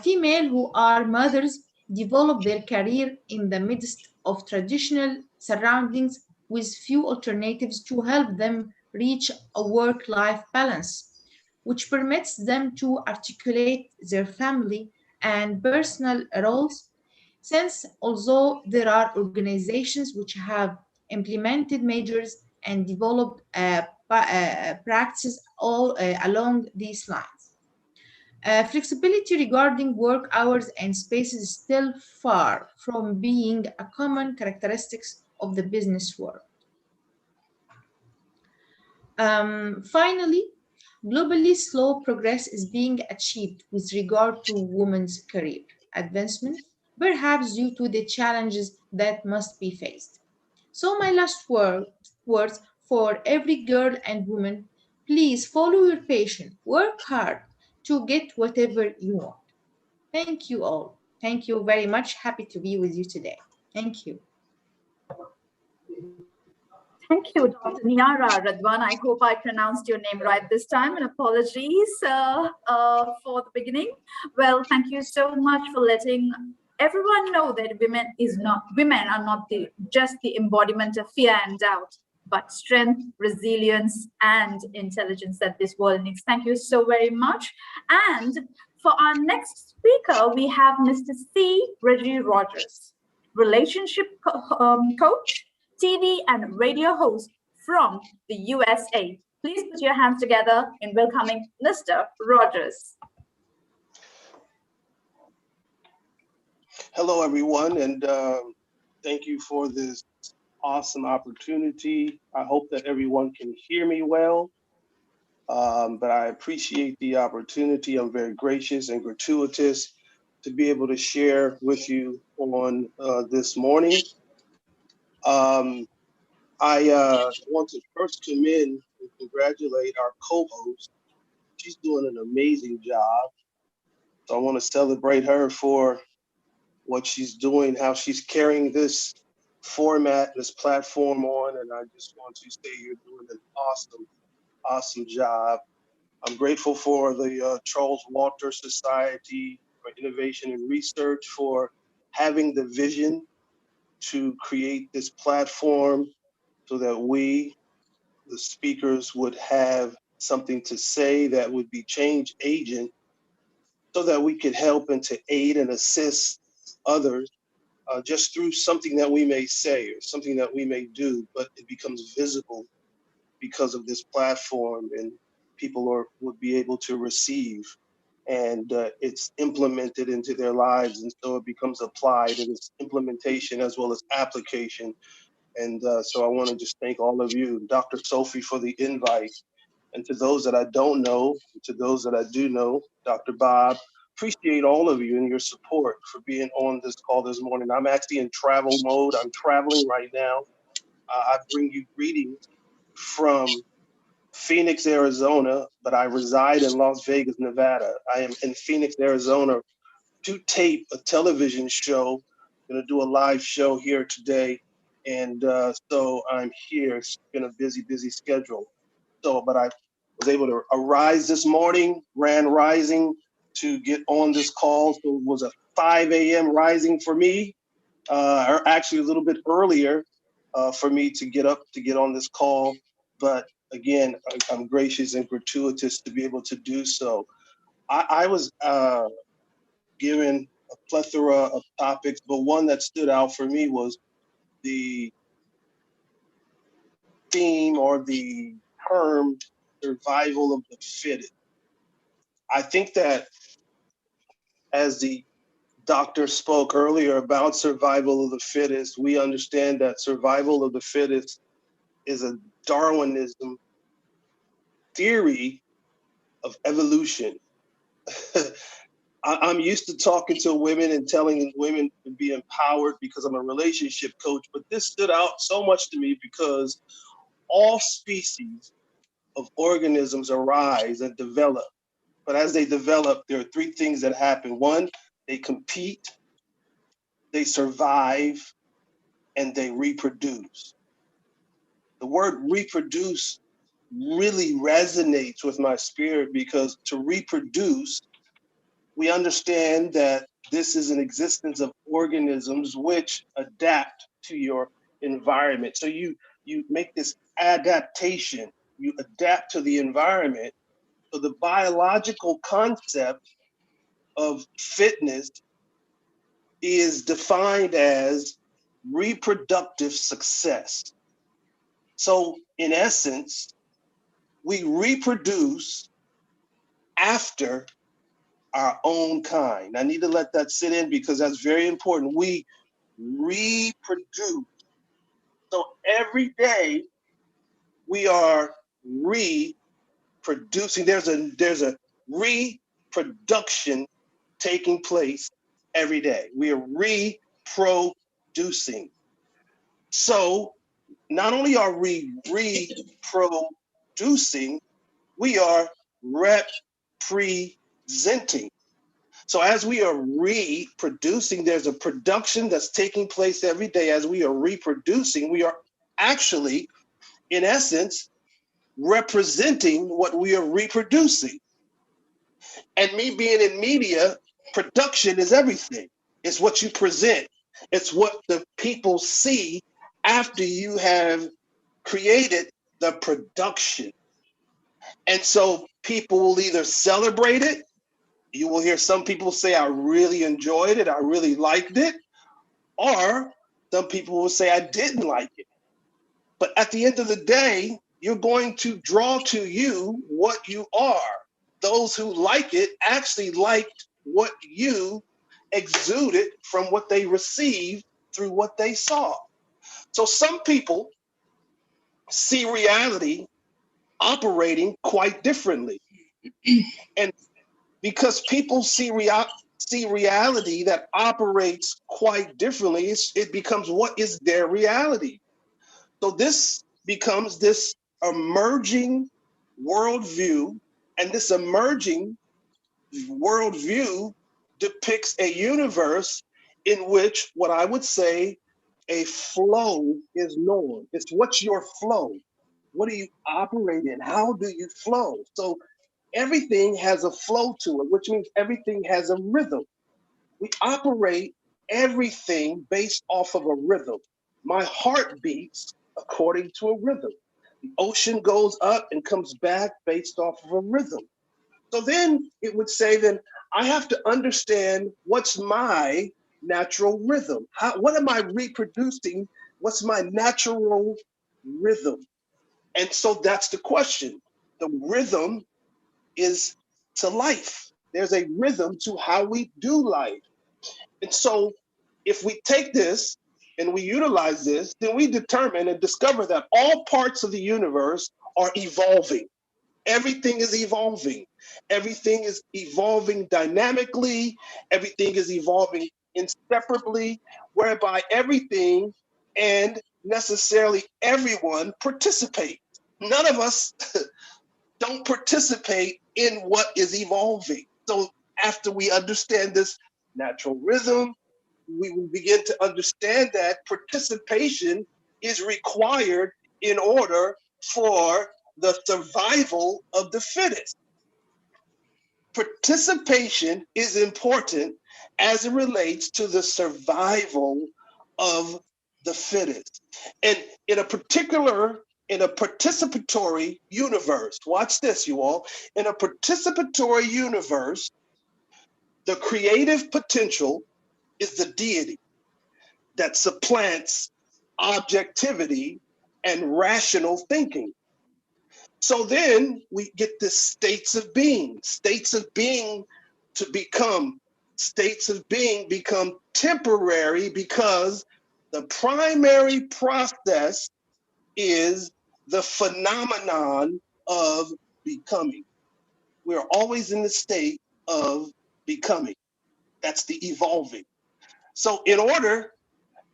female who are mothers develop their career in the midst of traditional surroundings with few alternatives to help them reach a work-life balance, which permits them to articulate their family and personal roles. Since although there are organizations which have implemented measures and developed practices all along these lines. Flexibility regarding work hours and spaces is still far from being a common characteristics of the business world. Finally, globally slow progress is being achieved with regard to women's career advancement, perhaps due to the challenges that must be faced. So my last words for every girl and woman, please follow your passion, work hard to get whatever you want. Thank you all. Thank you very much. Happy to be with you today. Thank you. Thank you, Dr. Niara Radwan. I hope I pronounced your name right this time, and apologies for the beginning. Well, thank you so much for letting everyone know that women are not just the embodiment of fear and doubt, but strength, resilience, and intelligence that this world needs. Thank you so very much. And for our next speaker, we have Mr. C. Reggie Rogers, relationship coach, TV and radio host from the USA. Please put your hands together in welcoming Mr. Rogers. Hello, everyone, and thank you for this awesome opportunity. I hope that everyone can hear me well, but I appreciate the opportunity. I'm very gracious and gratuitous to be able to share with you on this morning. I want to first commend and congratulate our co-host. She's doing an amazing job. So I want to celebrate her for what she's doing, how she's carrying this format, this platform on. And I just want to say you're doing an awesome job. I'm grateful for the Charles Walter Society for Innovation and Research for having the vision to create this platform so that we, the speakers, would have something to say that would be change agent so that we could help and to aid and assist others just through something that we may say or something that we may do, but it becomes visible because of this platform and people would be able to receive and it's implemented into their lives. And so it becomes applied, and it's implementation as well as application. And so I want to just thank all of you, Dr. Sophie, for the invite. And to those that I don't know, to those that I do know, Dr. Bob, appreciate all of you and your support for being on this call this morning. I'm actually in travel mode. I'm traveling right now. I bring you greetings from Phoenix, Arizona, but I reside in Las Vegas, Nevada. I am in Phoenix, Arizona to tape a television show. I'm going to do a live show here today. And so I'm here. It's been a busy, busy schedule. So, but I was able to arise this morning, ran rising to get on this call. So it was a 5 a.m. rising for me, or actually a little bit earlier for me to get up to get on this call. But again, I'm gracious and gratuitous to be able to do so. I was given a plethora of topics, but one that stood out for me was the theme or the term survival of the fittest. I think that as the doctor spoke earlier about survival of the fittest, we understand that survival of the fittest is a Darwinism theory of evolution. I'm used to talking to women and telling women to be empowered because I'm a relationship coach, but this stood out so much to me because all species of organisms arise and develop. But as they develop, there are three things that happen. One, they compete, they survive, and they reproduce. The word reproduce really resonates with my spirit because to reproduce, we understand that this is an existence of organisms which adapt to your environment. So you make this adaptation, you adapt to the environment. So the biological concept of fitness is defined as reproductive success. So in essence, we reproduce after our own kind. I need to let that sit in because that's very important. We reproduce. So every day we are reproducing. There's a reproduction taking place every day. We are reproducing. So not only are we reproducing, we are representing. So as we are reproducing, there's a production that's taking place every day. As we are reproducing, we are actually, in essence, representing what we are reproducing. And me being in media, production is everything. It's what you present. It's what the people see after you have created the production. And so people will either celebrate it. You will hear some people say, I really enjoyed it. I really liked it. Or some people will say, I didn't like it. But at the end of the day, you're going to draw to you what you are. Those who like it actually liked what you exuded from what they received through what they saw. So some people see reality operating quite differently. And because people see reality that operates quite differently, it becomes what is their reality. So this becomes this emerging worldview, and this emerging worldview depicts a universe in which what I would say a flow is known. It's what's your flow? What do you operate in? How do you flow? So everything has a flow to it, which means everything has a rhythm. We operate everything based off of a rhythm. My heart beats according to a rhythm. The ocean goes up and comes back based off of a rhythm. So then it would say, then I have to understand what's my natural rhythm. What am I reproducing? What's my natural rhythm? And so that's the question. The rhythm is to life. There's a rhythm to how we do life. And so if we take this and we utilize this, then we determine and discover that all parts of the universe are evolving. Everything is evolving. Everything is evolving dynamically. Everything is evolving inseparably, whereby everything and necessarily everyone participate. None of us don't participate in what is evolving. So after we understand this natural rhythm, we will begin to understand that participation is required in order for the survival of the fittest. Participation is important as it relates to the survival of the fittest. And in a participatory universe, watch this, you all. In a participatory universe, the creative potential is the deity that supplants objectivity and rational thinking. So then we get the states of being to become. States of being become temporary because the primary process is the phenomenon of becoming. We're always in the state of becoming. That's the evolving. So in order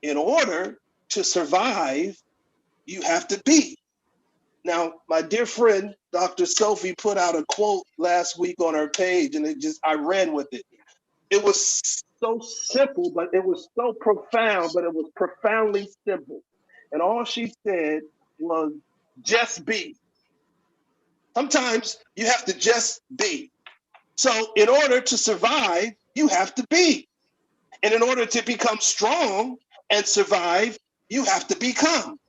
to survive, you have to be. Now, my dear friend, Dr. Sophie, put out a quote last week on her page, and I ran with it. It was so simple, but it was so profound, but it was profoundly simple. And all she said was, just be. Sometimes you have to just be. So in order to survive, you have to be. And in order to become strong and survive, you have to become.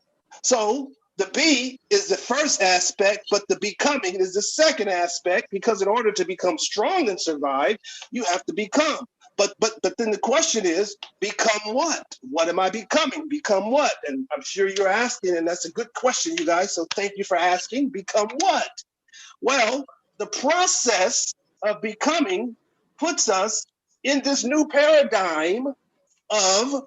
So the be is the first aspect, but the becoming is the second aspect, because in order to become strong and survive, you have to become. But then the question is, become what? What am I becoming? Become what? And I'm sure you're asking, and that's a good question, you guys. So thank you for asking. Become what? Well, the process of becoming puts us in this new paradigm of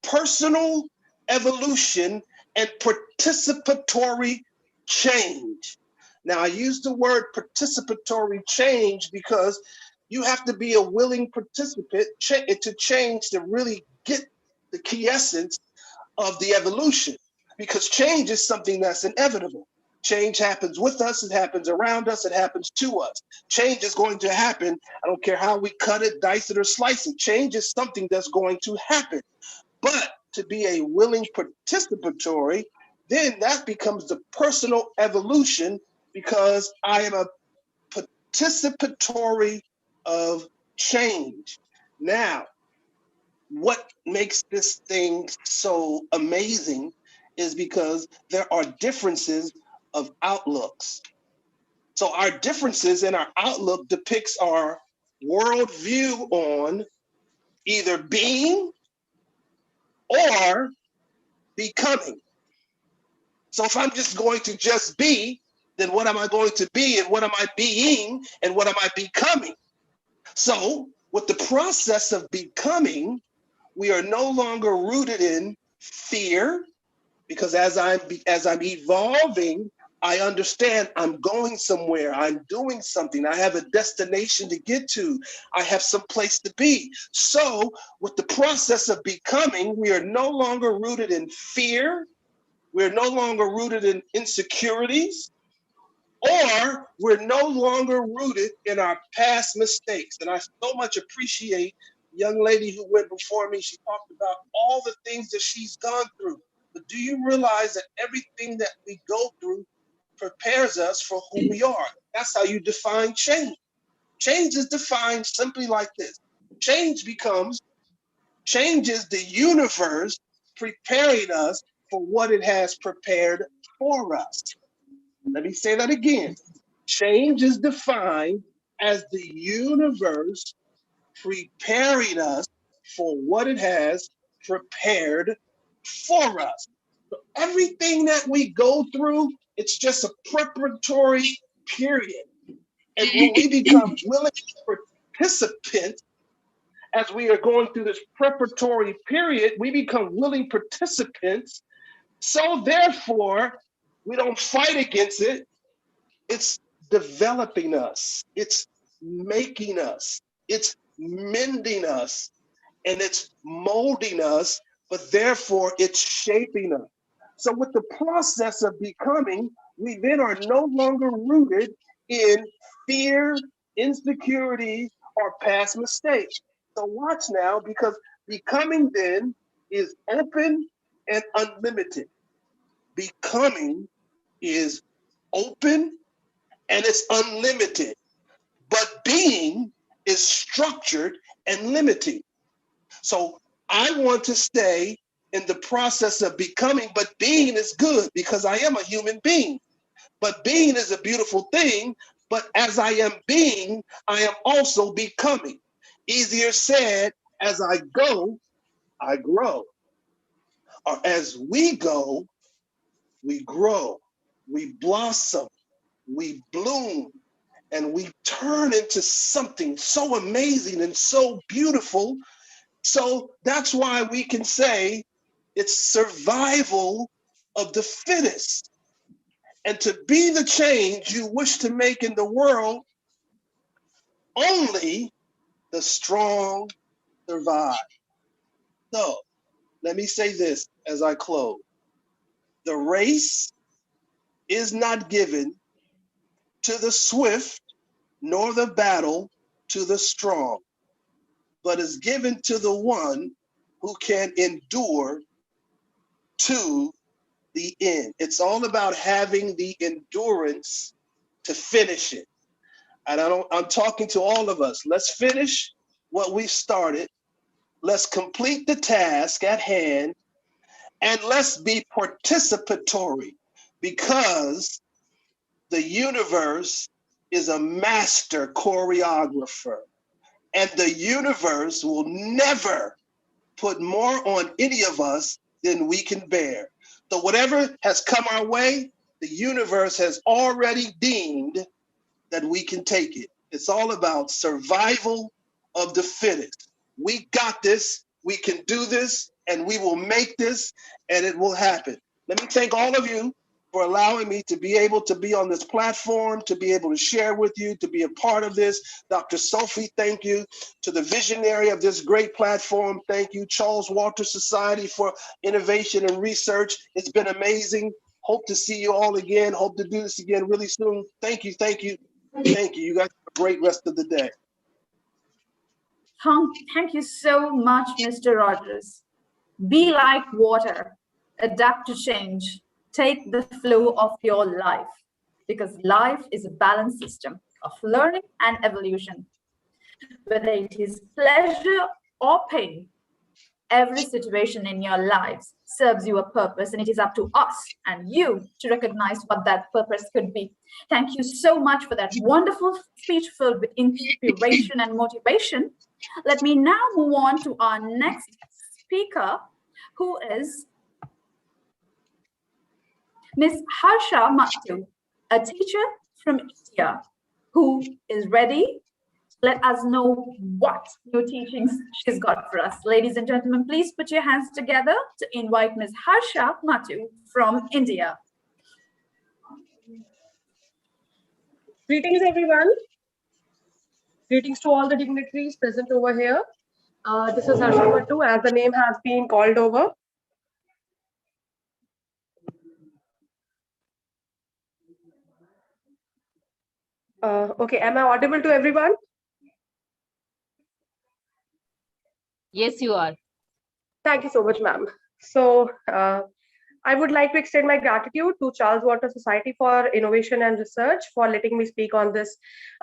personal evolution and participatory change. Now, I use the word participatory change because you have to be a willing participant to change, to really get the key essence of the evolution, because change is something that's inevitable. Change happens with us, it happens around us, it happens to us. Change is going to happen. I don't care how we cut it, dice it, or slice it. Change is something that's going to happen. But to be a willing participatory, then that becomes the personal evolution, because I am a participatory of change. Now, what makes this thing so amazing is because there are differences of outlooks. So our differences in our outlook depicts our worldview on either being or becoming. So if I'm just going to just be, then what am I going to be, and what am I being, and what am I becoming? So with the process of becoming, we are no longer rooted in fear, because as I'm evolving, I understand I'm going somewhere, I'm doing something, I have a destination to get to, I have some place to be. So with the process of becoming, we are no longer rooted in fear, we're no longer rooted in insecurities, or we're no longer rooted in our past mistakes. And I so much appreciate the young lady who went before me. She talked about all the things that she's gone through. But do you realize that everything that we go through prepares us for who we are? That's how you define change. Change is defined simply like this. Change is the universe preparing us for what it has prepared for us. Let me say that again. Change is defined as the universe preparing us for what it has prepared for us. So everything that we go through, it's just a preparatory period. And when we become willing participants, as we are going through this preparatory period, we become willing participants. So therefore, we don't fight against it. It's developing us. It's making us. It's mending us. And it's molding us, but therefore it's shaping us. So with the process of becoming, we then are no longer rooted in fear, insecurity, or past mistakes. So watch now, because becoming then is open and unlimited. Becoming is open and it's unlimited, but being is structured and limiting. So I want to stay in the process of becoming, but being is good because I am a human being. But being is a beautiful thing, but as I am being, I am also becoming. Easier said, as I go, I grow. Or as we go, we grow, we blossom, we bloom, and we turn into something so amazing and so beautiful. So that's why we can say it's survival of the fittest. And to be the change you wish to make in the world, only the strong survive. So let me say this as I close. The race is not given to the swift, nor the battle to the strong, but is given to the one who can endure to the end. It's all about having the endurance to finish it. And I'm talking to all of us. Let's finish what we started. Let's complete the task at hand, and let's be participatory, because the universe is a master choreographer, and the universe will never put more on any of us than we can bear. So whatever has come our way, the universe has already deemed that we can take it. It's all about survival of the fittest. We got this, we can do this, and we will make this, and it will happen. Let me thank all of you for allowing me to be able to be on this platform, to be able to share with you, to be a part of this. Dr. Sophie, thank you. To the visionary of this great platform, thank you. Charles Walter Society for Innovation and Research. It's been amazing. Hope to see you all again. Hope to do this again really soon. Thank you, thank you. Thank you. You guys have a great rest of the day. Thank you so much, Mr. Rogers. Be like water, adapt to change, take the flow of your life, because life is a balanced system of learning and evolution. Whether it is pleasure or pain, every situation in your lives serves you a purpose, and it is up to us and you to recognize what that purpose could be. Thank you so much for that wonderful speech filled with inspiration and motivation. Let me now move on to our next speaker, who is Ms. Harsha Matthew, a teacher from India, who is ready to let us know what new teachings she's got for us. Ladies and gentlemen, please put your hands together to invite Ms. Harsha Matthew from India. Greetings, everyone. Greetings to all the dignitaries present over here. This is Harsha Matthew, as the name has been called over. Okay, am I audible to everyone? Yes, you are. Thank you so much, ma'am. So I would like to extend my gratitude to Charles Walter Society for Innovation and Research for letting me speak on this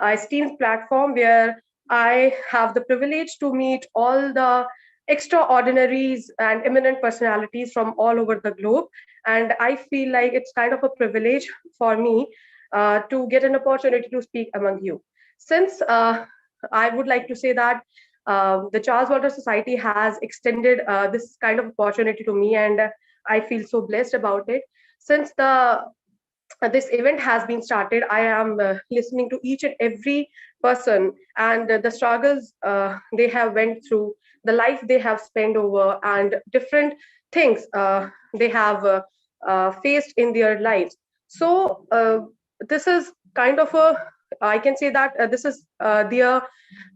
esteemed platform, where I have the privilege to meet all the extraordinaries and eminent personalities from all over the globe. And I feel like it's kind of a privilege for me to get an opportunity to speak among you. Since I would like to say that the Charles Walter Society has extended this kind of opportunity to me, and I feel so blessed about it. Since the this event has been started, I am listening to each and every person and the struggles they have went through, the life they have spent over, and different things they have faced in their lives. So this is kind of a, I can say that this is their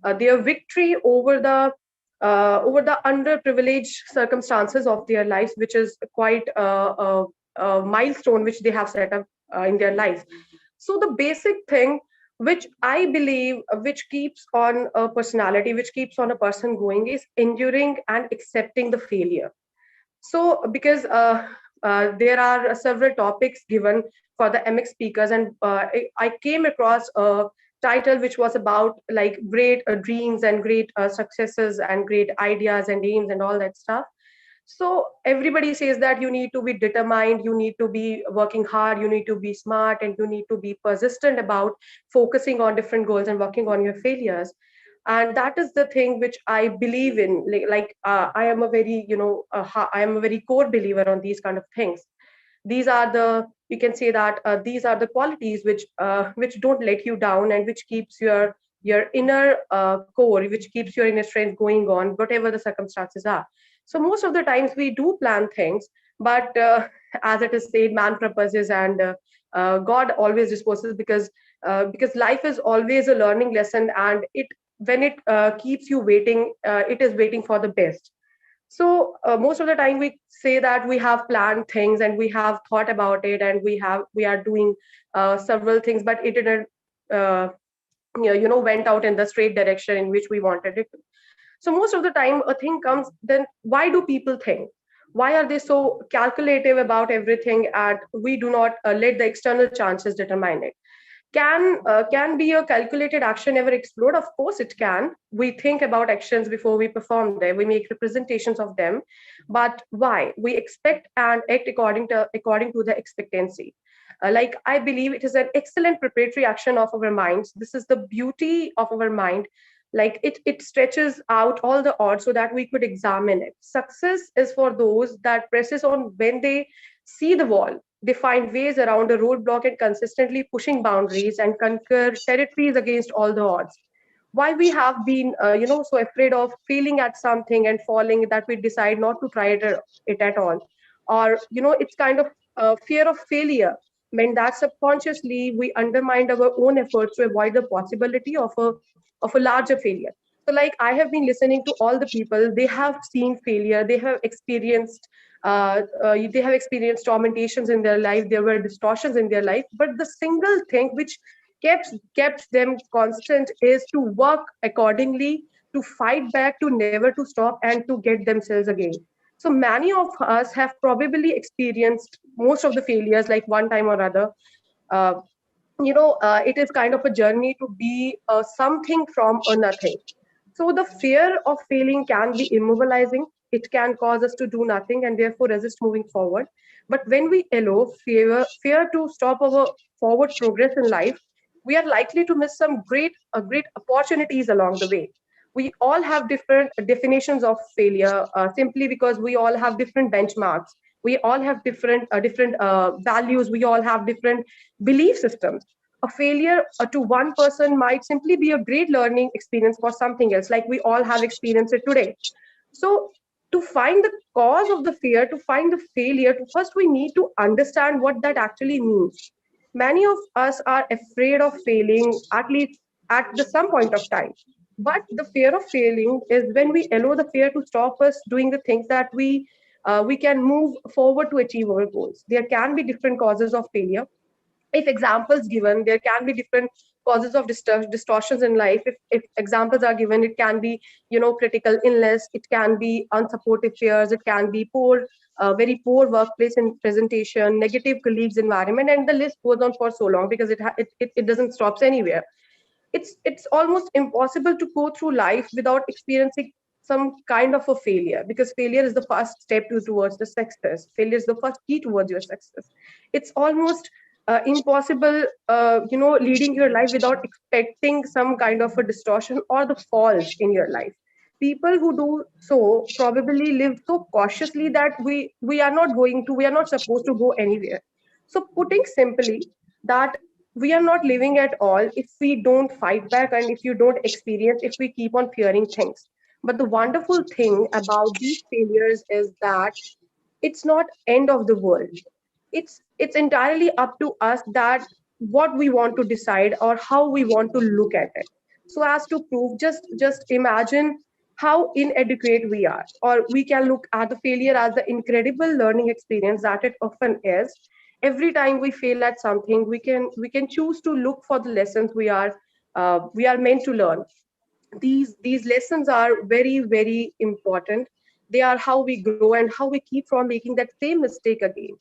victory over the underprivileged circumstances of their lives, which is quite a milestone which they have set up in their lives. So the basic thing which I believe which keeps on a personality, which keeps on a person going, is enduring and accepting the failure. So because there are several topics given for the MX speakers, and I came across a title which was about like great dreams and great successes and great ideas and aims and all that stuff. So everybody says that you need to be determined, you need to be working hard, you need to be smart, and you need to be persistent about focusing on different goals and working on your failures. And that is the thing which I believe in. I am a very, I am a very core believer on these kind of things. These are the, you can say that these are the qualities which don't let you down, and which keeps your inner core, which keeps your inner strength going on whatever the circumstances are. So most of the times we do plan things, but as it is said, man proposes and God always disposes, because life is always a learning lesson, and it, when it keeps you waiting, it is waiting for the best. So most of the time we say that we have planned things and we have thought about it, and we are doing several things, but it didn't uh, went out in the straight direction in which we wanted it to. So most of the time a thing comes, then why do people think? Why are they so calculative about everything, and we do not let the external chances determine it? Can be a calculated action ever explode? Of course it can. We think about actions before we perform them, we make representations of them. But why we expect and act according to the expectancy? Like I believe it is an excellent preparatory action of our minds. This is the beauty of our mind. Like it stretches out all the odds so that we could examine it. Success is for those that presses on when they see the wall. They find ways around a roadblock and consistently pushing boundaries and conquer territories against all the odds. Why we have been so afraid of failing at something and falling, that we decide not to try it at all. Or it's kind of fear of failure meant that subconsciously we undermined our own efforts to avoid the possibility of a larger failure. So like I have been listening to all the people, they have seen failure, they have experienced tormentations in their life, there were distortions in their life, but the single thing which kept them constant is to work accordingly, to fight back, to never to stop, and to get themselves again. So many of us have probably experienced most of the failures like one time or other. uh, it is kind of a journey to be something from a nothing. So the fear of failing can be immobilizing. It can cause us to do nothing and therefore resist moving forward. But when we allow fear to stop our forward progress in life, we are likely to miss some great opportunities along the way. We all have different definitions of failure, simply because we all have different benchmarks. We all have different values. We all have different belief systems. A failure to one person might simply be a great learning experience for something else, like we all have experienced it today. So to find the cause of the fear, to find the failure, first we need to understand what that actually means. Many of us are afraid of failing, at least at the some point of time. But the fear of failing is when we allow the fear to stop us doing the things that we can move forward to achieve our goals. There can be different causes of failure. If examples given, there can be different causes of distortions in life. If examples are given, it can be critical illness, it can be unsupportive fears, it can be very poor workplace in presentation, negative colleagues environment, and the list goes on for so long because it doesn't stop anywhere. It's almost impossible to go through life without experiencing some kind of a failure, because failure is the first step towards the success. Failure is the first key towards your success. It's almost impossible leading your life without expecting some kind of a distortion or the falls in your life. People who do so probably live so cautiously that we are not supposed to go anywhere. So putting simply that we are not living at all if we don't fight back and if you don't experience, if we keep on fearing things. But the wonderful thing about these failures is that it's not end of the world. It's entirely up to us that what we want to decide or how we want to look at it. So as to prove, just imagine how inadequate we are, or we can look at the failure as the incredible learning experience that it often is. Every time we fail at something, we can choose to look for the lessons we are meant to learn. These lessons are very, very important. They are how we grow and how we keep from making that same mistake again.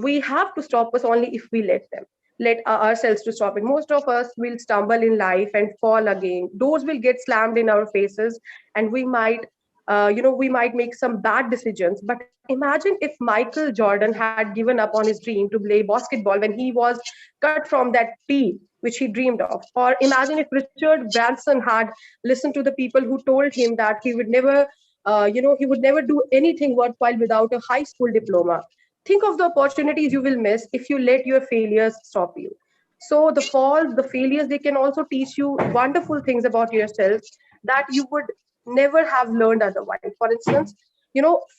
We have to stop us only if we let ourselves to stop it. Most of us will stumble in life and fall again. Doors will get slammed in our faces, and we might make some bad decisions. But imagine if Michael Jordan had given up on his dream to play basketball when he was cut from that team which he dreamed of. Or imagine if Richard Branson had listened to the people who told him that he would never do anything worthwhile without a high school diploma. Think of the opportunities you will miss if you let your failures stop you. So the falls, the failures, they can also teach you wonderful things about yourself that you would never have learned otherwise. For instance,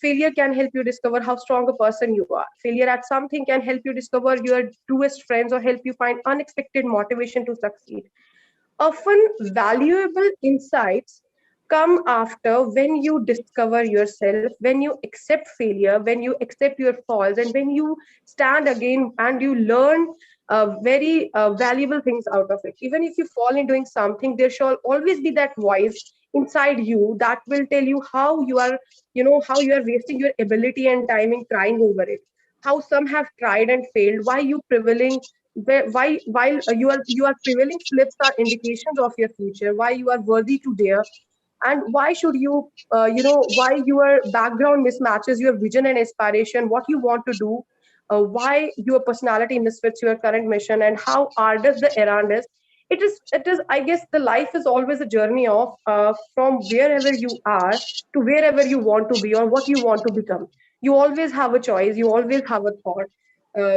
failure can help you discover how strong a person you are. Failure at something can help you discover your truest friends or help you find unexpected motivation to succeed. Often valuable insights come after when you discover yourself, when you accept failure, when you accept your faults, and when you stand again and you learn very valuable things out of it. Even if you fall in doing something, there shall always be that voice inside you that will tell you how you are wasting your ability and time in crying over it. How some have tried and failed. Why you prevailing why while you are prevailing slips are indications of your future, why you are worthy to dare, and why should why your background mismatches your vision and aspiration, what you want to do, why your personality misfits your current mission, and how arduous the errand is. It is, I guess, the life is always a journey of from wherever you are to wherever you want to be or what you want to become. You always have a choice, you always have a thought.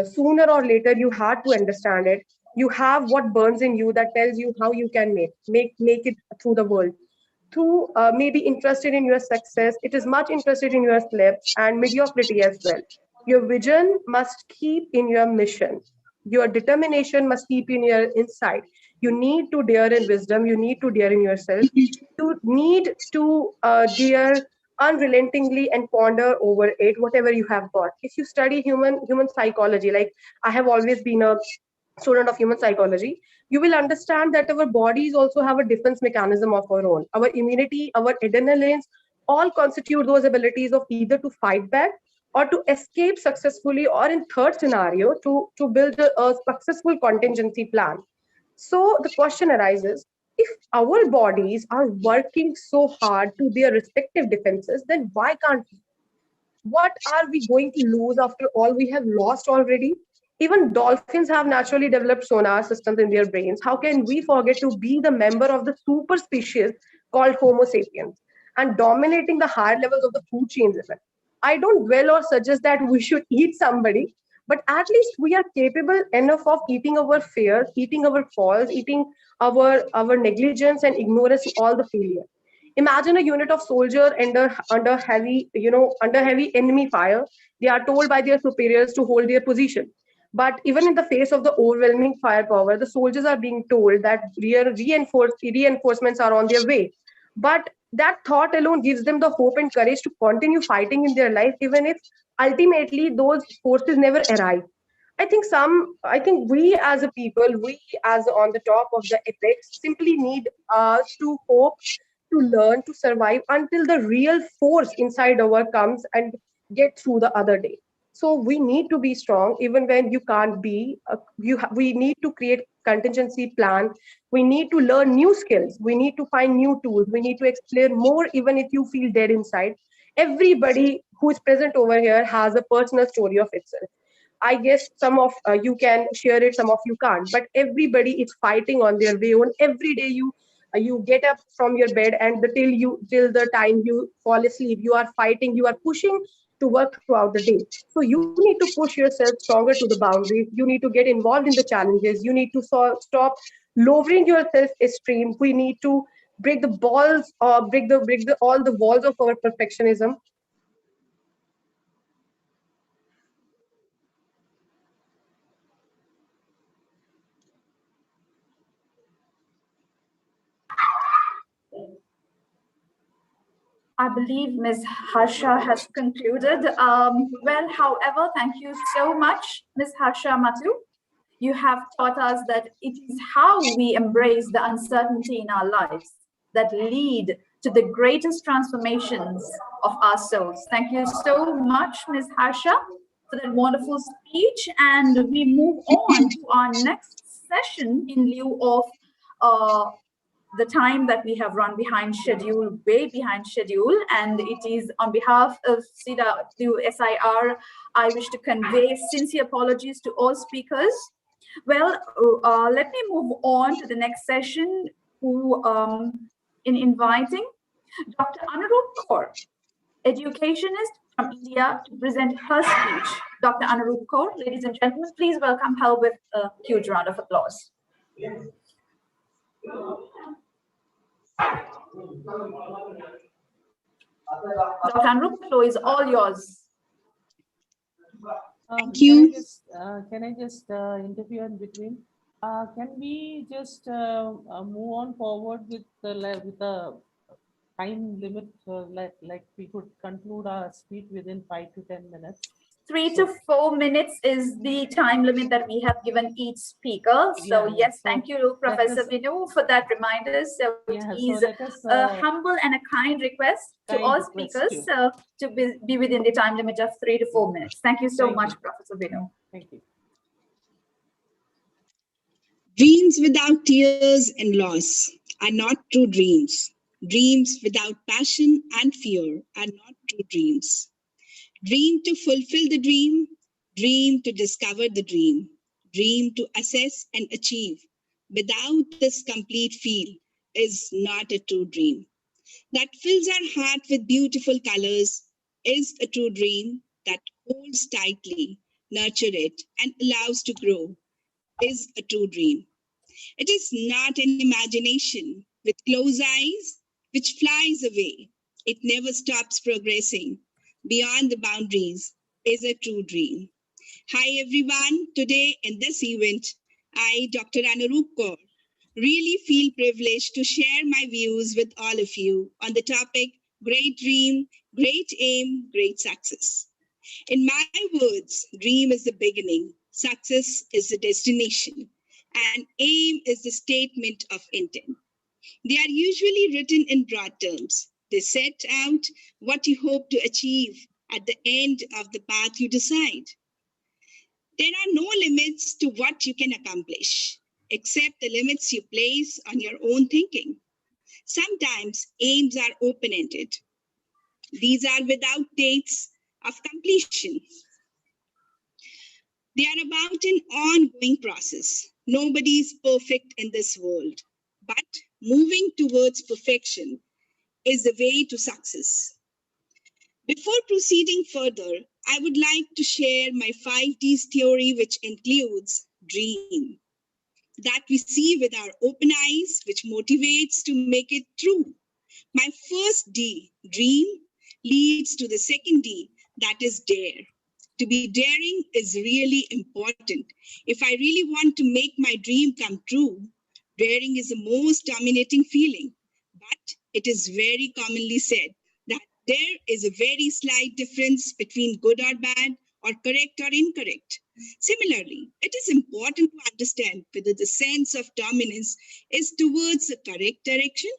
Sooner or later you had to understand it. You have what burns in you that tells you how you can make it through the world. Through maybe interested in your success, it is much interested in your slips and mediocrity as well. Your vision must keep in your mission. Your determination must keep in your insight. You need to dare in wisdom. You need to dare in yourself. You need to dare unrelentingly and ponder over it, whatever you have got. If you study human psychology, like I have always been a student of human psychology, you will understand that our bodies also have a defense mechanism of our own. Our immunity, our adrenalines, all constitute those abilities of either to fight back or to escape successfully, or in third scenario, to build a successful contingency plan. So the question arises, if our bodies are working so hard to their respective defenses, then why can't we? What are we going to lose after all we have lost already? Even dolphins have naturally developed sonar systems in their brains. How can we forget to be the member of the super species called Homo sapiens and dominating the higher levels of the food chains even? I don't dwell or suggest that we should eat somebody, but at least we are capable enough of eating our fears, eating our falls, eating our negligence and ignorance, all the failure. Imagine a unit of soldiers under heavy enemy fire. They are told by their superiors to hold their position. But even in the face of the overwhelming firepower, the soldiers are being told that reinforcements are on their way. But that thought alone gives them the hope and courage to continue fighting in their life, even if ultimately those forces never arrive. I think we as a people, we as on the top of the apex, simply need to hope, to learn, to survive until the real force inside our comes and get through the other day. So we need to be strong even when you can't be. We need to create contingency plan. We need to learn new skills. We need to find new tools. We need to explore more even if you feel dead inside. Everybody who is present over here has a personal story of itself. I guess some of you can share it, some of you can't. But everybody is fighting on their way own. Every day you get up from your bed and till the time you fall asleep, you are fighting. You are pushing to work throughout the day. So you need to push yourself stronger to the boundaries. You need to get involved in the challenges. You need to stop lowering your self-esteem. We need to break the balls or break the all the walls of our perfectionism. I believe Ms. Harsha has concluded. Well, however, thank you so much, Ms. Harsha Mathu. You have taught us that it is how we embrace the uncertainty in our lives that lead to the greatest transformations of our souls. Thank you so much, Ms. Harsha, for that wonderful speech. And we move on to our next session in lieu of the time that we have run behind schedule, way behind schedule, and it is on behalf of CWSIR, I wish to convey sincere apologies to all speakers. Well, let me move on to the next session, in inviting Dr. Anurup Kaur, educationist from India, to present her speech. Dr. Anurup Kaur, ladies and gentlemen, please welcome her with a huge round of applause. Dr. Anurup, the floor is all yours. Thank you. Can I just interfere in between? Can we just move on forward with the time limit, like we could conclude our speech within 5 to 10 minutes? 3 to 4 minutes is the time limit that we have given each speaker. So yes, thank you, Professor Vinu, for that reminder. So it is a humble and a kind request to all speakers to be within the time limit of 3 to 4 minutes. Thank you so much, Professor Vinu. Thank you. Dreams without tears and loss are not true dreams. Dreams without passion and fear are not true dreams. Dream to fulfill the dream, dream to discover the dream, dream to assess and achieve. Without this complete feel is not a true dream. That fills our heart with beautiful colors is a true dream that holds tightly, nurture it, and allows to grow is a true dream. It is not an imagination with closed eyes which flies away. It never stops progressing. Beyond the boundaries is a true dream. Hi everyone, today in this event, I, Dr. Anurup Kaur, really feel privileged to share my views with all of you on the topic, Great Dream, Great Aim, Great Success. In my words, dream is the beginning, success is the destination, and aim is the statement of intent. They are usually written in broad terms. They set out what you hope to achieve at the end of the path you decide. There are no limits to what you can accomplish, except the limits you place on your own thinking. Sometimes aims are open-ended. These are without dates of completion. They are about an ongoing process. Nobody is perfect in this world, but moving towards perfection is the way to success. Before proceeding further, I would like to share my 5Ds theory, which includes dream, that we see with our open eyes, which motivates to make it true. My first D, dream, leads to the second D, that is dare. To be daring is really important. If I really want to make my dream come true, daring is the most dominating feeling. But it is very commonly said that there is a very slight difference between good or bad, or correct or incorrect. Similarly, it is important to understand whether the sense of dominance is towards the correct direction.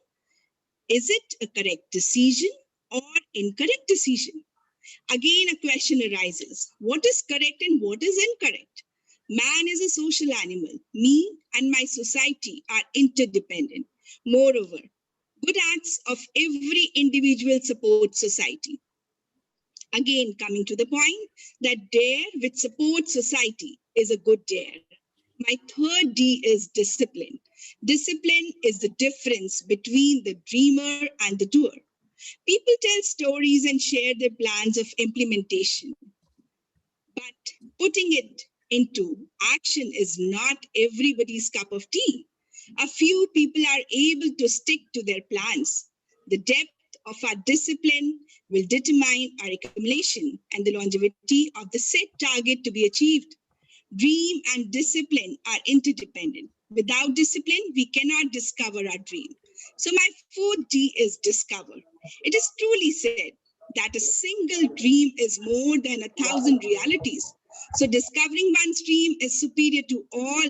Is it a correct decision or incorrect decision? Again, a question arises. What is correct and what is incorrect? Man is a social animal. Me and my society are interdependent. Moreover, good acts of every individual support society. Again, coming to the point that dare which supports society is a good dare. My third D is discipline. Discipline is the difference between the dreamer and the doer. People tell stories and share their plans of implementation. But putting it into action is not everybody's cup of tea. A few people are able to stick to their plans. The depth of our discipline will determine our accumulation and the longevity of the set target to be achieved. Dream and discipline are interdependent. Without discipline, we cannot discover our dream. So my fourth D is discover. It is truly said that a single dream is more than 1,000 realities. So discovering one's dream is superior to all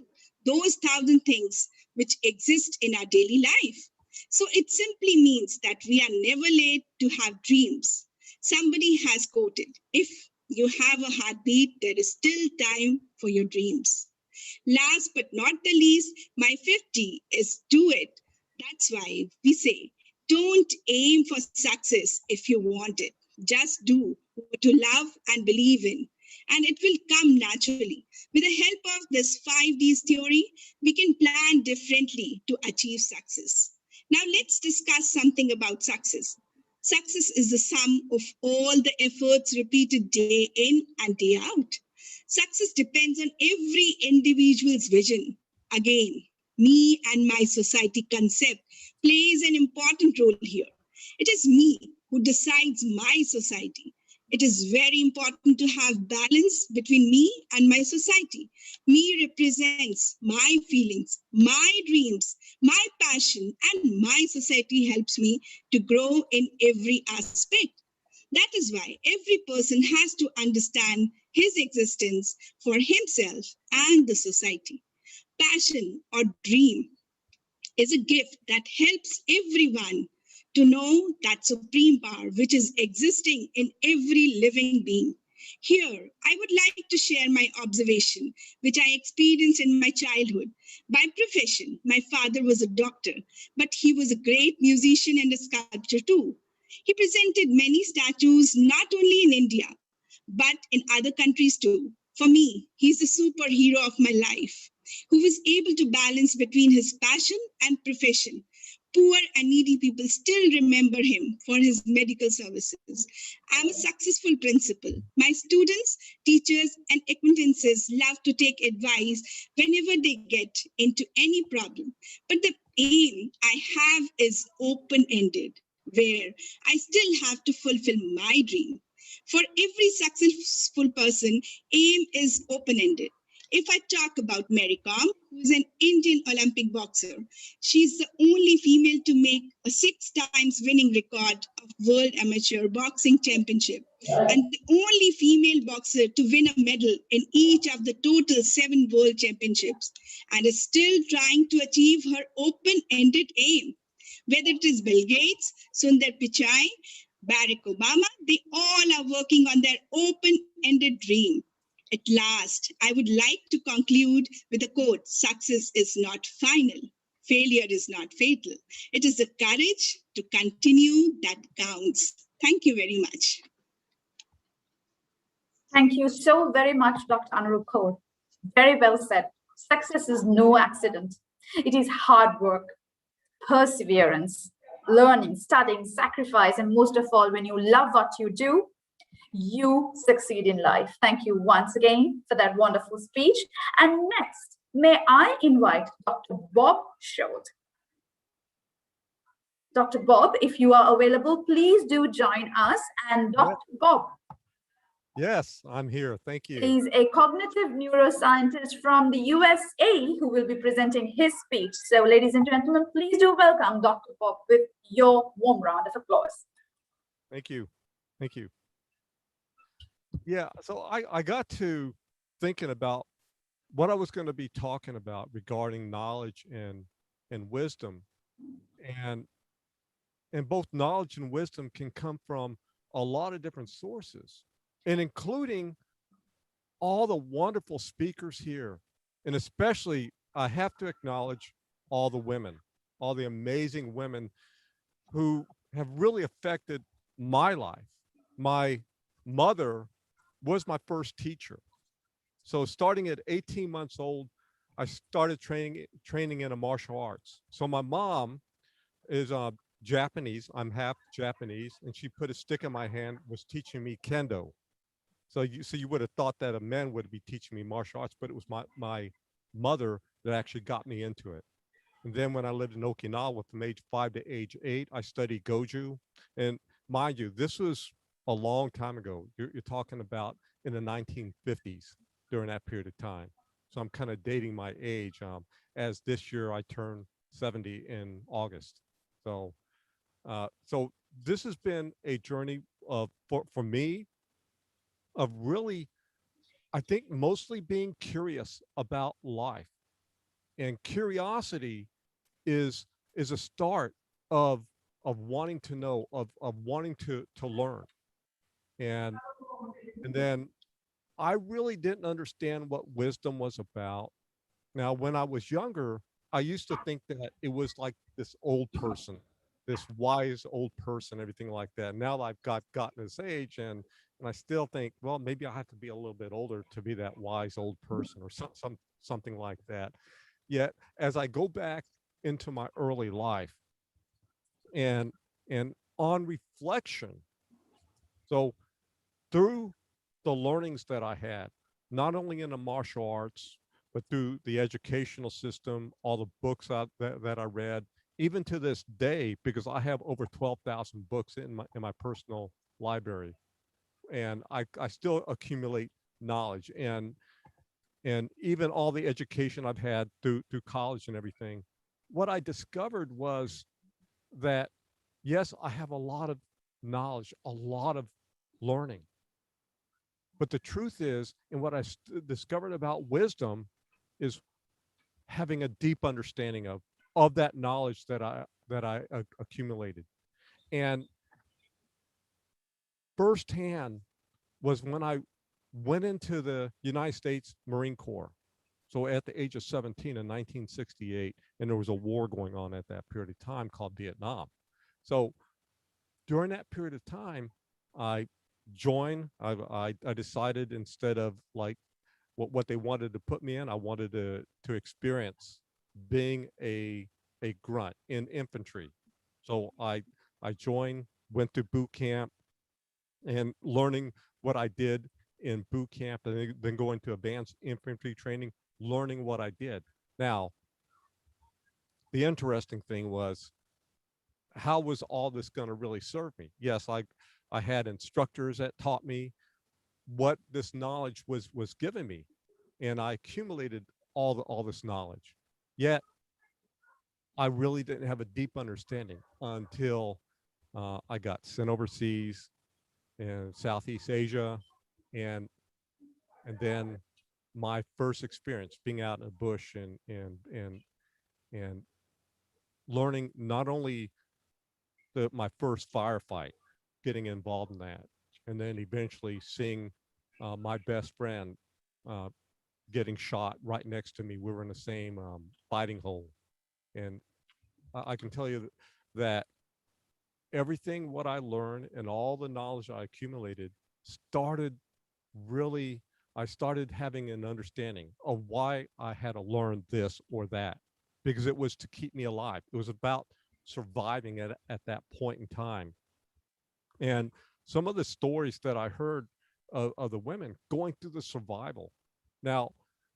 those 1,000 things which exist in our daily life. So it simply means that we are never late to have dreams. Somebody has quoted, if you have a heartbeat, there is still time for your dreams. Last but not the least, my 50 is do it. That's why we say, don't aim for success if you want it. Just do what you love and believe in, and it will come naturally. With the help of this 5Ds theory, we can plan differently to achieve success. Now let's discuss something about success. Success is the sum of all the efforts repeated day in and day out. Success depends on every individual's vision. Again, me and my society concept plays an important role here. It is me who decides my society. It is very important to have balance between me and my society. Me represents my feelings, my dreams, my passion, and my society helps me to grow in every aspect. That is why every person has to understand his existence for himself and the society. Passion or dream is a gift that helps everyone to know that supreme power which is existing in every living being. Here, I would like to share my observation, which I experienced in my childhood. By profession, my father was a doctor, but he was a great musician and a sculptor too. He presented many statues, not only in India, but in other countries too. For me, he's the superhero of my life, who was able to balance between his passion and profession. Poor and needy people still remember him for his medical services. I'm a successful principal. My students, teachers, and acquaintances love to take advice whenever they get into any problem. But the aim I have is open-ended, where I still have to fulfill my dream. For every successful person, aim is open-ended. If I talk about Mary Kom, who is an Indian Olympic boxer, she's the only female to make a 6 times winning record of World Amateur Boxing Championship, and the only female boxer to win a medal in each of the total 7 World Championships, and is still trying to achieve her open-ended aim. Whether it is Bill Gates, Sundar Pichai, Barack Obama, they all are working on their open-ended dream. At last, I would like to conclude with a quote: success is not final. Failure is not fatal. It is the courage to continue that counts. Thank you very much. Thank you so very much, Dr. Anurup Kaur. Very well said. Success is no accident. It is hard work, perseverance, learning, studying, sacrifice, and most of all, when you love what you do, you succeed in life. Thank you once again for that wonderful speech. And next, may I invite Dr. Bob Schultz. Dr. Bob, if you are available, please do join us. And Dr. Bob. Yes, I'm here. Thank you. He's a cognitive neuroscientist from the USA who will be presenting his speech. So, ladies and gentlemen, please do welcome Dr. Bob with your warm round of applause. Thank you. Thank you. Yeah, so I got to thinking about what I was going to be talking about regarding knowledge and wisdom. And both knowledge and wisdom can come from a lot of different sources, and including all the wonderful speakers here. And especially, I have to acknowledge all the women, all the amazing women who have really affected my life. My mother was my first teacher. So starting at 18 months old, I started training in a martial arts. So my mom is Japanese. I'm half Japanese, and she put a stick in my hand, was teaching me kendo. So you would have thought that a man would be teaching me martial arts, but it was my mother that actually got me into it. And then when I lived in Okinawa from age 5 to age 8, I studied Goju. And mind you, this was a long time ago. You're talking about in the 1950s during that period of time. So I'm kind of dating my age, as this year I turn 70 in August. So this has been a journey of for me of really, I think, mostly being curious about life. And curiosity is a start of wanting to know, of wanting to learn. And then I really didn't understand what wisdom was about. Now, when I was younger, I used to think that it was like this old person, this wise old person, everything like that. Now that I've gotten this age, and I still think, well, maybe I have to be a little bit older to be that wise old person, or something like that. Yet, as I go back into my early life, and on reflection, so through the learnings that I had, not only in the martial arts, but through the educational system, all the books that I read, even to this day, because I have over 12,000 books in my personal library, and I still accumulate knowledge, and even all the education I've had through college and everything. What I discovered was that yes, I have a lot of knowledge, a lot of learning. But the truth is, and what I discovered about wisdom is having a deep understanding of that knowledge that I accumulated. And firsthand was when I went into the United States Marine Corps. So at the age of 17 in 1968, and there was a war going on at that period of time called Vietnam. So during that period of time, I joined. I decided, instead of like what they wanted to put me in, I wanted to experience being a grunt in infantry. So I joined, went to boot camp, and learning what I did in boot camp, and then going to advanced infantry training, learning what I did. Now, the interesting thing was, how was all this going to really serve me? Yes, I had instructors that taught me what this knowledge was giving me, and I accumulated all this knowledge. Yet I really didn't have a deep understanding until I got sent overseas in Southeast Asia, and then my first experience being out in the bush, and learning not only my first firefight, getting involved in that, and then eventually seeing my best friend uh, getting shot right next to me. We were in the same fighting hole, and I can tell you that everything what I learned and all the knowledge I accumulated started really. I started having an understanding of why I had to learn this or that, because it was to keep me alive. It was about surviving at that point in time. And some of the stories that I heard of the women going through the survival. Now,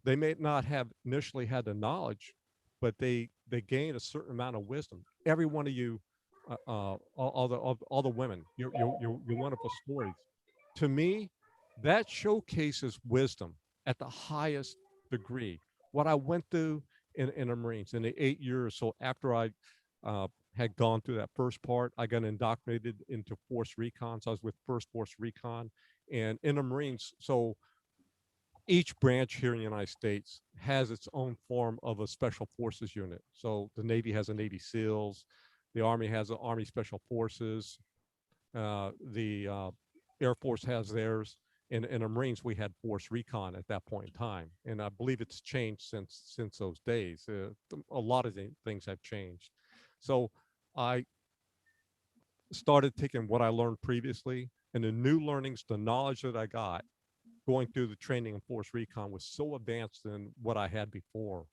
they may not have initially had the knowledge, but they gained a certain amount of wisdom. Every one of you, all the women, your wonderful stories. To me, that showcases wisdom at the highest degree. What I went through in the Marines in the 8 years. So after I had gone through that first part, I got indoctrinated into Force Recon. So I was with First Force Recon and in the Marines. So each branch here in the United States has its own form of a special forces unit. So the Navy has a Navy SEALs, the Army has an Army Special Forces, the Air Force has theirs. In the Marines, we had Force Recon at that point in time, and I believe it's changed since those days. A lot of things have changed. So I started taking what I learned previously and the new learnings, the knowledge that I got going through the training in Force Recon was so advanced than what I had before.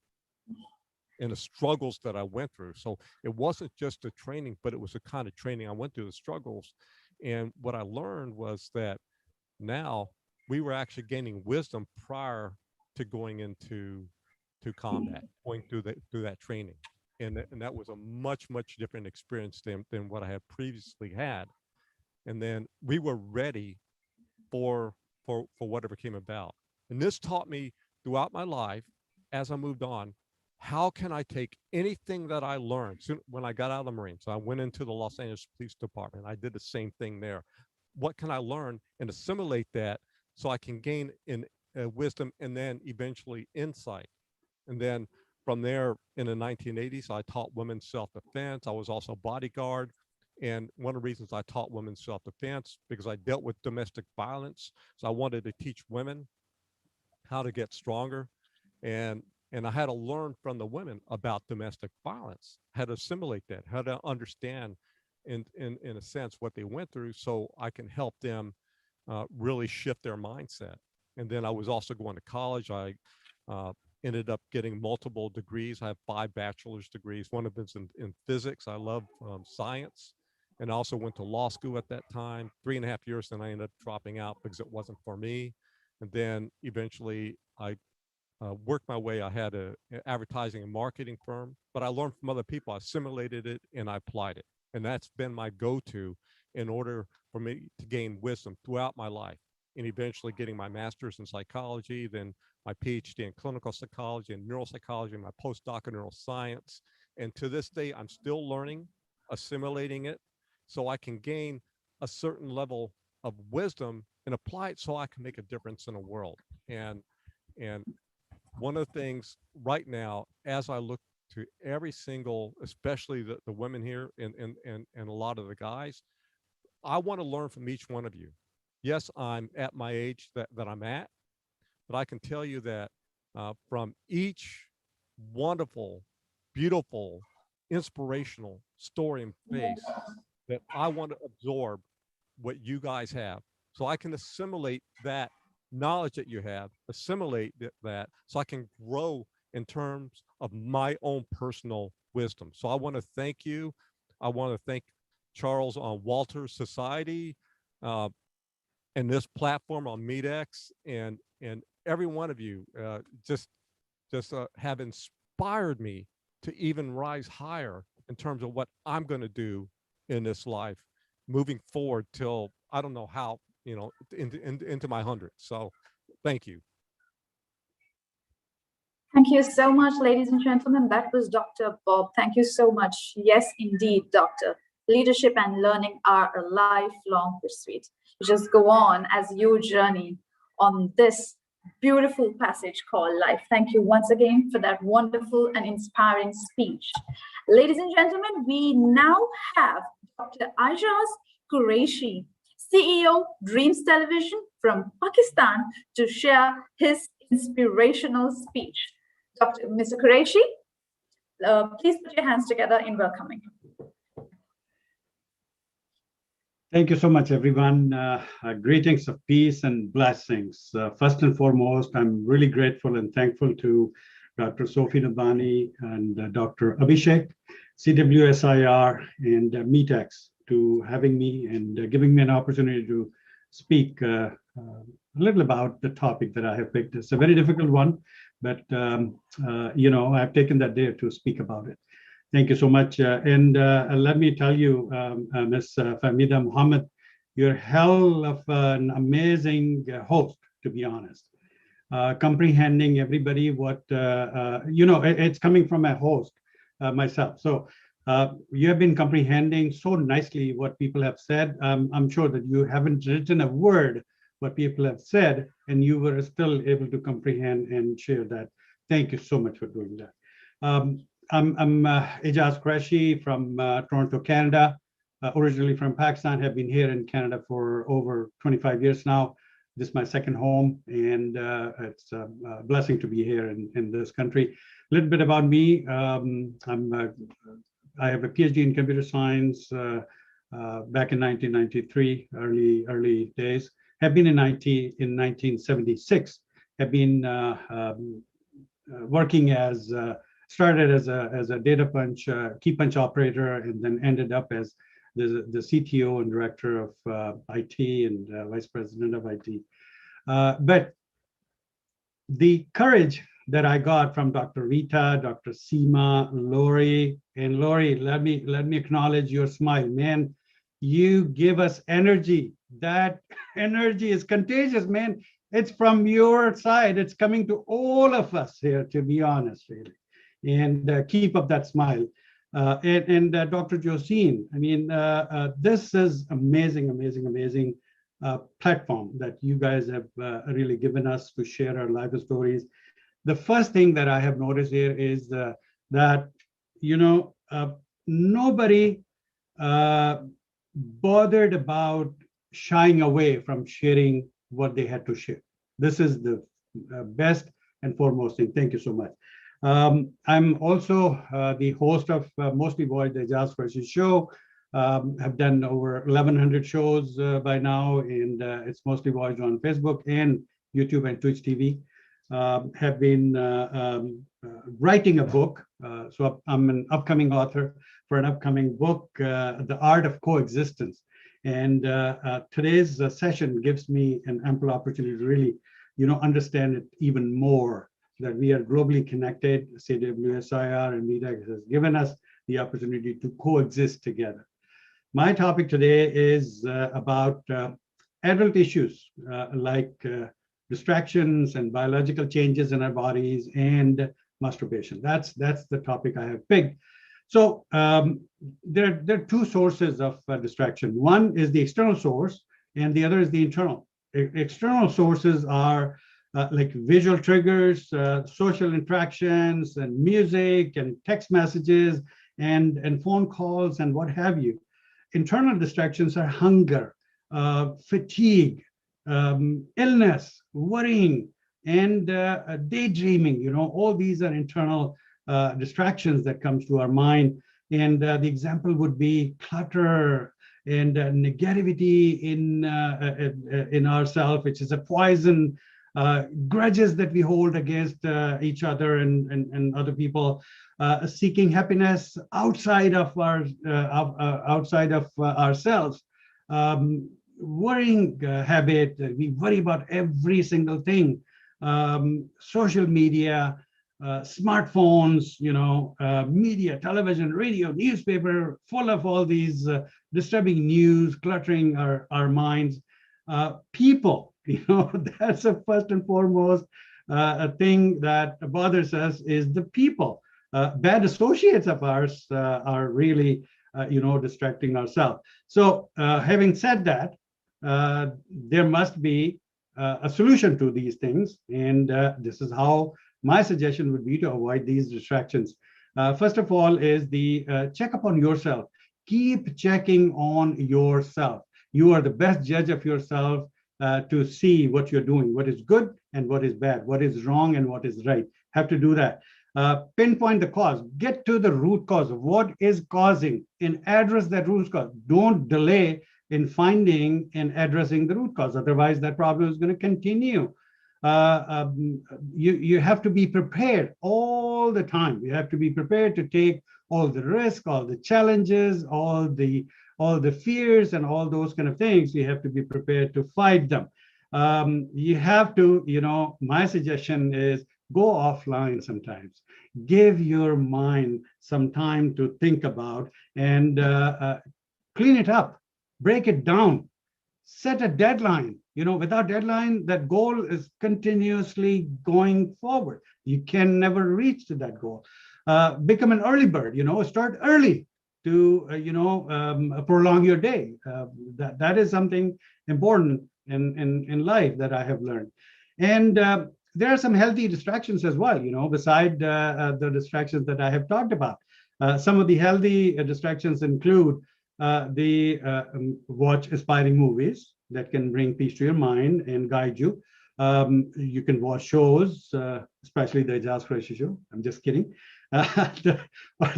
and the struggles that I went through. So it wasn't just the training, but it was the kind of training I went through, the struggles. And what I learned was that now we were actually gaining wisdom prior to going into combat, going through that training. And that was a much different experience than what I had previously had. And then we were ready for whatever came about. And this taught me throughout my life, as I moved on, how can I take anything that I learned when I got out of the Marines? So I went into the Los Angeles Police Department. I did the same thing there. What can I learn and assimilate that so I can gain in wisdom and then eventually insight? And then from there, in the 1980s, I taught women self-defense. I was also bodyguard. And one of the reasons I taught women self-defense, because I dealt with domestic violence. So I wanted to teach women how to get stronger. And I had to learn from the women about domestic violence, how to assimilate that, how to understand in a sense what they went through, so I can help them really shift their mindset. And then I was also going to college. I ended up getting multiple degrees. I have 5 bachelor's degrees. One of them is in physics. I love science. And I also went to law school at that time, 3.5 years, and I ended up dropping out because it wasn't for me. And then eventually I worked my way. I had an advertising and marketing firm, but I learned from other people. I assimilated it and I applied it. And that's been my go-to in order for me to gain wisdom throughout my life, and eventually getting my master's in psychology, then my PhD in clinical psychology and neuropsychology, and my postdoc in neuroscience. And to this day, I'm still learning, assimilating it, so I can gain a certain level of wisdom and apply it so I can make a difference in the world. And one of the things right now, as I look to every single, especially the women here and a lot of the guys, I want to learn from each one of you. Yes, I'm at my age that I'm at, but I can tell you that from each wonderful, beautiful, inspirational story and face, that I want to absorb what you guys have, so I can assimilate that knowledge that you have, assimilate that, so I can grow in terms of my own personal wisdom. So I want to thank you. I want to thank Charles on Walter Society and this platform on MEETx, and every one of you just have inspired me to even rise higher in terms of what I'm going to do in this life moving forward till I don't know how, into my hundreds. So thank you. Thank you so much, ladies and gentlemen. That was Dr. Bob. Thank you so much. Yes, indeed, Doctor. Leadership and learning are a lifelong pursuit. Just go on as you journey on this beautiful passage called life. Thank you once again for that wonderful and inspiring speech. Ladies and gentlemen, we now have Dr. Ajaz Qureshi, CEO, Dreams Television from Pakistan, to share his inspirational speech. Mr. Qureshi, please put your hands together in welcoming. Thank you so much, everyone. Greetings of peace and blessings. First and foremost, I'm really grateful and thankful to Dr. Sophie Nabhani and Dr. Abhishek, CWSIR, and MEETx to having me and giving me an opportunity to speak a little about the topic that I have picked. It's a very difficult one, but I've taken that day to speak about it. Thank you so much. And let me tell you, Ms. Fahmida Muhammad, you're hell of an amazing host, to be honest. Comprehending everybody what, it's coming from a host myself. So you have been comprehending so nicely what people have said. I'm sure that you haven't written a word what people have said, and you were still able to comprehend and share that. Thank you so much for doing that. I'm Ajaz Qureshi from Toronto, Canada, originally from Pakistan, have been here in Canada for over 25 years now. This is my second home, and it's a blessing to be here in this country. A little bit about me. I have a PhD in computer science back in 1993, early days. Have been in IT in 1976. Have been working as started as a data punch, key punch operator, and then ended up as the CTO and director of IT and vice president of IT. But the courage that I got from Dr. Rita, Dr. Seema, Lori, and Lori, let me acknowledge your smile, man. You give us energy. That energy is contagious, man. It's from your side. It's coming to all of us here, to be honest, really. And keep up that smile. And Dr. Josine, I mean, this is amazing, amazing, amazing platform that you guys have really given us to share our life stories. The first thing that I have noticed here is that, you know, nobody bothered about shying away from sharing what they had to share. This is the best and foremost thing. Thank you so much. I'm also the host of Mostly Boys, the Jazz Versus Show. Have done over 1,100 shows by now, and it's Mostly Boys on Facebook and YouTube and Twitch TV. Have been writing a book. So I'm an upcoming author for an upcoming book, The Art of Coexistence. And today's session gives me an ample opportunity to really, you know, understand it even more, that we are globally connected. CWSIR and MEETx has given us the opportunity to coexist together. My topic today is about adult issues like distractions and biological changes in our bodies and masturbation. That's the topic I have picked. So there are two sources of distraction. One is the external source, and the other is the internal. External sources are like visual triggers, social interactions, and music, and text messages, and phone calls, and what have you. Internal distractions are hunger, fatigue, illness, worrying, and daydreaming. You know, all these are internal distractions that comes to our mind. And the example would be clutter and negativity in ourselves, which is a poison, grudges that we hold against each other and other people, seeking happiness outside of ourselves, worrying habit. We worry about every single thing. Social media, smartphones, you know, media, television, radio, newspaper, full of all these disturbing news, cluttering our minds. People, you know, that's the first and foremost thing that bothers us is the people. Bad associates of ours are really, you know, distracting ourselves. So having said that, there must be a solution to these things. And this is how my suggestion would be to avoid these distractions. First of all is the check up on yourself. Keep checking on yourself. You are the best judge of yourself to see what you're doing, what is good and what is bad, what is wrong and what is right. Have to do that. Pinpoint the cause. Get to the root cause of what is causing and address that root cause. Don't delay in finding and addressing the root cause. Otherwise, that problem is going to continue. You have to be prepared all the time. You have to be prepared to take all the risk, all the challenges, all the fears and all those kind of things. You have to be prepared to fight them. You have to, you know, my suggestion is go offline sometimes. Give your mind some time to think about and clean it up, break it down, set a deadline. You know, without deadline, that goal is continuously going forward. You can never reach to that goal. Become an early bird, you know, start early to, prolong your day. That is something important in life that I have learned. And there are some healthy distractions as well, you know, beside the distractions that I have talked about. Some of the healthy distractions include watch inspiring movies that can bring peace to your mind and guide you. You can watch shows, especially the Jazz Fresh Show. I'm just kidding. The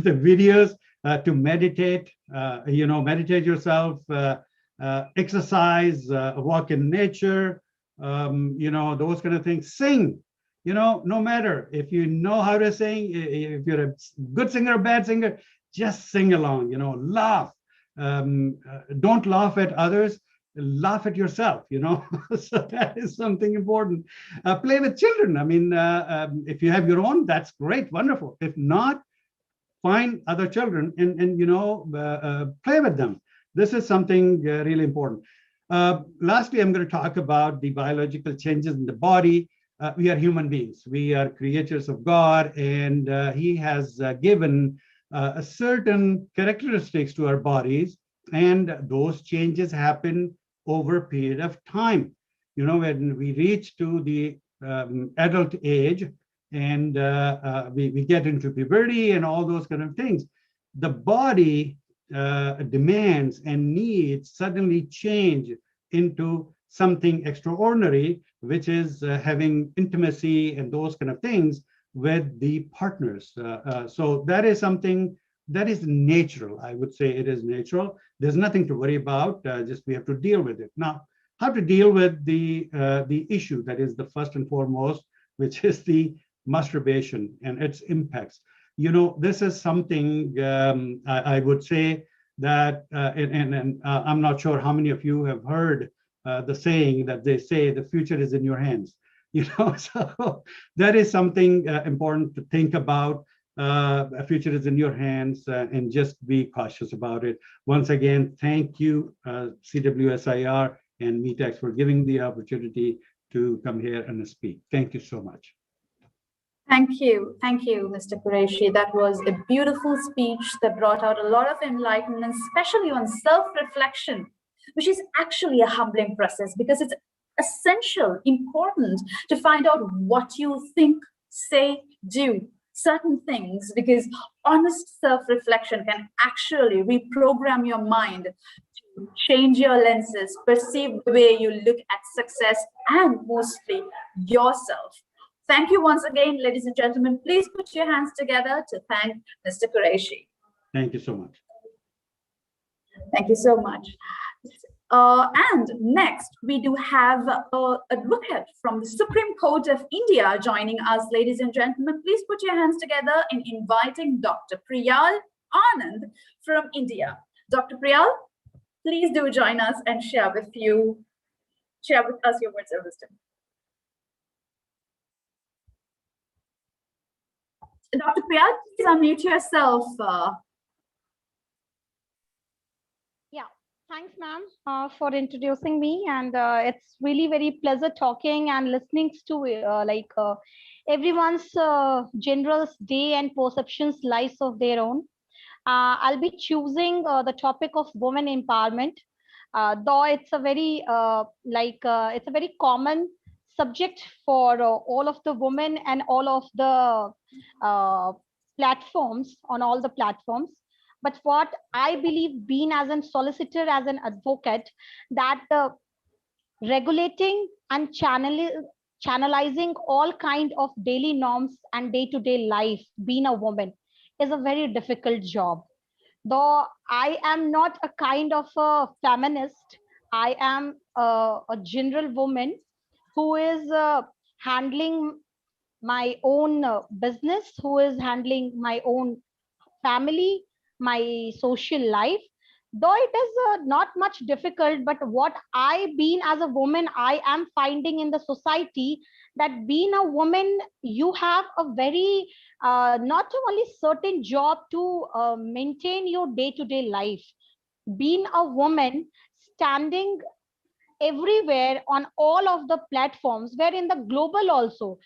videos to meditate, meditate yourself, exercise, walk in nature, those kind of things. Sing, no matter if you know how to sing, if you're a good singer or bad singer, just sing along, laugh. Don't laugh at others, laugh at yourself, so that is something important. Play with children. I mean, if you have your own, that's great, wonderful. If not, find other children and play with them. This is something really important. Lastly, I'm going to talk about the biological changes in the body. We are human beings. We are creatures of God, and He has given a certain characteristics to our bodies, and those changes happen over a period of time. When we reach to the adult age, and we get into puberty and all those kind of things, the body demands and needs suddenly change into something extraordinary, which is having intimacy and those kind of things with the partners. So that is something that is natural. I would say it is natural. There's nothing to worry about. Just we have to deal with it. Now, how to deal with the issue that is the first and foremost, which is the masturbation and its impacts. This is something I would say that, and I'm not sure how many of you have heard the saying that they say the future is in your hands. So that is something important to think about. The future is in your hands, and just be cautious about it. Once again, thank you, CWSIR and MEETx, for giving the opportunity to come here and speak. Thank you so much. Thank you, Mr. Qureshi. That was a beautiful speech that brought out a lot of enlightenment, especially on self-reflection, which is actually a humbling process because it's essential, important to find out what you think, say, do certain things, because honest self-reflection can actually reprogram your mind to change your lenses, perceive the way you look at success and mostly yourself. Thank you once again, ladies and gentlemen. Please put your hands together to thank Mr. Qureshi. Thank you so much. Thank you so much. And next, we do have an advocate from the Supreme Court of India joining us, ladies and gentlemen. Please put your hands together in inviting Dr. Priyal Anand from India. Dr. Priyal, please do join us and share with us your words of wisdom. Dr. Priyal, please unmute yourself. Yeah, thanks, ma'am, for introducing me. And it's really very pleasure talking and listening to everyone's general day and perceptions, lives of their own. I'll be choosing the topic of women empowerment, though it's a very it's a very common subject for all of the women and all of the platforms, on all the platforms. But what I believe, being as a solicitor, as an advocate, that regulating and channelizing all kind of daily norms and day-to-day life, being a woman, is a very difficult job. Though I am not a kind of a feminist, I am a general woman who is handling my own business, who is handling my own family, my social life. Though it is not much difficult, but what I being as a woman, I am finding in the society that being a woman, you have a very not only certain job to maintain your day-to-day life. Being a woman, standing everywhere on all of the platforms, where in the global also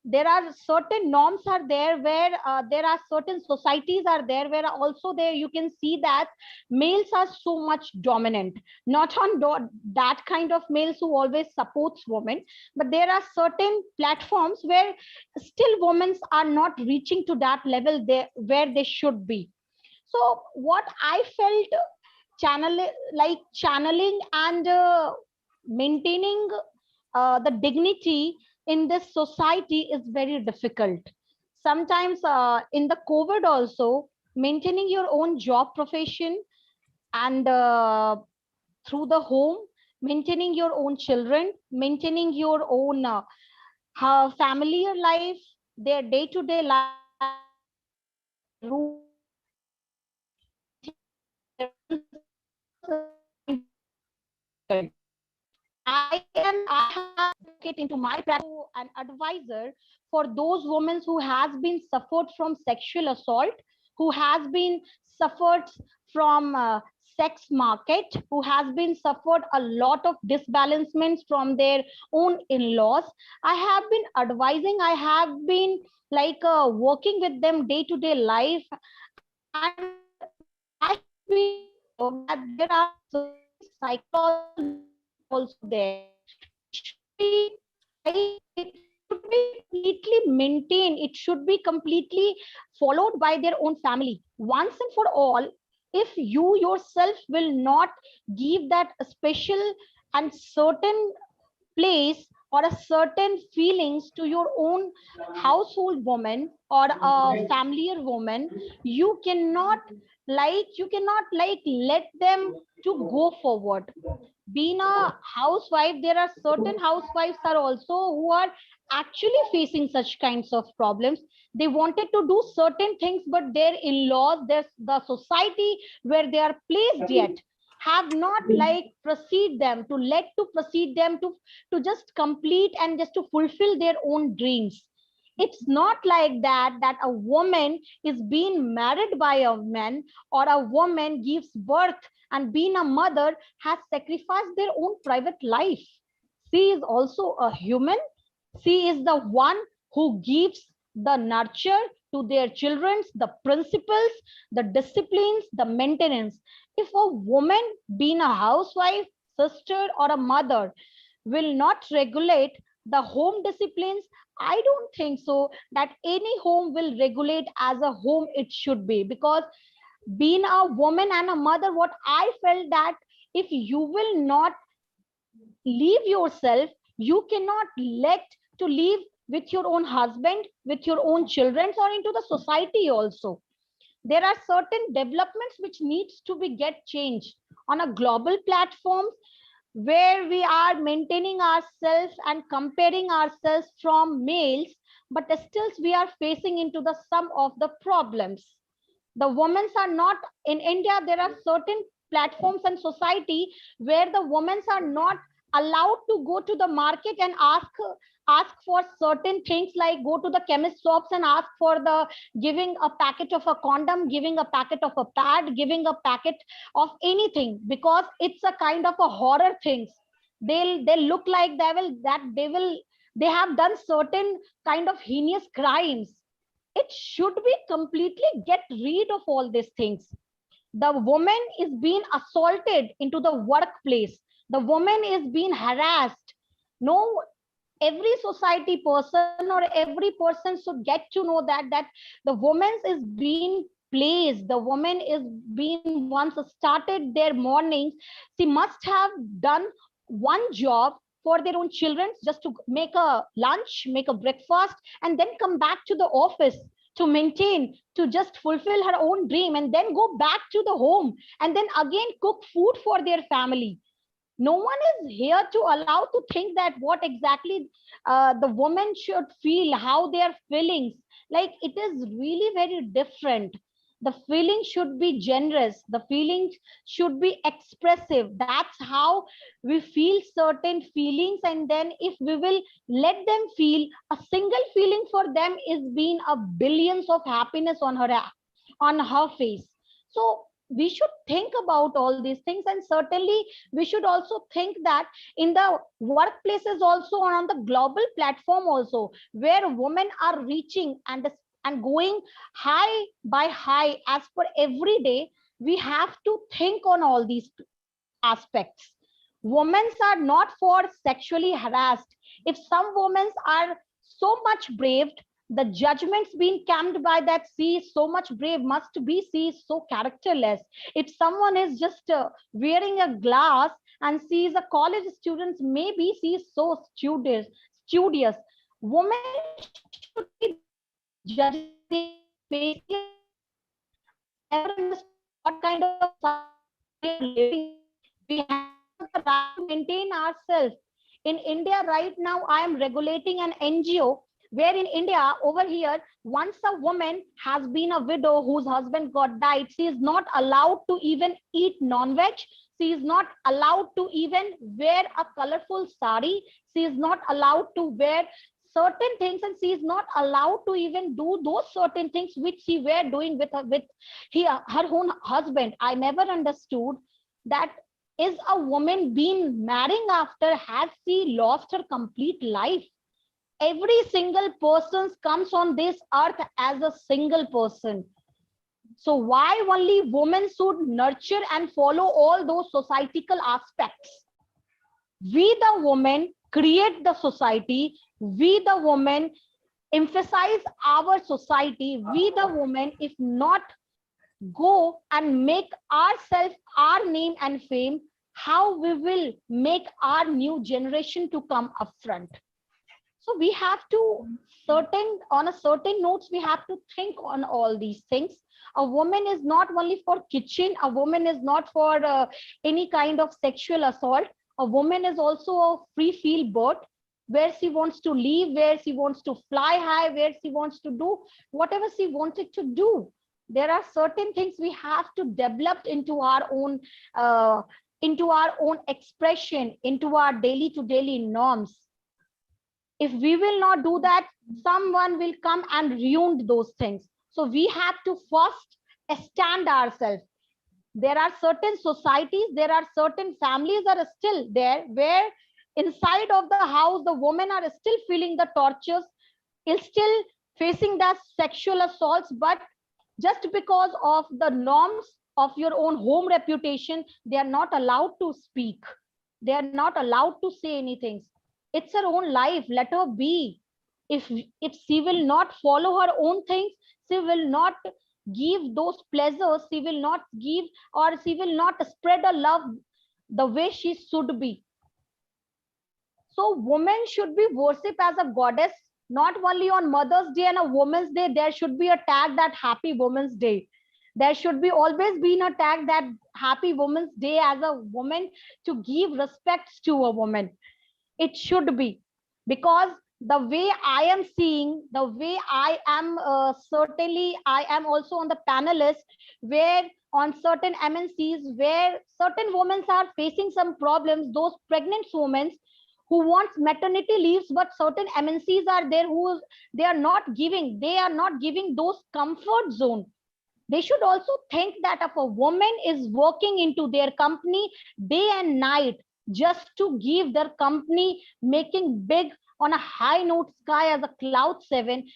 there are certain norms are there, where there are certain societies are there, where also there you can see that males are so much dominant, not on that kind of males who always supports women, but there are certain platforms where still women are not reaching to that level there where they should be. So what I felt, channeling and maintaining the dignity in this society is very difficult. Sometimes in the COVID also, maintaining your own job profession and through the home, maintaining your own children, maintaining your own her familiar life, their day-to-day life, their routine, their I have advocate into my practice an advisor for those women who has been suffered from sexual assault, who has been suffered from sex market, who has been suffered a lot of disbalances from their own in-laws. I have been advising, I have been like working with them day to day life, and I have been that there are certain psychological needs also there. It should be like it should be completely maintained. It should be completely followed by their own family once and for all. If you yourself will not give that special and certain place or a certain feelings to your own household woman or a familiar woman, you cannot like let them to go forward. Being a housewife, there are certain housewives are also who are actually facing such kinds of problems. They wanted to do certain things, but their in-laws, the society where they are placed yet have not like proceed them to let to proceed them to just complete and just to fulfill their own dreams. It's not like that a woman is being married by a man, or a woman gives birth and being a mother has sacrificed their own private life. She is also a human. She is the one who gives the nurture to their children, the principles, the disciplines, the maintenance. If a woman, being a housewife, sister, or a mother, will not regulate the home disciplines, I don't think so that any home will regulate as a home it should be. Because being a woman and a mother, what I felt that if you will not leave yourself, you cannot let to live with your own husband, with your own children, or into the society also. There are certain developments which needs to be get changed on a global platform, where we are maintaining ourselves and comparing ourselves from males, but still we are facing into the some of the problems. The women are not in India. There are certain platforms and society where the women are not allowed to go to the market and ask for certain things, like go to the chemist shops and ask for the giving a packet of a condom, giving a packet of a pad, giving a packet of anything, because it's a kind of a horror things. They look like they have done certain kind of heinous crimes. It should be completely get rid of all these things. The woman is being assaulted into the workplace, the woman is being harassed. No, every society person or every person should get to know that the woman is being placed, the woman is being once started their mornings, she must have done one job for their own children, just to make a lunch, make a breakfast, and then come back to the office to maintain, to just fulfill her own dream, and then go back to the home and then again cook food for their family. No one is here to allow to think that what exactly the woman should feel, how their feelings, like it is really very different. The feeling should be generous, the feelings should be expressive. That's how we feel certain feelings, and then if we will let them feel, a single feeling for them is being a billions of happiness on her face. So we should think about all these things, and certainly we should also think that in the workplaces also, or on the global platform also, where women are reaching and going high by high as per every day, we have to think on all these aspects. Women are not for sexually harassed. If some women are so much brave, the judgments being camped by that she is so much brave must be she is so characterless. If someone is just wearing a glass and she is a college student, maybe she is so studious. Women should be judging basically never understood what kind of society we are living. We have the right to maintain ourselves In India right now, I am regulating an NGO where in India over here, once a woman has been a widow whose husband got died, she is not allowed to even eat non-veg. She is not allowed to even wear a colorful sari. She is not allowed to wear certain things, and she is not allowed to even do those certain things which she were doing with her own husband. I never understood that. Is a woman being marrying after, has she lost her complete life? Every single person comes on this earth as a single person. So why only women should nurture and follow all those societal aspects? We the women create the society. We the women emphasize our society. We the women, if not go and make ourselves our name and fame, how we will make our new generation to come up front? So we have to on a certain notes, we have to think on all these things. A woman is not only for kitchen. A woman is not for any kind of sexual assault. A woman is also a free feel bird, where she wants to live, where she wants to fly high, where she wants to do whatever she wanted to do. There are certain things we have to develop into our own expression, into our daily to daily norms. If we will not do that, someone will come and ruin those things. So we have to first stand ourselves. There are certain societies, there are certain families that are still there, where inside of the house, the women are still feeling the tortures, is still facing the sexual assaults, but just because of the norms of your own home reputation, they are not allowed to speak. They are not allowed to say anything. It's her own life. Let her be. If she will not follow her own things, she will not give those pleasures. She will not give, or she will not spread a love the way she should be. So women should be worshipped as a goddess. Not only on Mother's Day and a Women's Day, there should be a tag that Happy Women's Day. There should be always been a tag that Happy Women's Day as a woman, to give respects to a woman. It should be, because the way I am seeing, the way I am certainly, I am also on the panelist, where on certain MNCs, where certain women are facing some problems, those pregnant women who wants maternity leaves, but certain MNCs are there who they are not giving those comfort zone. They should also think that if a woman is working into their company day and night just to give their company making big on a high note sky as a cloud 7,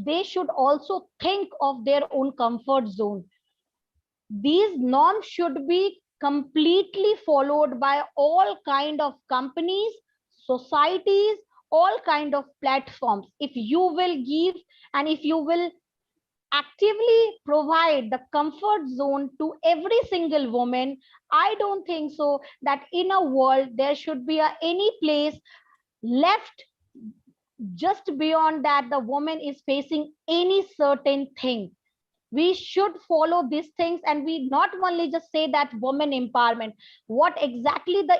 they should also think of their own comfort zone. These norms should be completely followed by all kind of companies, societies, all kind of platforms. If you will give, and if you will actively provide the comfort zone to every single woman, I don't think so that in a world there should be any place left just beyond that the woman is facing any certain thing. We should follow these things, and we not only just say that woman empowerment. What exactly the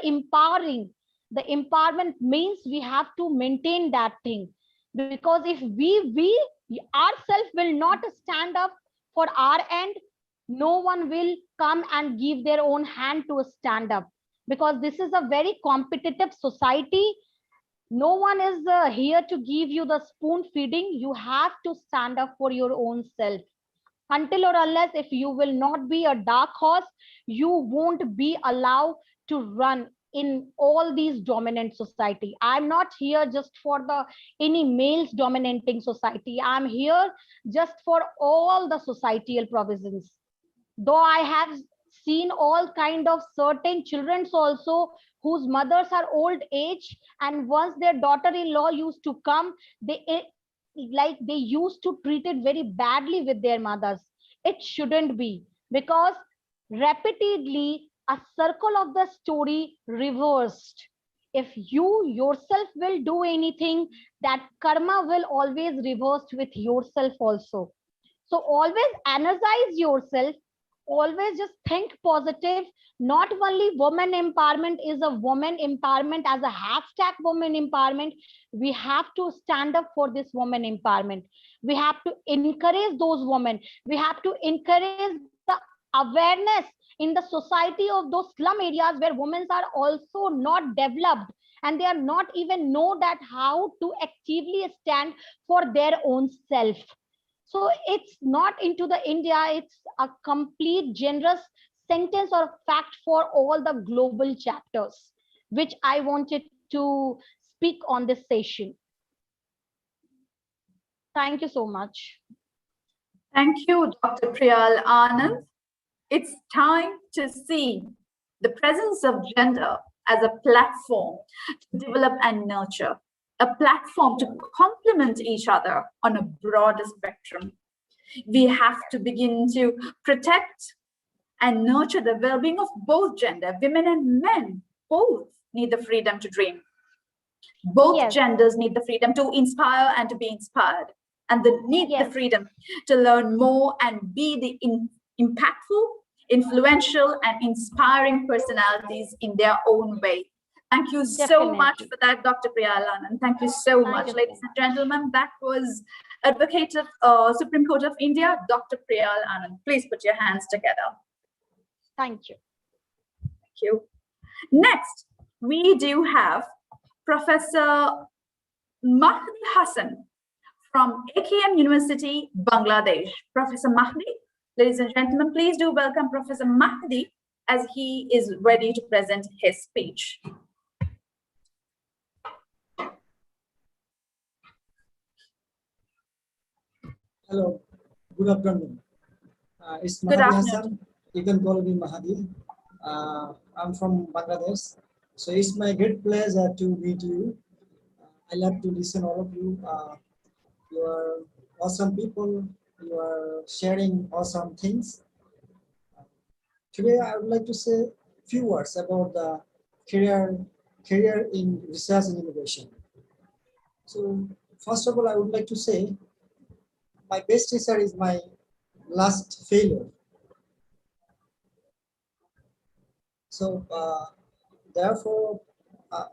empowerment means, we have to maintain that thing. Because if we ourselves will not stand up for our end, no one will come and give their own hand to stand up, because this is a very competitive society. No one is here to give you the spoon feeding. You have to stand up for your own self. Until or unless if you will not be a dark horse, you won't be allowed to run in all these dominant society. I'm not here just for the any males dominating society. I'm here just for all the societal provisions. Though I have seen all kind of certain children also whose mothers are old age, and once their daughter-in-law used to come, they used to treat it very badly with their mothers. It shouldn't be, because repeatedly a circle of the story reversed. If you yourself will do anything, that karma will always reverse with yourself also. So always energize yourself, always just think positive. Not only woman empowerment is a woman empowerment as a hashtag woman empowerment. We have to stand up for this woman empowerment. We have to encourage those women. We have to encourage the awareness in the society of those slum areas where women are also not developed, and they are not even know that how to actively stand for their own self. So it's not into the India, it's a complete generous sentence or fact for all the global chapters, which I wanted to speak on this session. Thank you so much. Thank you, Dr. Priyal Anand. It's time to see the presence of gender as a platform to develop and nurture, a platform to complement each other on a broader spectrum. We have to begin to protect and nurture the well-being of both gender. Women and men both need the freedom to dream. Both genders need the freedom to inspire and to be inspired, and they need the freedom to learn more and be the impactful, influential, and inspiring personalities in their own way. Thank you so much for that, Dr. Priyal Anand. Thank you so much, ladies and gentlemen. That was Advocate of Supreme Court of India, Dr. Priyal Anand. Please put your hands together. Thank you. Thank you. Next, we do have Professor Mahdi Hassan from AKM University, Bangladesh. Professor Mahdi, ladies and gentlemen, please do welcome Professor Mahdi as he is ready to present his speech. Hello, good afternoon. It's Mahdi Hassan. You can call me Mahdi. I'm from Bangladesh. So it's my great pleasure to meet you. I love to listen all of you. You are awesome people. You are sharing awesome things. Today, I would like to say a few words about the career in research and innovation. So first of all, I would like to say my best research is my last failure. So therefore,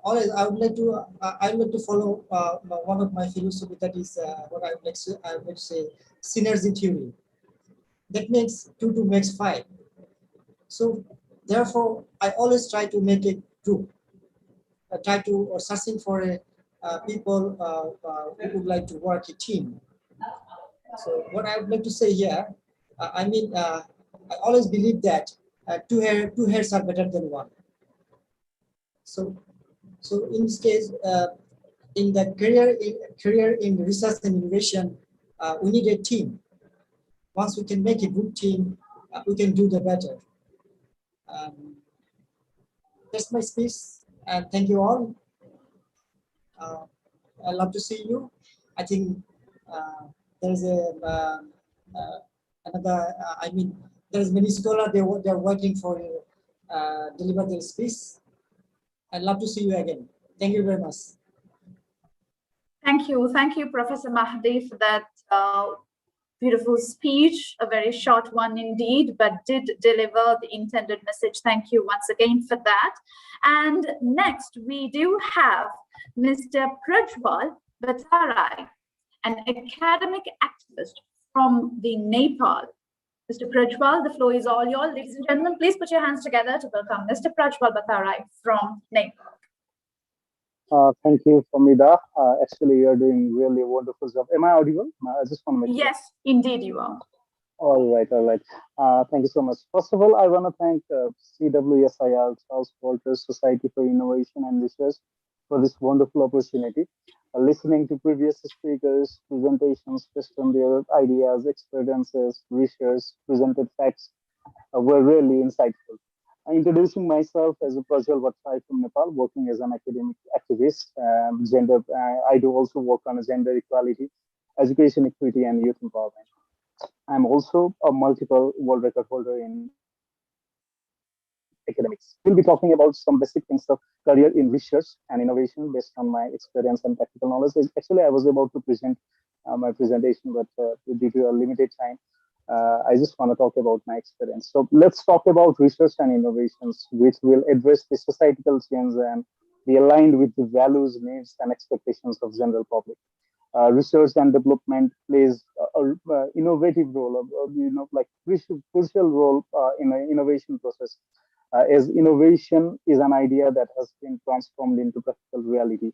always I would like to follow one of my philosophy, that is what I would like to say synergy theory. That makes 2 2 makes 5. So therefore, I always try to make a group. I try to or searching for a people who would like to work a team. So what I would like to say here, I always believe that two heads are better than one. So in this case, in the career in research and innovation, we need a team. Once we can make a good team, we can do the better. That's my speech, and thank you all. I love to see you. I think there's another. There's many scholars. They're working for deliver their speech. I'd love to see you again. Thank you very much. Thank you, Professor Mahdi, for that beautiful speech. A very short one indeed, but did deliver the intended message. Thank you once again for that. And next, we do have Mr. Prajwal Bhattarai, an academic activist from the Nepal. Mr. Prajwal, the floor is all yours. Ladies and gentlemen, please put your hands together to welcome Mr. Prajwal Bhattarai from Nepal. Thank you, Famida. Actually, you're doing really a wonderful job. Am I audible? I just want to make Yes, indeed you are. All right. Thank you so much. First of all, I want to thank CWSIR, Charles Walters Society for Innovation and Research, for this wonderful opportunity. Listening to previous speakers' presentations based on their ideas, experiences, research, presented facts were really insightful. Introducing myself as a Prajwal Bhattarai from Nepal, working as an academic activist. I do also work on gender equality, education equity, and youth empowerment. I'm also a multiple world record holder in academics. We'll be talking about some basic things of career in research and innovation based on my experience and practical knowledge. Actually, I was about to present my presentation, but due to a limited time, I just want to talk about my experience. So let's talk about research and innovations, which will address the societal change and be aligned with the values, needs, and expectations of general public. Research and development plays a innovative role, like crucial role in an innovation process. As innovation is an idea that has been transformed into practical reality.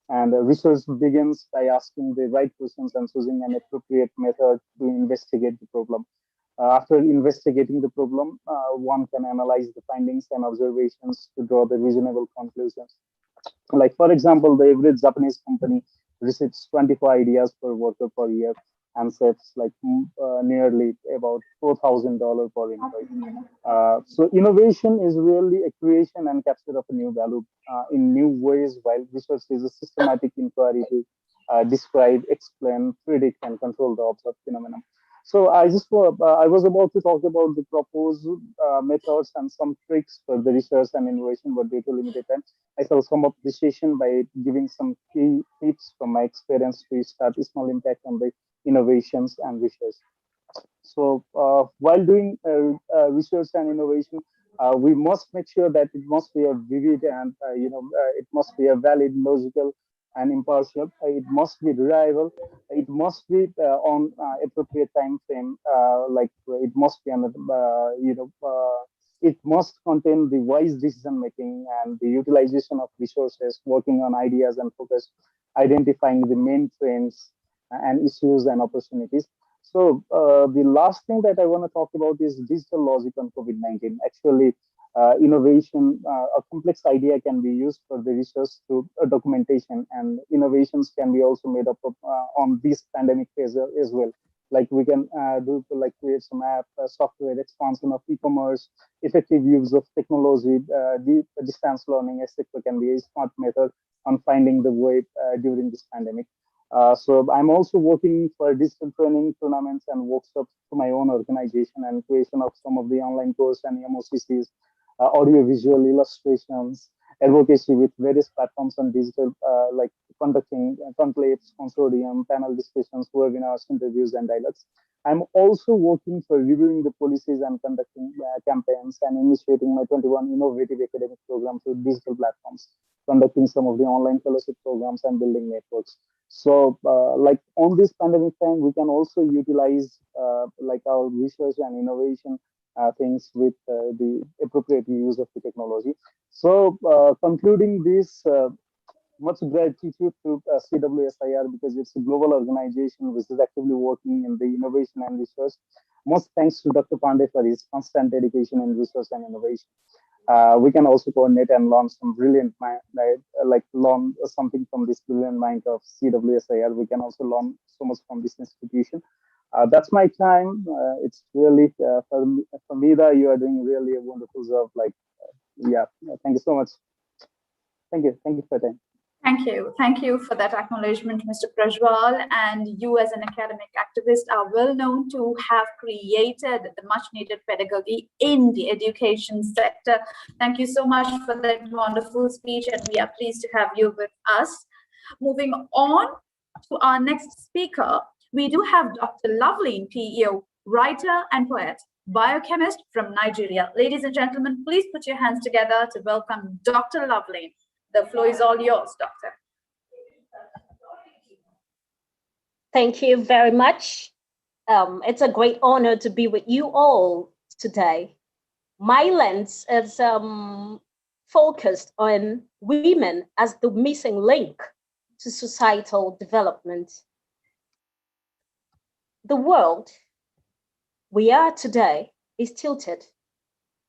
And research begins by asking the right questions and choosing an appropriate method to investigate the problem. After investigating the problem, one can analyze the findings and observations to draw the reasonable conclusions. Like, for example, the average Japanese company receives 24 ideas per worker per year and saves like nearly about $4,000 per employee. So innovation is really a creation and capture of a new value in new ways, while research is a systematic inquiry to describe, explain, predict, and control the observed phenomena. So I was about to talk about the proposed methods and some tricks for the research and innovation, but due to limited time, I shall sum up the session by giving some key tips from my experience to start a small impact on the innovations and research. So while doing research and innovation, we must make sure that it must be a vivid and it must be a valid, logical, and impartial. It must be reliable. It must be on appropriate time frame. Like it must be on it must contain the wise decision making and the utilization of resources, working on ideas and focus, identifying the main trends and issues and opportunities. So the last thing that I want to talk about is digital logic on COVID-19. Actually, innovation, a complex idea can be used for the research to documentation, and innovations can be also made up of, on this pandemic phase as well. Like we can do like create some app, software expansion of e-commerce, effective use of technology, distance learning, etc. can be a smart method on finding the way during this pandemic. So I'm also working for digital training tournaments and workshops for my own organization and creation of some of the online course and MOCCs, audio visual illustrations, advocacy with various platforms on digital, like conducting conclaves, consortium, panel discussions, webinars, interviews, and dialogues. I'm also working for reviewing the policies and conducting campaigns and initiating my 21 innovative academic programs through digital platforms, conducting some of the online fellowship programs and building networks. So like on this pandemic time, we can also utilize like our research and innovation things with the appropriate use of the technology. So concluding this, much gratitude to CWSIR because it's a global organization which is actively working in the innovation and research. Most thanks to Dr. Pandey for his constant dedication in research and innovation. We can also coordinate and learn some brilliant mind, like learn something from this brilliant mind of CWSIR. We can also learn so much from this institution. That's my time. It's really for Meera, you are doing really a wonderful job. Like, yeah, thank you so much. Thank you for your time. Thank you. Thank you for that acknowledgement, Mr. Prajwal. And you as an academic activist are well known to have created the much needed pedagogy in the education sector. Thank you so much for that wonderful speech, and we are pleased to have you with us. Moving on to our next speaker, we do have Dr. Loveleen PEO, writer and poet, biochemist from Nigeria. Ladies and gentlemen, please put your hands together to welcome Dr. Loveleen. The floor is all yours, Doctor. Thank you very much. It's a great honor to be with you all today. My lens is focused on women as the missing link to societal development. The world we are today is tilted,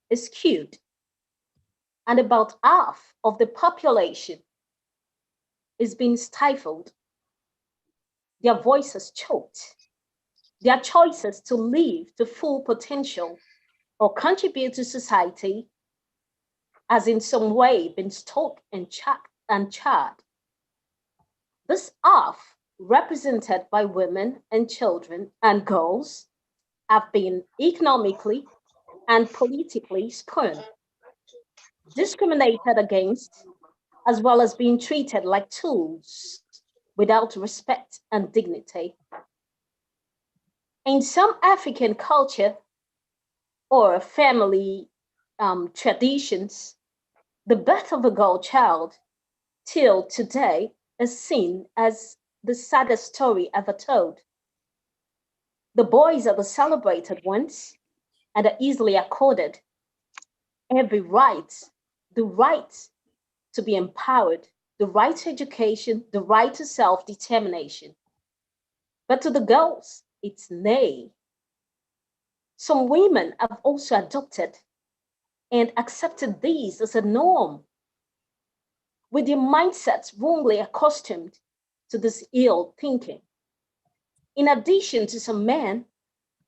is skewed, and about half of the population is being stifled, their voices choked, their choices to live to full potential or contribute to society has in some way been stoked and charred. This half, represented by women and children and girls, have been economically and politically spurned, discriminated against, as well as being treated like tools without respect and dignity. In some African culture or family traditions, the birth of a girl child till today is seen as the saddest story ever told. The boys are the celebrated ones and are easily accorded every right, the right to be empowered, the right to education, the right to self-determination. But to the girls, it's nay. Some women have also adopted and accepted these as a norm, with their mindsets wrongly accustomed to this ill thinking. In addition to some men,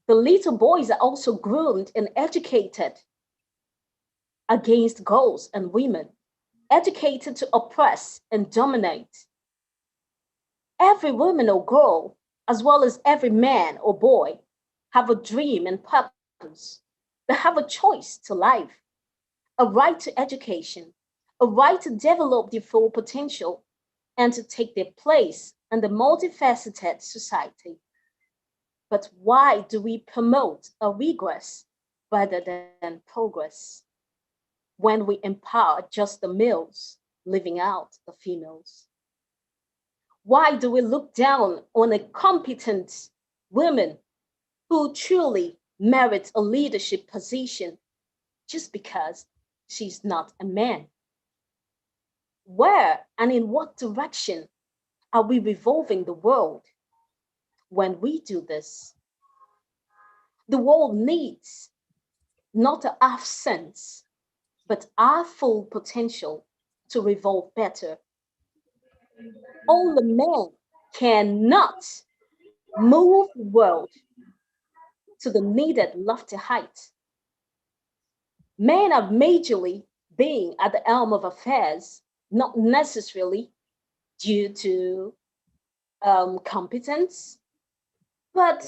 the little boys are also groomed and educated against girls and women, educated to oppress and dominate. Every woman or girl, as well as every man or boy, have a dream and purpose. They have a choice to life, a right to education, a right to develop their full potential, and to take their place in the multifaceted society. But why do we promote a regress rather than progress when we empower just the males, leaving out the females? Why do we look down on a competent woman who truly merits a leadership position just because she's not a man? Where and in what direction are we revolving the world when we do this? The world needs not a half sense, but our full potential to revolve better. Only men cannot move the world to the needed lofty height. Men are majorly being at the helm of affairs, not necessarily due to competence, but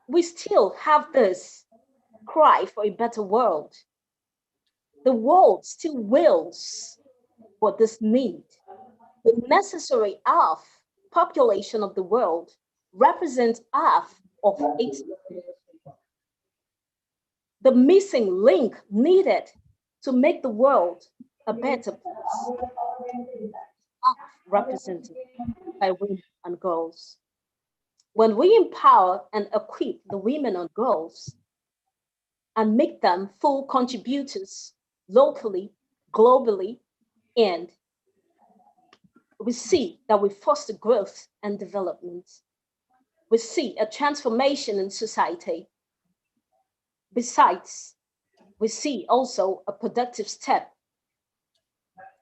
we still have this cry for a better world. The world still wills for this need. The necessary half population of the world represents half of its population. The missing link needed to make the world a better place, half represented by women and girls. When we empower and equip the women and girls and make them full contributors locally, globally, and we see that we foster growth and development. We see a transformation in society. Besides, we see also a productive step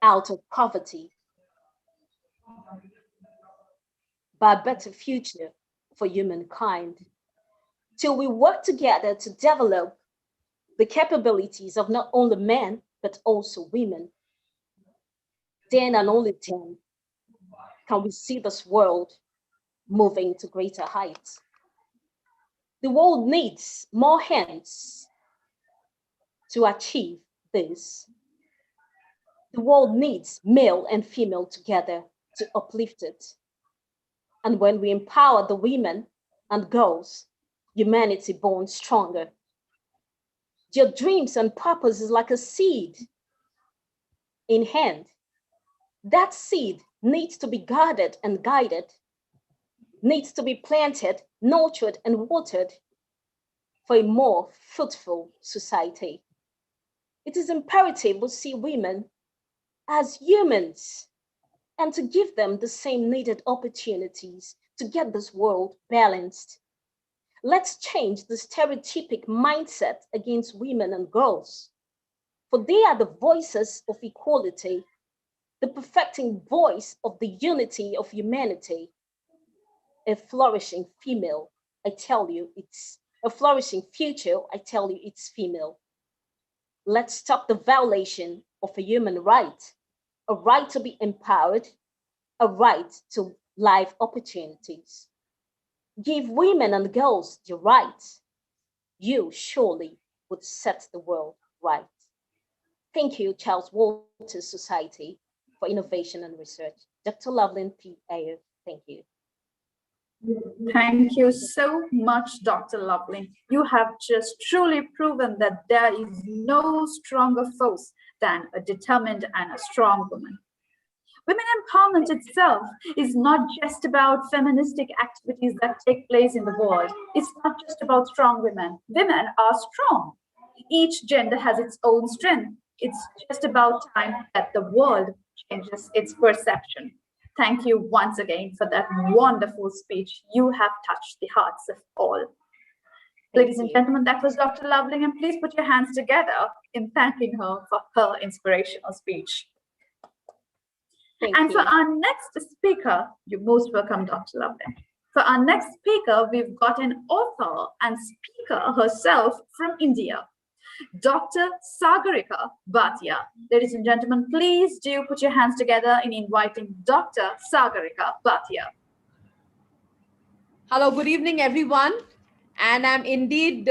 out of poverty by a better future for humankind. Till we work together to develop the capabilities of not only men, but also women, then and only then can we see this world moving to greater heights. The world needs more hands to achieve this. The world needs male and female together to uplift it. And when we empower the women and girls, humanity born stronger. Your dreams and purpose is like a seed in hand. That seed needs to be guarded and guided, needs to be planted, nurtured, and watered for a more fruitful society. It is imperative we see women as humans and to give them the same needed opportunities to get this world balanced. Let's change the stereotypic mindset against women and girls, for they are the voices of equality, the perfecting voice of the unity of humanity. A flourishing female, I tell you, it's a flourishing future, I tell you, it's female. Let's stop the violation of a human right, a right to be empowered, a right to life opportunities. Give women and girls the rights. You surely would set the world right. Thank you, Charles Walters Society for Innovation and Research. Dr. Loveland P. Ayer, thank you. Thank you so much, Dr. Loveling. You have just truly proven that there is no stronger force than a determined and a strong woman. Women empowerment itself is not just about feministic activities that take place in the world. It's not just about strong women. Women are strong. Each gender has its own strength. It's just about time that the world changes its perception. Thank you once again for that wonderful speech. You have touched the hearts of all. Ladies and gentlemen, that was Dr. Loveling, and please put your hands together in thanking her for her inspirational speech. And for our next speaker, you're most welcome, Dr. Loveling. For our next speaker, we've got an author and speaker herself from India, Dr. Sagarika Bhatia. Ladies and gentlemen, please do put your hands together in inviting Dr. Sagarika Bhatia. Hello, good evening, everyone. And I'm indeed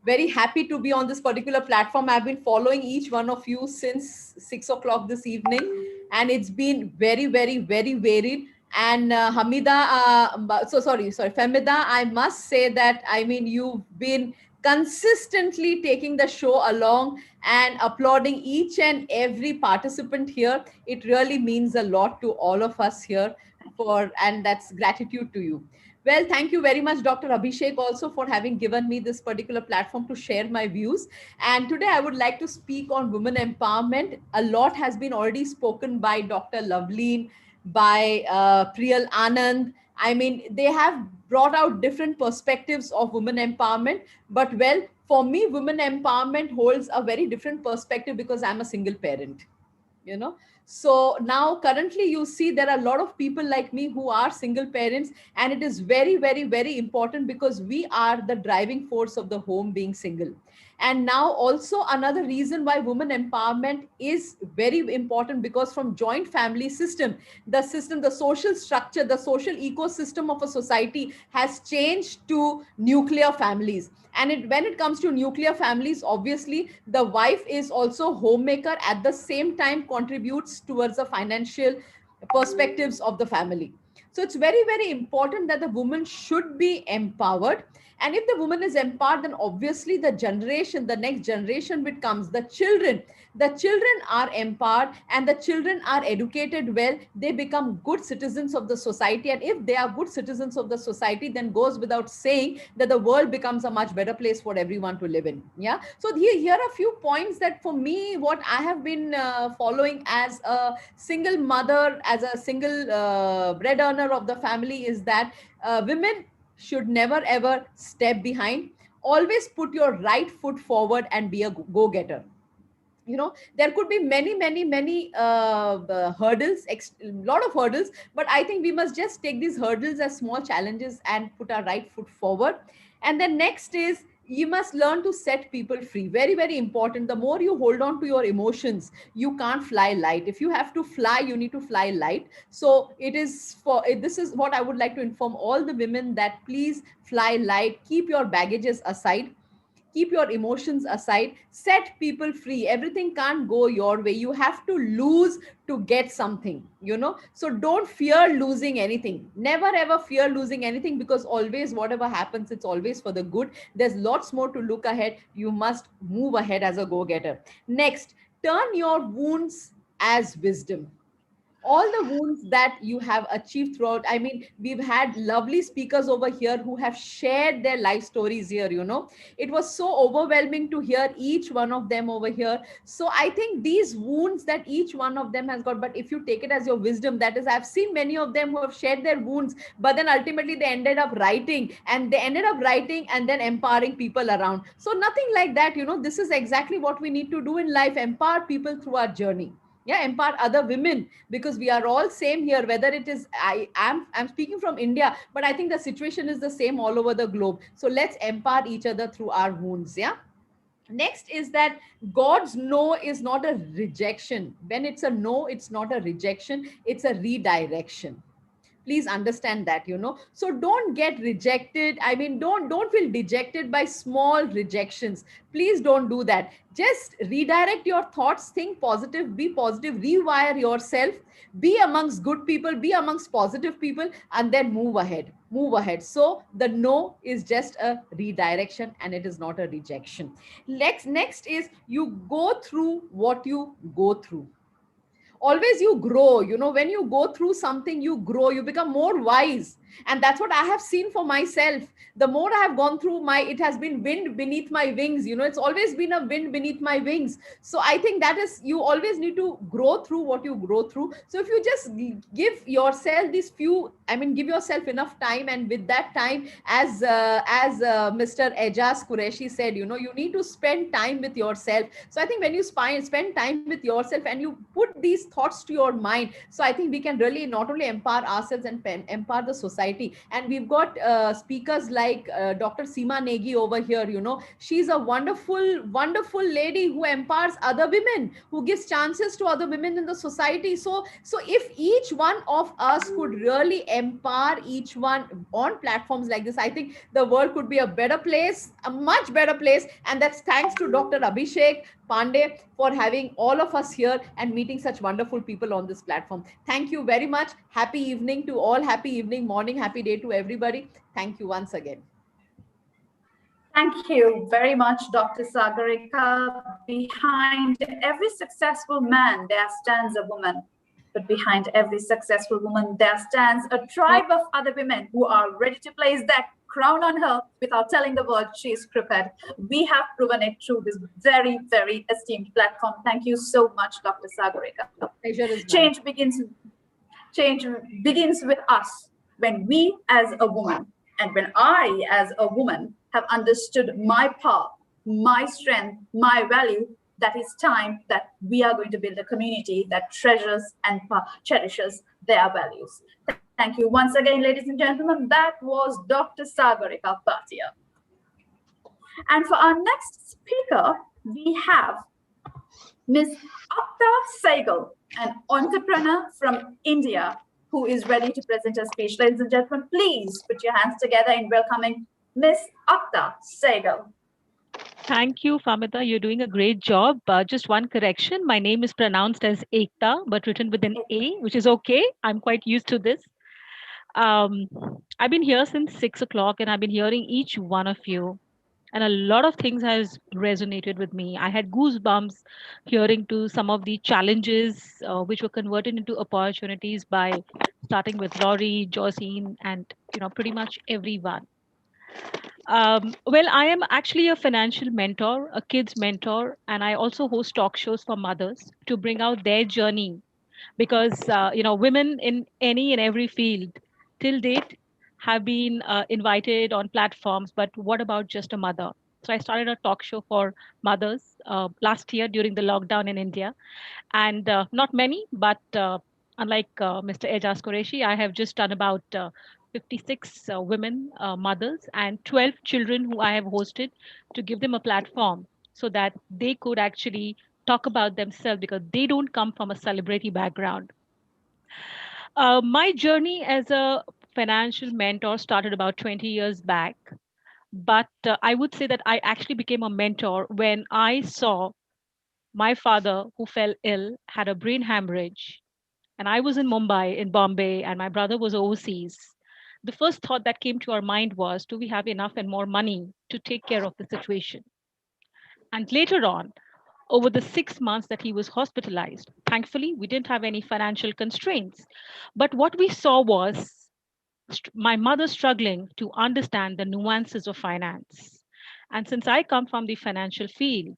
very happy to be on this particular platform. I've been following each one of you since 6 o'clock this evening, and it's been very, very, very varied. And Femida, I must say that, I mean, you've been consistently taking the show along and applauding each and every participant here. It really means a lot to all of us here, and that's gratitude to you. Well, thank you very much, Dr. Abhishek, also for having given me this particular platform to share my views. And today I would like to speak on women empowerment. A lot has been already spoken by Dr. Loveleen, by Priyal Anand. I mean, they have brought out different perspectives of women empowerment. But well, for me, women empowerment holds a very different perspective because I'm a single parent, you know. So now currently you see there are a lot of people like me who are single parents, and it is very, very, very important because we are the driving force of the home being single. And now also another reason why women empowerment is very important, because from joint family system, the social structure, the social ecosystem of a society has changed to nuclear families. And when it comes to nuclear families, obviously the wife is also homemaker, at the same time contributes towards the financial perspectives of the family. So it's very, very important that the woman should be empowered. And if the woman is empowered, then obviously the next generation which comes, the children are empowered, and the children are educated well. They become good citizens of the society. And if they are good citizens of the society, then goes without saying that the world becomes a much better place for everyone to live in. Yeah. So here are a few points that for me, what I have been following as a single mother, as a single bread earner of the family, is that women should never ever step behind. Always put your right foot forward and be a go-getter. You know, there could be many hurdles, a lot of hurdles, but I think we must just take these hurdles as small challenges and put our right foot forward. And then next is, you must learn to set people free. Very, very important. The more you hold on to your emotions, you can't fly light. If you have to fly, you need to fly light. So this is what I would like to inform all the women, that please fly light, keep your baggages aside, keep your emotions aside, set people free. Everything can't go your way. You have to lose to get something, you know. So don't fear losing anything. Never ever fear losing anything, because always whatever happens, it's always for the good. There's lots more to look ahead. You must move ahead as a go-getter. Next, turn your wounds as wisdom. All the wounds that you have achieved throughout. I mean, we've had lovely speakers over here who have shared their life stories here, you know. It was so overwhelming to hear each one of them over here. So I think these wounds that each one of them has got, but if you take it as your wisdom, that is, I've seen many of them who have shared their wounds, but then ultimately they ended up writing and then empowering people around. So nothing like that, you know. This is exactly what we need to do in life: empower people through our journey. Yeah, empower other women, because we are all same here. Whether it is, I'm speaking from India, but I think the situation is the same all over the globe. So let's empower each other through our wounds. Yeah. Next is that God's no is not a rejection. When it's a no, it's not a rejection, it's a redirection. Please understand that, so don't get rejected. I mean, don't feel dejected by small rejections. Please don't do that. Just redirect your thoughts, think positive, be positive, rewire yourself, be amongst good people, be amongst positive people, and then move ahead. So the no is just a redirection and it is not a rejection. Next is you go through what you go through. Always you grow, when you go through something, you grow, you become more wise. And that's what I have seen for myself. The more I have gone through, it has been wind beneath my wings. It's always been a wind beneath my wings. So I think that is, you always need to grow through what you grow through. So if you just give yourself these few, give yourself enough time, and with that time, as Mr. Ejaz Qureshi said, you need to spend time with yourself. So I think when you spend time with yourself and you put these thoughts to your mind, so I think we can really not only empower ourselves and empower the society. And we've got speakers like Dr. Seema Negi over here. She's a wonderful lady who empowers other women, who gives chances to other women in the society. So if each one of us could really empower each one on platforms like this, I think the world could be a better place, a much better place. And that's thanks to Dr. Abhishek Pandey for having all of us here and meeting such wonderful people on this platform. Thank you very much. Happy evening to all. Happy evening, morning, happy day to everybody. Thank you once again. Thank you very much, Dr. Sagarika. Behind every successful man, there stands a woman. But behind every successful woman, there stands a tribe of other women who are ready to place that crown on her without telling the world she is crooked. We have proven it through this very, very esteemed platform. Thank you so much, Dr. Sagarika. Pleasure is Change begins with us when we as a woman, and when I as a woman have understood my power, my strength, my value, that is time that we are going to build a community that treasures and cherishes their values. Thank you once again, ladies and gentlemen. That was Dr. Sagarika Bhatia. And for our next speaker, we have Ms. Apta Saigal, an entrepreneur from India, who is ready to present her speech. Ladies and gentlemen, please put your hands together in welcoming Ms. Apta Saigal. Thank you, Famita. You're doing a great job. Just one correction. My name is pronounced as Ekta, but written with an A, which is okay. I'm quite used to this. I've been here since 6 o'clock and I've been hearing each one of you. And a lot of things has resonated with me. I had goosebumps hearing to some of the challenges which were converted into opportunities by starting with Laurie, Josine, and pretty much everyone. Well, I am actually a financial mentor, a kids mentor, and I also host talk shows for mothers to bring out their journey. Because women in any and every field till date have been invited on platforms, but what about just a mother? So I started a talk show for mothers last year during the lockdown in India, and not many, but unlike Mr. Ejaz Qureshi, I have just done about 56 women mothers and 12 children who I have hosted to give them a platform so that they could actually talk about themselves because they don't come from a celebrity background. My journey as a financial mentor started about 20 years back, but I would say that I actually became a mentor when I saw my father, who fell ill, had a brain hemorrhage, and I was in Mumbai, in Bombay, and my brother was overseas. The first thought that came to our mind was, do we have enough and more money to take care of the situation? And later on, over the 6 months that he was hospitalized, thankfully, we didn't have any financial constraints. But what we saw was my mother struggling to understand the nuances of finance. And since I come from the financial field,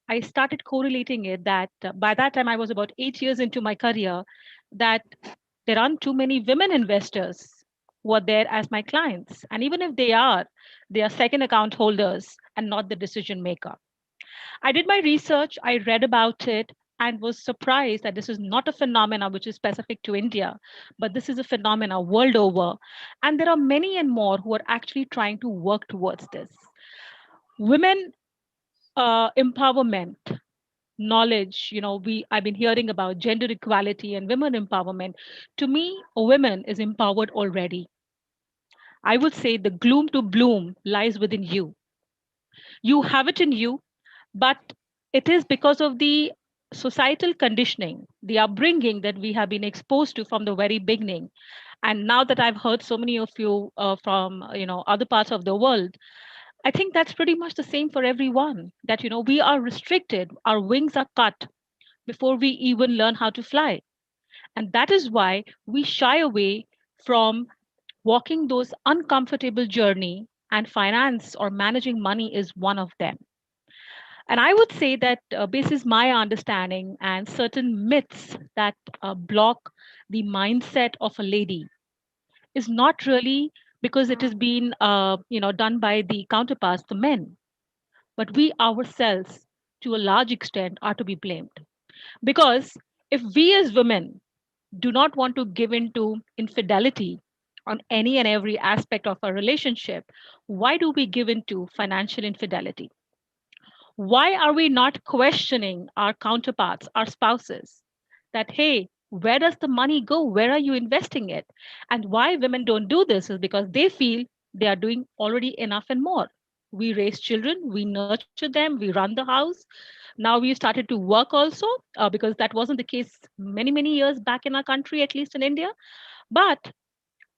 I started correlating it that by that time I was about 8 years into my career, that there aren't too many women investors who are there as my clients. And even if they are second account holders and not the decision maker. I did my research, I read about it, and was surprised that this is not a phenomena which is specific to India, but this is a phenomena world over. And there are many and more who are actually trying to work towards this. Women empowerment knowledge, I've been hearing about gender equality and women empowerment. To me, a woman is empowered already. I would say the gloom to bloom lies within you. You have it in you, but it is because of the societal conditioning, the upbringing that we have been exposed to from the very beginning. And now that I've heard so many of you from other parts of the world, I think that's pretty much the same for everyone. That we are restricted, our wings are cut before we even learn how to fly, and that is why we shy away from walking those uncomfortable journey, and finance or managing money is one of them. And I would say that basis my understanding and certain myths that block the mindset of a lady is not really because it has been done by the counterparts, the men, but we ourselves to a large extent are to be blamed. Because if we as women do not want to give in to infidelity on any and every aspect of our relationship, why do we give in to financial infidelity? Why are we not questioning our counterparts, our spouses, that, hey, where does the money go? Where are you investing it? And why women don't do this is because they feel they are doing already enough and more. We raise children, we nurture them, we run the house. Now we started to work also because that wasn't the case many, many years back in our country, at least in India. But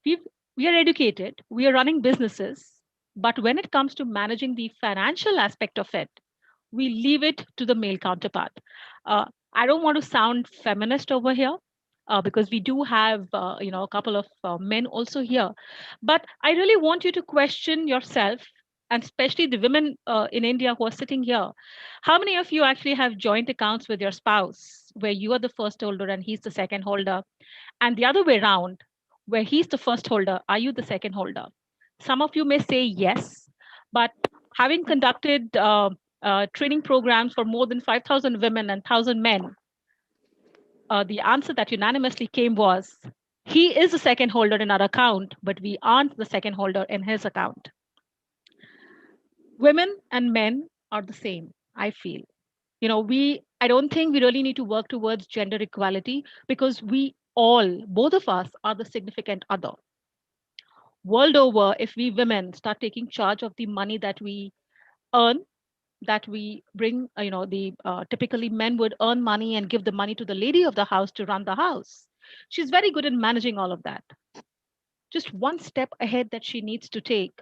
we've, we are educated, we are running businesses. But when it comes to managing the financial aspect of it, we leave it to the male counterpart. Uh, I don't want to sound feminist over here because we do have, a couple of men also here. But I really want you to question yourself, and especially the women in India who are sitting here. How many of you actually have joint accounts with your spouse, where you are the first holder and he's the second holder, and the other way around, where he's the first holder, are you the second holder? Some of you may say yes, but having conducted training programs for more than 5,000 women and 1,000 men, the answer that unanimously came was, he is the second holder in our account, but we aren't the second holder in his account. Women and men are the same, I feel. I don't think we really need to work towards gender equality because we all, both of us, are the significant other. World over, if we women start taking charge of the money that we earn, that we bring, the typically men would earn money and give the money to the lady of the house to run the house. She's very good in managing all of that. Just one step ahead that she needs to take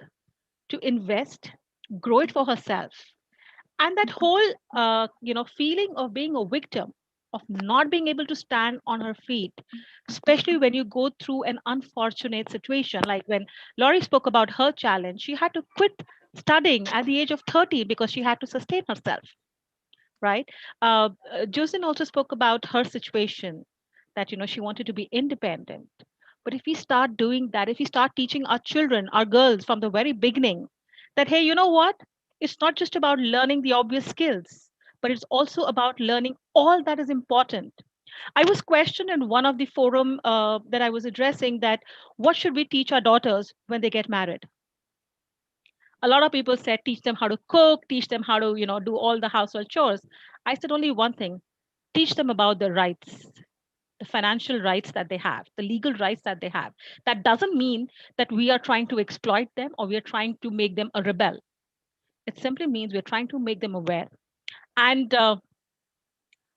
to invest, grow it for herself. And that whole, feeling of being a victim, of not being able to stand on her feet, especially when you go through an unfortunate situation, like when Laurie spoke about her challenge, she had to quit studying at the age of 30 because she had to sustain herself, right? Jocelyn also spoke about her situation, that she wanted to be independent. But if we start doing that, if we start teaching our children, our girls from the very beginning, that, hey, you know what? It's not just about learning the obvious skills, but it's also about learning all that is important. I was questioned in one of the forum that I was addressing, that what should we teach our daughters when they get married? A lot of people said, teach them how to cook, teach them how to, do all the household chores. I said only one thing: teach them about the rights, the financial rights that they have, the legal rights that they have. That doesn't mean that we are trying to exploit them or we are trying to make them a rebel. It simply means we're trying to make them aware. And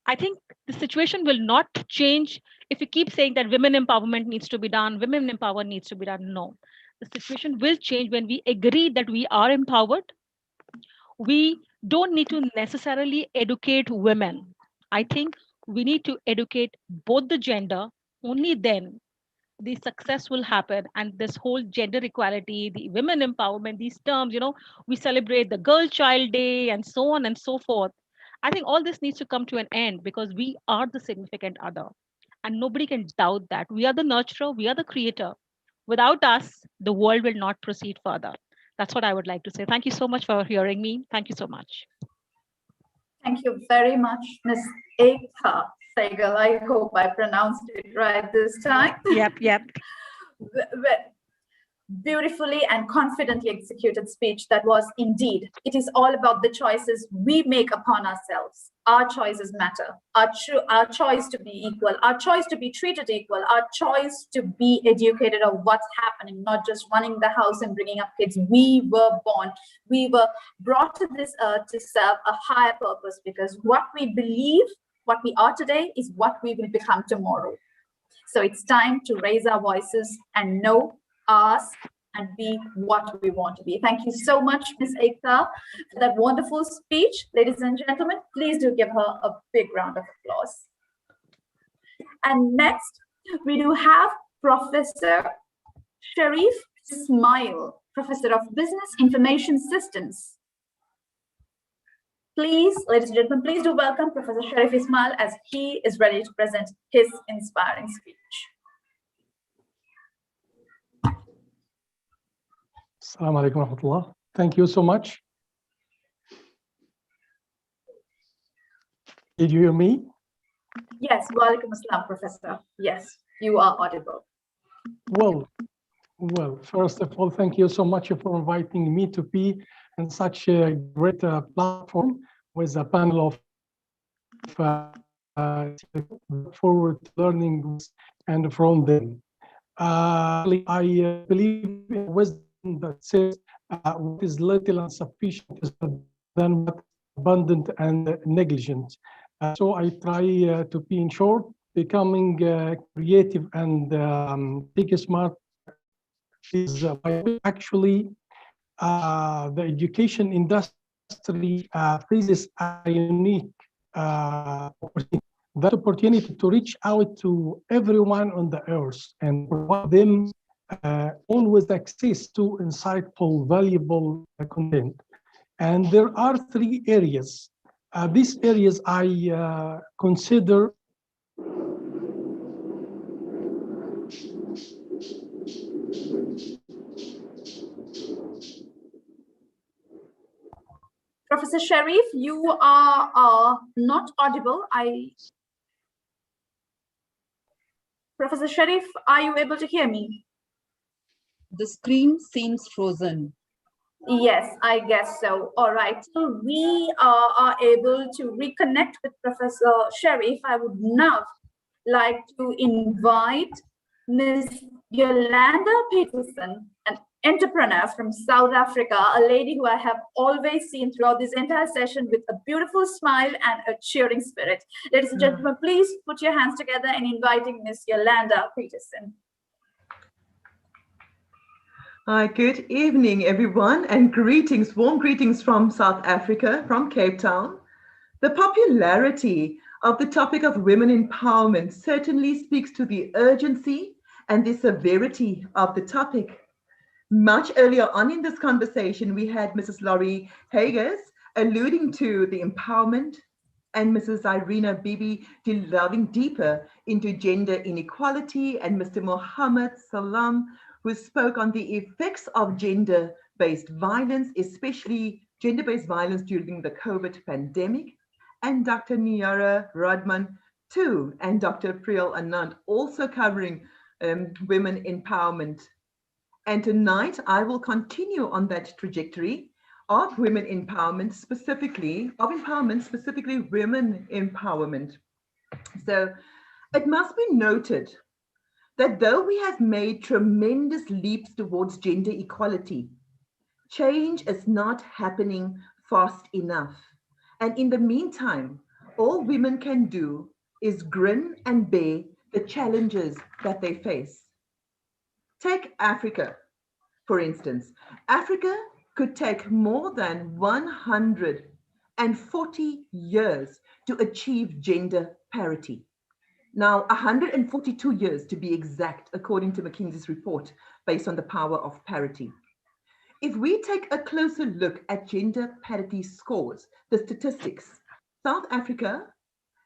I think the situation will not change if we keep saying that women empowerment needs to be done, women empowerment needs to be done. No, the situation will change when we agree that we are empowered. We don't need to necessarily educate women. I think we need to educate both the gender. Only then the success will happen. And this whole gender equality, the women empowerment, these terms, we celebrate the girl child day and so on and so forth. I think all this needs to come to an end because we are the significant other. And nobody can doubt that. We are the nurturer, we are the creator. Without us, the world will not proceed further. That's what I would like to say. Thank you so much for hearing me. Thank you so much. Thank you very much, Ms. Ekta Saigal. I hope I pronounced it right this time. Yep. beautifully and confidently executed speech that was indeed, it is all about the choices we make upon ourselves. Our choices matter. Our choice to be equal, our choice to be treated equal, our choice to be educated of what's happening, not just running the house and bringing up kids. We were born, we were brought to this earth to serve a higher purpose, because what we believe, what we are today is what we will become tomorrow. So it's time to raise our voices and know, ask, and be what we want to be. Thank you so much, Ms. Ekta, for that wonderful speech. Ladies and gentlemen, please do give her a big round of applause. And next, we do have Professor Sharif Ismail, Professor of Business Information Systems. Please, ladies and gentlemen, please do welcome Professor Sharif Ismail as he is ready to present his inspiring speech. Assalamu alaikum wa rahmatullah. Thank you so much. Did you hear me? Yes, walaikum assalam, Professor. Yes, you are audible. Well, first of all, thank you so much for inviting me to be in such a great platform with a panel of forward learning and from them. I believe in wisdom that says what is little and sufficient is than what is abundant and negligent. So I try to be, in short, becoming creative and take a smart is actually the education industry faces a unique opportunity. That opportunity to reach out to everyone on the earth and provide them always access to insightful, valuable content. And there are three areas. These areas I consider Professor Sharif, you are not audible. Professor Sharif, are you able to hear me? The screen seems frozen. Yes, I guess so. All right. So we are able to reconnect with Professor Sharif. I would now like to invite Ms. Yolanda Peterson, an entrepreneur from South Africa, a lady who I have always seen throughout this entire session with a beautiful smile and a cheering spirit. Ladies and gentlemen, please put your hands together in inviting Ms. Yolanda Peterson. Hi, good evening, everyone, and greetings, warm greetings from South Africa, from Cape Town. The popularity of the topic of women empowerment certainly speaks to the urgency and the severity of the topic. Much earlier on in this conversation, we had Mrs. Laurie Hages alluding to the empowerment and Mrs. Irina Bibi delving deeper into gender inequality, and Mr. Mohammed Salam, who spoke on the effects of gender-based violence, especially gender-based violence during the COVID pandemic, and Dr. Niara Rodman too, and Dr. Priyal Anand also covering women empowerment. And tonight I will continue on that trajectory of women empowerment, specifically women empowerment. So it must be noted that though we have made tremendous leaps towards gender equality, change is not happening fast enough. And in the meantime, all women can do is grin and bear the challenges that they face. Take Africa, for instance. Africa could take more than 140 years to achieve gender parity. Now, 142 years to be exact, according to McKinsey's report, based on the power of parity. If we take a closer look at gender parity scores, the statistics, South Africa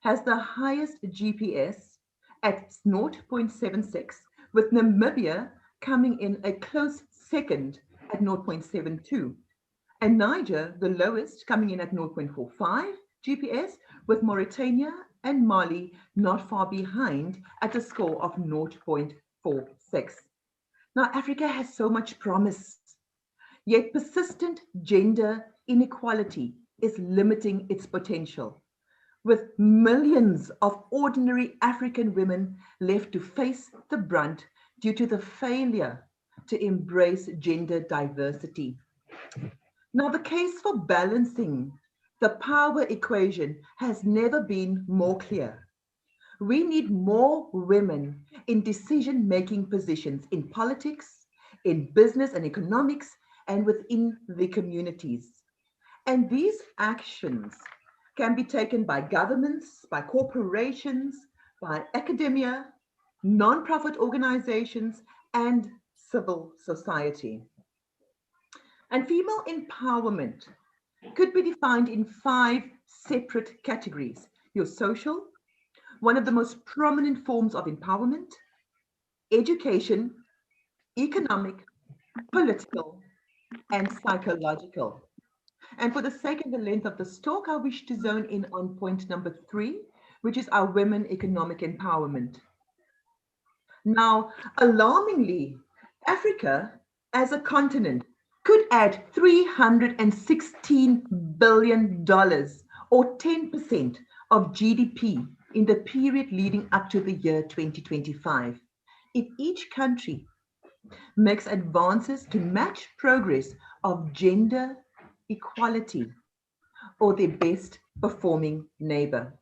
has the highest GPS at 0.76, with Namibia coming in a close second at 0.72, and Niger, the lowest, coming in at 0.45 GPS, with Mauritania and Mali not far behind at a score of 0.46. Now, Africa has so much promise, yet persistent gender inequality is limiting its potential, with millions of ordinary African women left to face the brunt due to the failure to embrace gender diversity. Now, the case for balancing the power equation has never been more clear. We need more women in decision-making positions in politics, in business and economics, and within the communities. And these actions can be taken by governments, by corporations, by academia, non-profit organizations, and civil society. And female empowerment could be defined in 5 separate categories. Your social, one of the most prominent forms of empowerment, education, economic, political, and psychological. And for the sake and the length of this talk, I wish to zone in on point number 3, which is our women economic empowerment. Now, alarmingly, Africa as a continent could add $316 billion or 10% of GDP in the period leading up to the year 2025 if each country makes advances to match progress of gender equality or their best performing neighbor.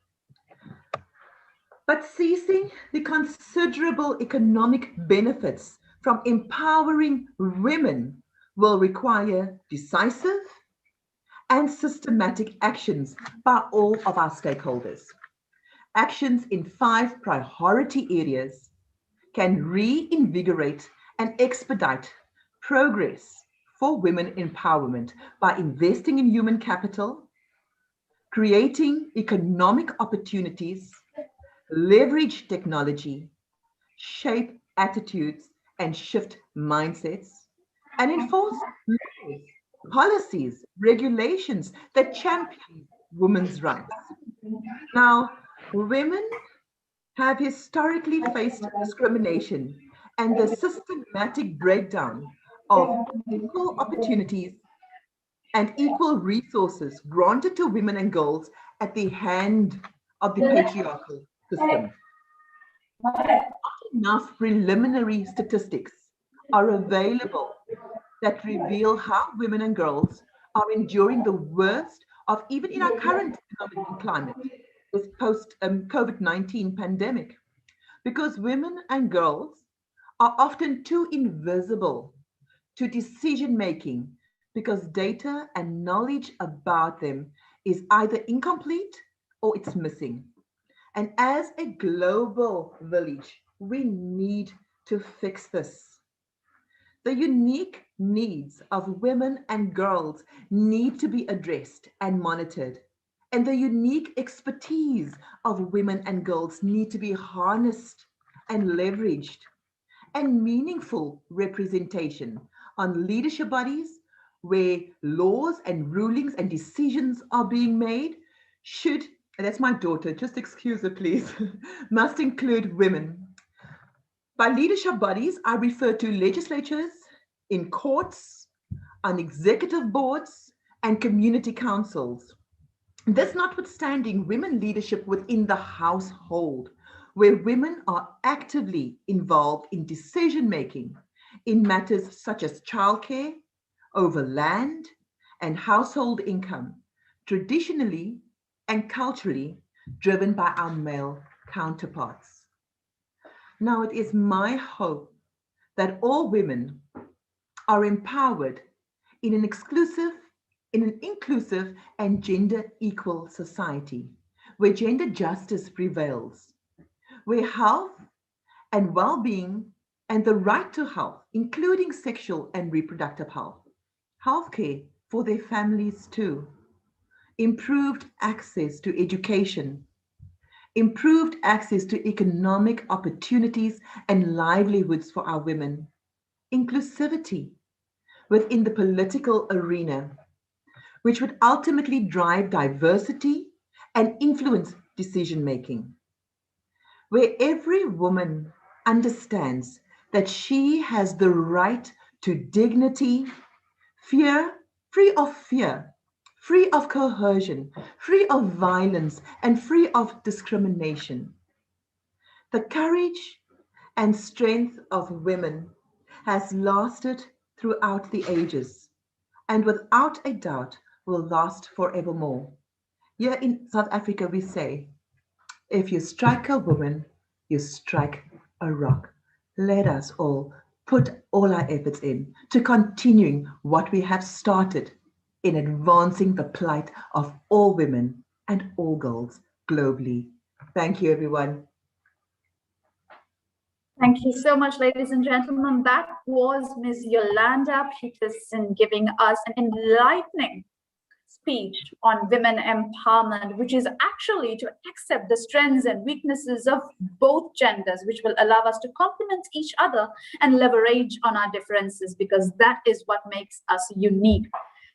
But seizing the considerable economic benefits from empowering women will require decisive and systematic actions by all of our stakeholders. Actions in 5 priority areas can reinvigorate and expedite progress for women empowerment by investing in human capital, creating economic opportunities, leverage technology, shape attitudes, and shift mindsets, and enforce laws, policies, regulations that champion women's rights. Now, women have historically faced discrimination and the systematic breakdown of equal opportunities and equal resources granted to women and girls at the hand of the patriarchal system. Not enough preliminary statistics are available that reveal how women and girls are enduring the worst of even in our current economic climate, this post-COVID-19 pandemic, because women and girls are often too invisible to decision-making because data and knowledge about them is either incomplete or it's missing. And as a global village, we need to fix this. The unique needs of women and girls need to be addressed and monitored. And the unique expertise of women and girls need to be harnessed and leveraged. And meaningful representation on leadership bodies where laws and rulings and decisions are being made should, and that's my daughter, just excuse her please, must include women. By leadership bodies, I refer to legislatures, in courts, on executive boards, and community councils. This notwithstanding women leadership within the household, where women are actively involved in decision-making in matters such as childcare, over land, and household income, traditionally and culturally driven by our male counterparts. Now, it is my hope that all women are empowered in an inclusive and gender equal society, where gender justice prevails, where health and well-being and the right to health, including sexual and reproductive health, healthcare for their families too, improved access to education, improved access to economic opportunities and livelihoods for our women, inclusivity within the political arena, which would ultimately drive diversity and influence decision-making, where every woman understands that she has the right to dignity, free of fear, free of coercion, free of violence, and free of discrimination. The courage and strength of women has lasted throughout the ages and without a doubt will last forevermore. Here in South Africa, we say, if you strike a woman, you strike a rock. Let us all put all our efforts in to continuing what we have started in advancing the plight of all women and all girls globally. Thank you, everyone. Thank you so much, ladies and gentlemen. That was Ms. Yolanda Peterson giving us an enlightening speech on women empowerment, which is actually to accept the strengths and weaknesses of both genders, which will allow us to complement each other and leverage on our differences, because that is what makes us unique.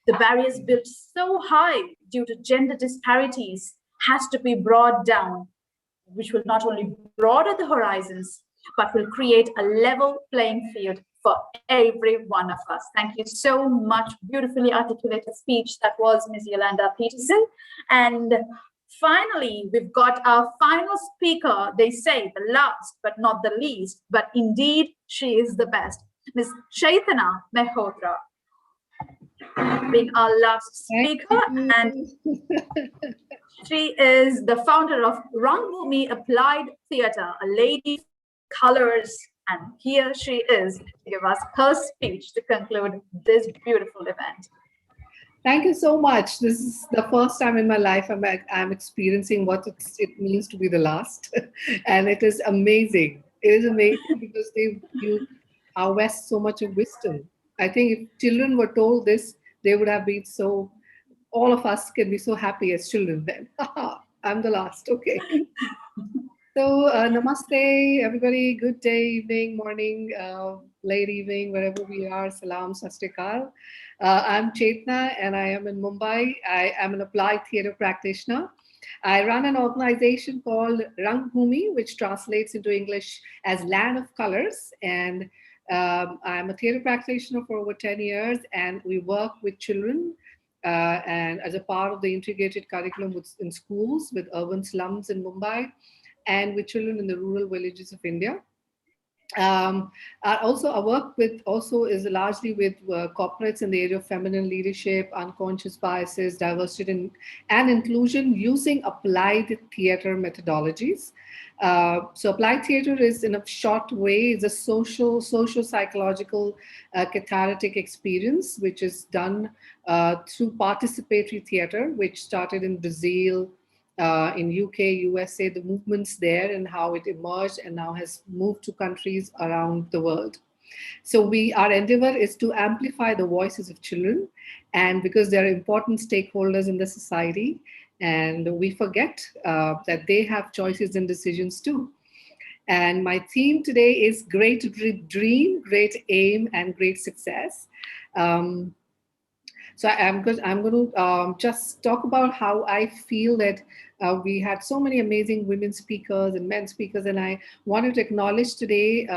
The barriers built so high due to gender disparities has to be brought down, which will not only broaden the horizons, but will create a level playing field for every one of us. Thank you so much. Beautifully articulated speech. That was Ms. Yolanda Peterson. And finally, we've got our final speaker. They say the last, but not the least, but indeed, she is the best. Ms. Chaitana Mehrotra, being our last speaker, and she is the founder of Rangbhoomi Applied Theatre, a lady colors, and here she is to give us her speech to conclude this beautiful event. Thank you so much. This is the first time in my life I'm experiencing what it means to be the last, and it is amazing. It is amazing because you harvest so much of wisdom. I think if children were told this, they would have been so. All of us can be so happy as children then. I'm the last. Okay. So namaste, everybody. Good day, evening, morning, late evening, wherever we are. Salam, sasrikal. I'm Chetna and I am in Mumbai. I am an applied theatre practitioner. I run an organization called Rangbhoomi, which translates into English as Land of Colors. And I'm a theatre practitioner for over 10 years, and we work with children and as a part of the integrated curriculum in schools with urban slums in Mumbai, and with children in the rural villages of India. I work with is largely with corporates in the area of feminine leadership, unconscious biases, diversity and inclusion using applied theater methodologies. So applied theater is, in a short way, is a social-psychological cathartic experience, which is done through participatory theater, which started in Brazil, in UK, USA, the movements there and how it emerged and now has moved to countries around the world. So our endeavor is to amplify the voices of children, and because they're important stakeholders in the society, and we forget that they have choices and decisions too. And my theme today is great dream, great aim, and great success. So I'm going to just talk about how I feel that we had so many amazing women speakers and men speakers, and I wanted to acknowledge today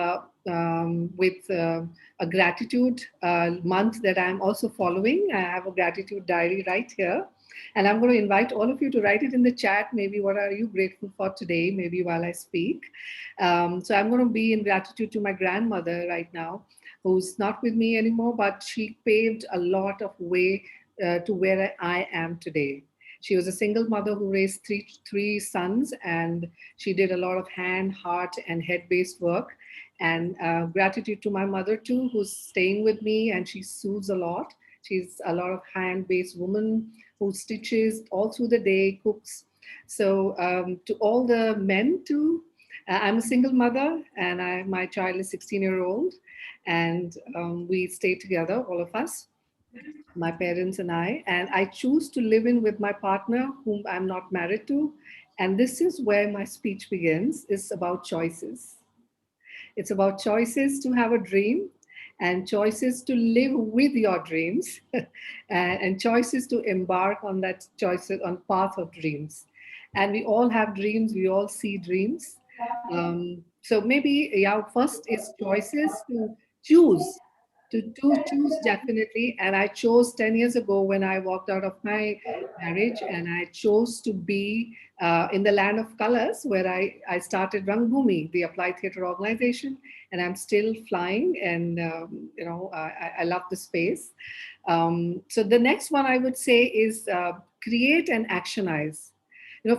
with a gratitude month that I'm also following. I have a gratitude diary right here. And I'm going to invite all of you to write it in the chat. Maybe what are you grateful for today, maybe while I speak. So I'm going to be in gratitude to my grandmother right now, who's not with me anymore, but she paved a lot of way to where I am today. She was a single mother who raised three sons, and she did a lot of hand, heart, and head-based work. And gratitude to my mother too, who's staying with me, and she sews a lot. She's a lot of hand-based woman who stitches all through the day, cooks. So to all the men too, I'm a single mother, and my child is 16-year-old, and we stay together, all of us, my parents and I choose to live in with my partner, whom I'm not married to. And this is where my speech begins. It's about choices. It's about choices to have a dream, and choices to live with your dreams, and choices to embark on path of dreams. And we all have dreams, we all see dreams. So maybe, yeah, first is choices to choose, to choose definitely. And I chose 10 years ago when I walked out of my marriage, and I chose to be in the land of colors, where I started Rangbhumi, the Applied Theatre Organization, and I'm still flying, and I love the space. So the next one I would say is create and actionize.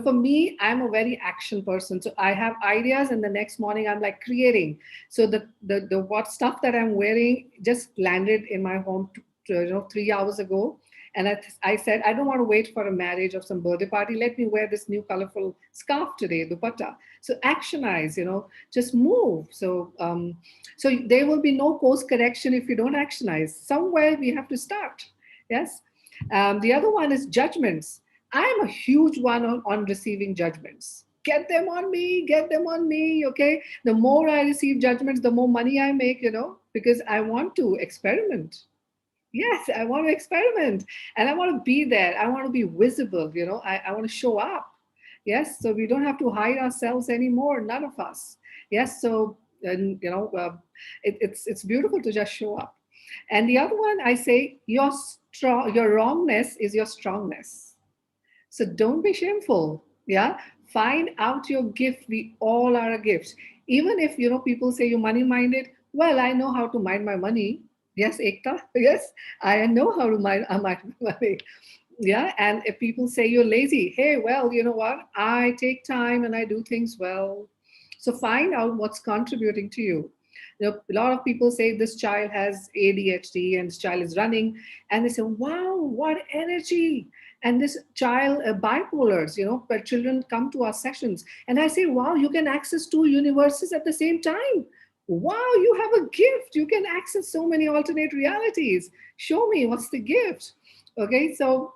For me, I'm a very action person. So I have ideas, and the next morning I'm like creating. So the what stuff that I'm wearing just landed in my home 3 hours ago. And I said, I don't want to wait for a marriage or some birthday party. Let me wear this new colorful scarf today, dupatta. So actionize, just move. So so there will be no course correction if you don't actionize. Somewhere we have to start. Yes. The other one is judgments. I'm a huge one on receiving judgments. Get them on me, okay? The more I receive judgments, the more money I make, because I want to experiment. Yes, I want to experiment, and I want to be there. I want to be visible, I want to show up. Yes, so we don't have to hide ourselves anymore, none of us. Yes, so, and it's beautiful to just show up. And the other one, I say, your wrongness is your strongness. So don't be shameful. Yeah. Find out your gift. We all are a gift. Even if, people say you're money minded. Well, I know how to mind my money. Yes, Ekta. Yes, I know how to mind my money. Yeah. And if people say you're lazy, hey, well, you know what? I take time and I do things well. So find out what's contributing to you. A lot of people say this child has ADHD and this child is running, and they say, wow, what energy. And this child, bipolars, but children come to our sessions. And I say, wow, you can access 2 universes at the same time. Wow, you have a gift. You can access so many alternate realities. Show me what's the gift. Okay, so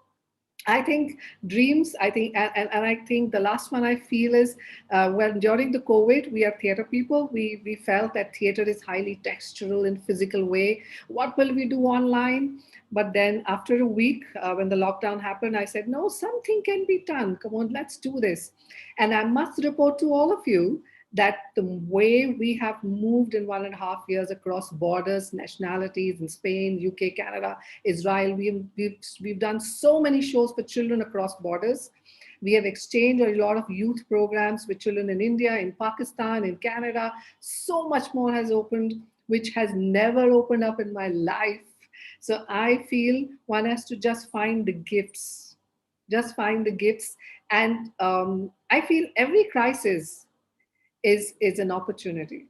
I think dreams, and I think the last one I feel is when during the COVID, we are theater people. We felt that theater is highly textural in physical way. What will we do online? But then after a week, when the lockdown happened, I said, no, something can be done. Come on, let's do this. And I must report to all of you that the way we have moved in 1.5 years across borders, nationalities in Spain, UK, Canada, Israel, we've done so many shows for children across borders. We have exchanged a lot of youth programs with children in India, in Pakistan, in Canada. So much more has opened, which has never opened up in my life. So I feel one has to just find the gifts, And I feel every crisis is an opportunity.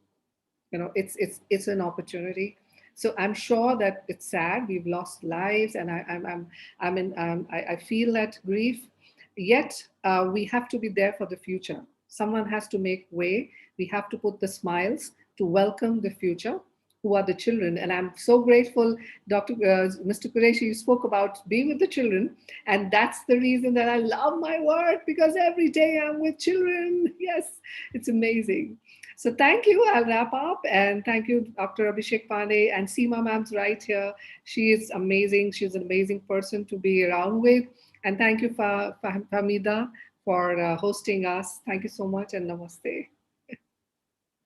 It's an opportunity. So I'm sure that it's sad. We've lost lives, and I feel that grief. Yet we have to be there for the future. Someone has to make way. We have to put the smiles to welcome the future, who are the children. And I'm so grateful, Mr. Qureshi, you spoke about being with the children. And that's the reason that I love my work, because every day I'm with children. Yes, it's amazing. So thank you. I'll wrap up. And thank you, Dr. Abhishek Pandey, and Seema ma'am's right here. She is amazing. She's an amazing person to be around with. And thank you, Fahmida, for hosting us. Thank you so much, and namaste.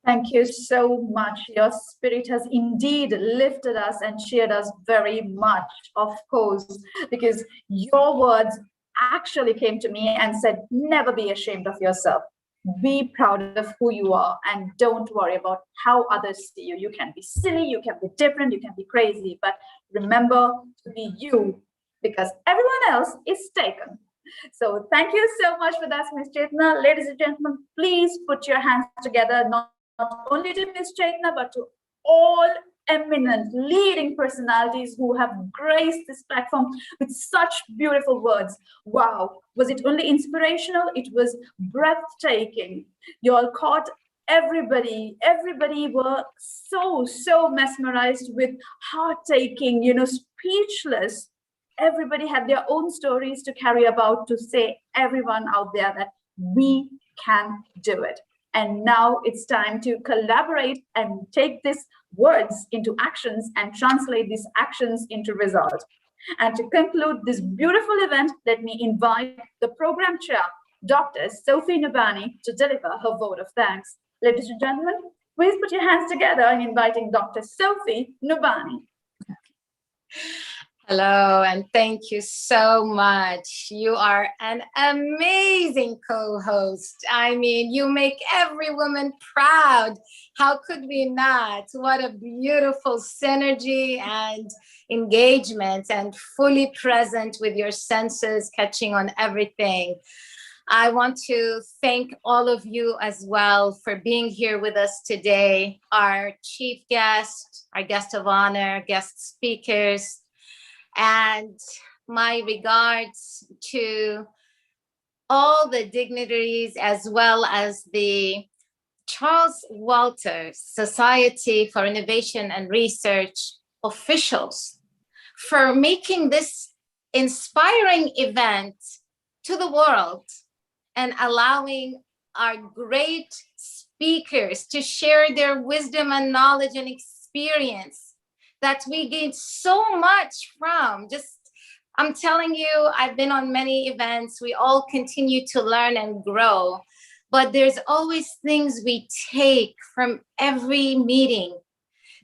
Thank you so much. Your spirit has indeed lifted us and cheered us very much, of course, because your words actually came to me and said, never be ashamed of yourself. Be proud of who you are, and don't worry about how others see you. You can be silly, you can be different, you can be crazy, but remember to be you, because everyone else is taken. So thank you so much for that, Ms. Chetna. Ladies and gentlemen, please put your hands together, not only to Ms. Chetna, but to all eminent leading personalities who have graced this platform with such beautiful words. Wow, was it only inspirational? It was breathtaking. You all caught everybody were so mesmerized with heart-taking, speechless. Everybody had their own stories to carry about, to say everyone out there that we can do it. And now it's time to collaborate and take these words into actions and translate these actions into results. And to conclude this beautiful event, let me invite the program chair, Dr. Sophie Nubani to deliver her vote of thanks. Ladies and gentlemen, please put your hands together in inviting Dr. Sophie Nubani. Hello, and thank you so much. You are an amazing co-host. I mean, you make every woman proud. How could we not? What a beautiful synergy and engagement, and fully present with your senses, catching on everything. I want to thank all of you as well for being here with us today. Our chief guest, our guest of honor, guest speakers, and my regards to all the dignitaries as well as the Charles Walters Society for Innovation and Research officials for making this inspiring event to the world and allowing our great speakers to share their wisdom and knowledge and experience that we gained so much from. I'm telling you, I've been on many events. We all continue to learn and grow, but there's always things we take from every meeting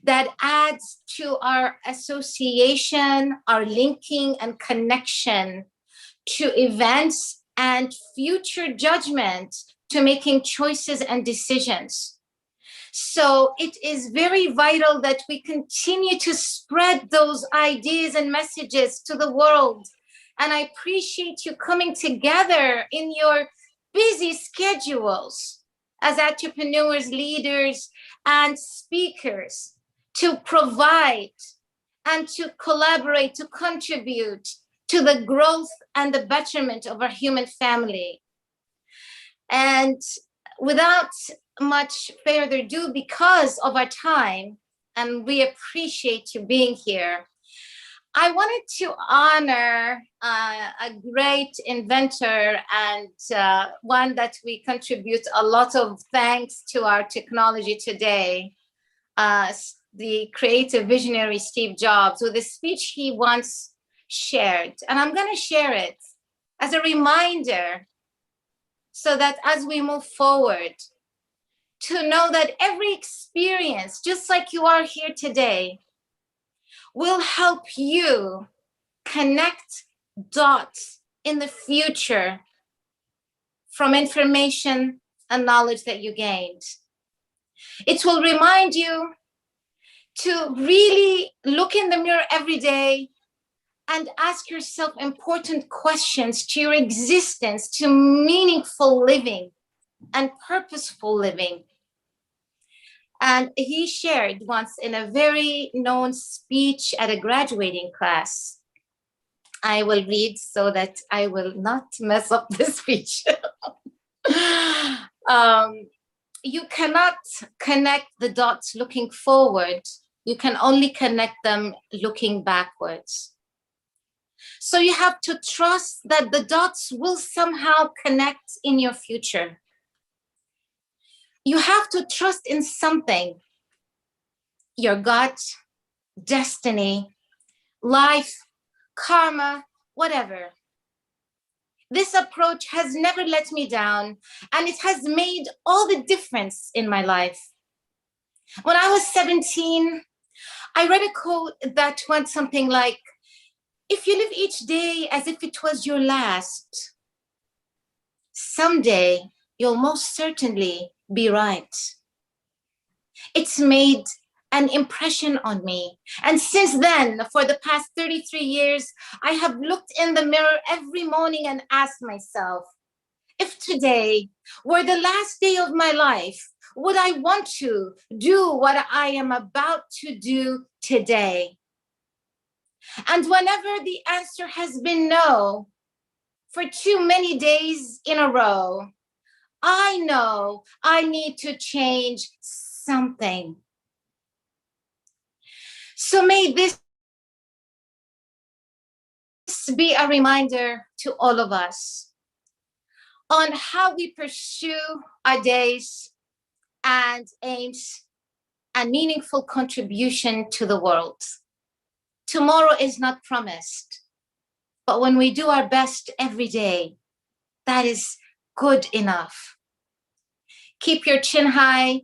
that adds to our association, our linking and connection to events and future judgment to making choices and decisions. So it is very vital that we continue to spread those ideas and messages to the world. And I appreciate you coming together in your busy schedules as entrepreneurs, leaders, and speakers to provide and to collaborate, to contribute to the growth and the betterment of our human family. And without much further ado, because of our time, and we appreciate you being here, I wanted to honor a great inventor and one that we contribute a lot of thanks to our technology today, the creative visionary Steve Jobs, with a speech he once shared. And I'm going to share it as a reminder so that as we move forward, to know that every experience, just like you are here today, will help you connect dots in the future from information and knowledge that you gained. It will remind you to really look in the mirror every day and ask yourself important questions to your existence, to meaningful living and purposeful living. And he shared once in a very known speech at a graduating class. I will read so that I will not mess up the speech. You cannot connect the dots looking forward. You can only connect them looking backwards. So you have to trust that the dots will somehow connect in your future. You have to trust in something, your gut, destiny, life, karma, whatever. This approach has never let me down, and it has made all the difference in my life. When I was 17, I read a quote that went something like, if you live each day as if it was your last, someday you'll most certainly be right. It's made an impression on me. And since then, for the past 33 years, I have looked in the mirror every morning and asked myself, if today were the last day of my life, would I want to do what I am about to do today? And whenever the answer has been no, for too many days in a row, I know I need to change something. So may this be a reminder to all of us on how we pursue our days and aims and meaningful contribution to the world. Tomorrow is not promised, but when we do our best every day, that is good enough. Keep your chin high,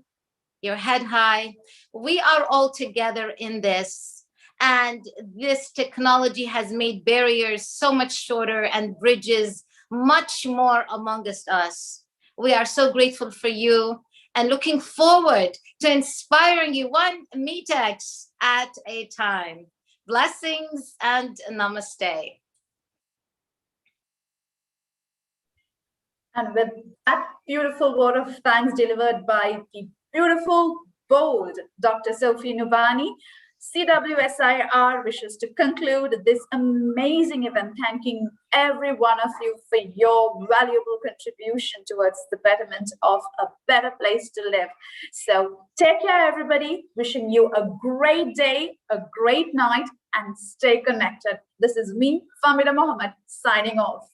your head high. We are all together in this. And this technology has made barriers so much shorter and bridges much more amongst us. We are so grateful for you and looking forward to inspiring you one MEETx at a time. Blessings and namaste. And with that beautiful word of thanks delivered by the beautiful, bold Dr. Sophie Nubani, CWSIR wishes to conclude this amazing event, thanking every one of you for your valuable contribution towards the betterment of a better place to live. So take care, everybody. Wishing you a great day, a great night, and stay connected. This is me, Famida Mohammed, signing off.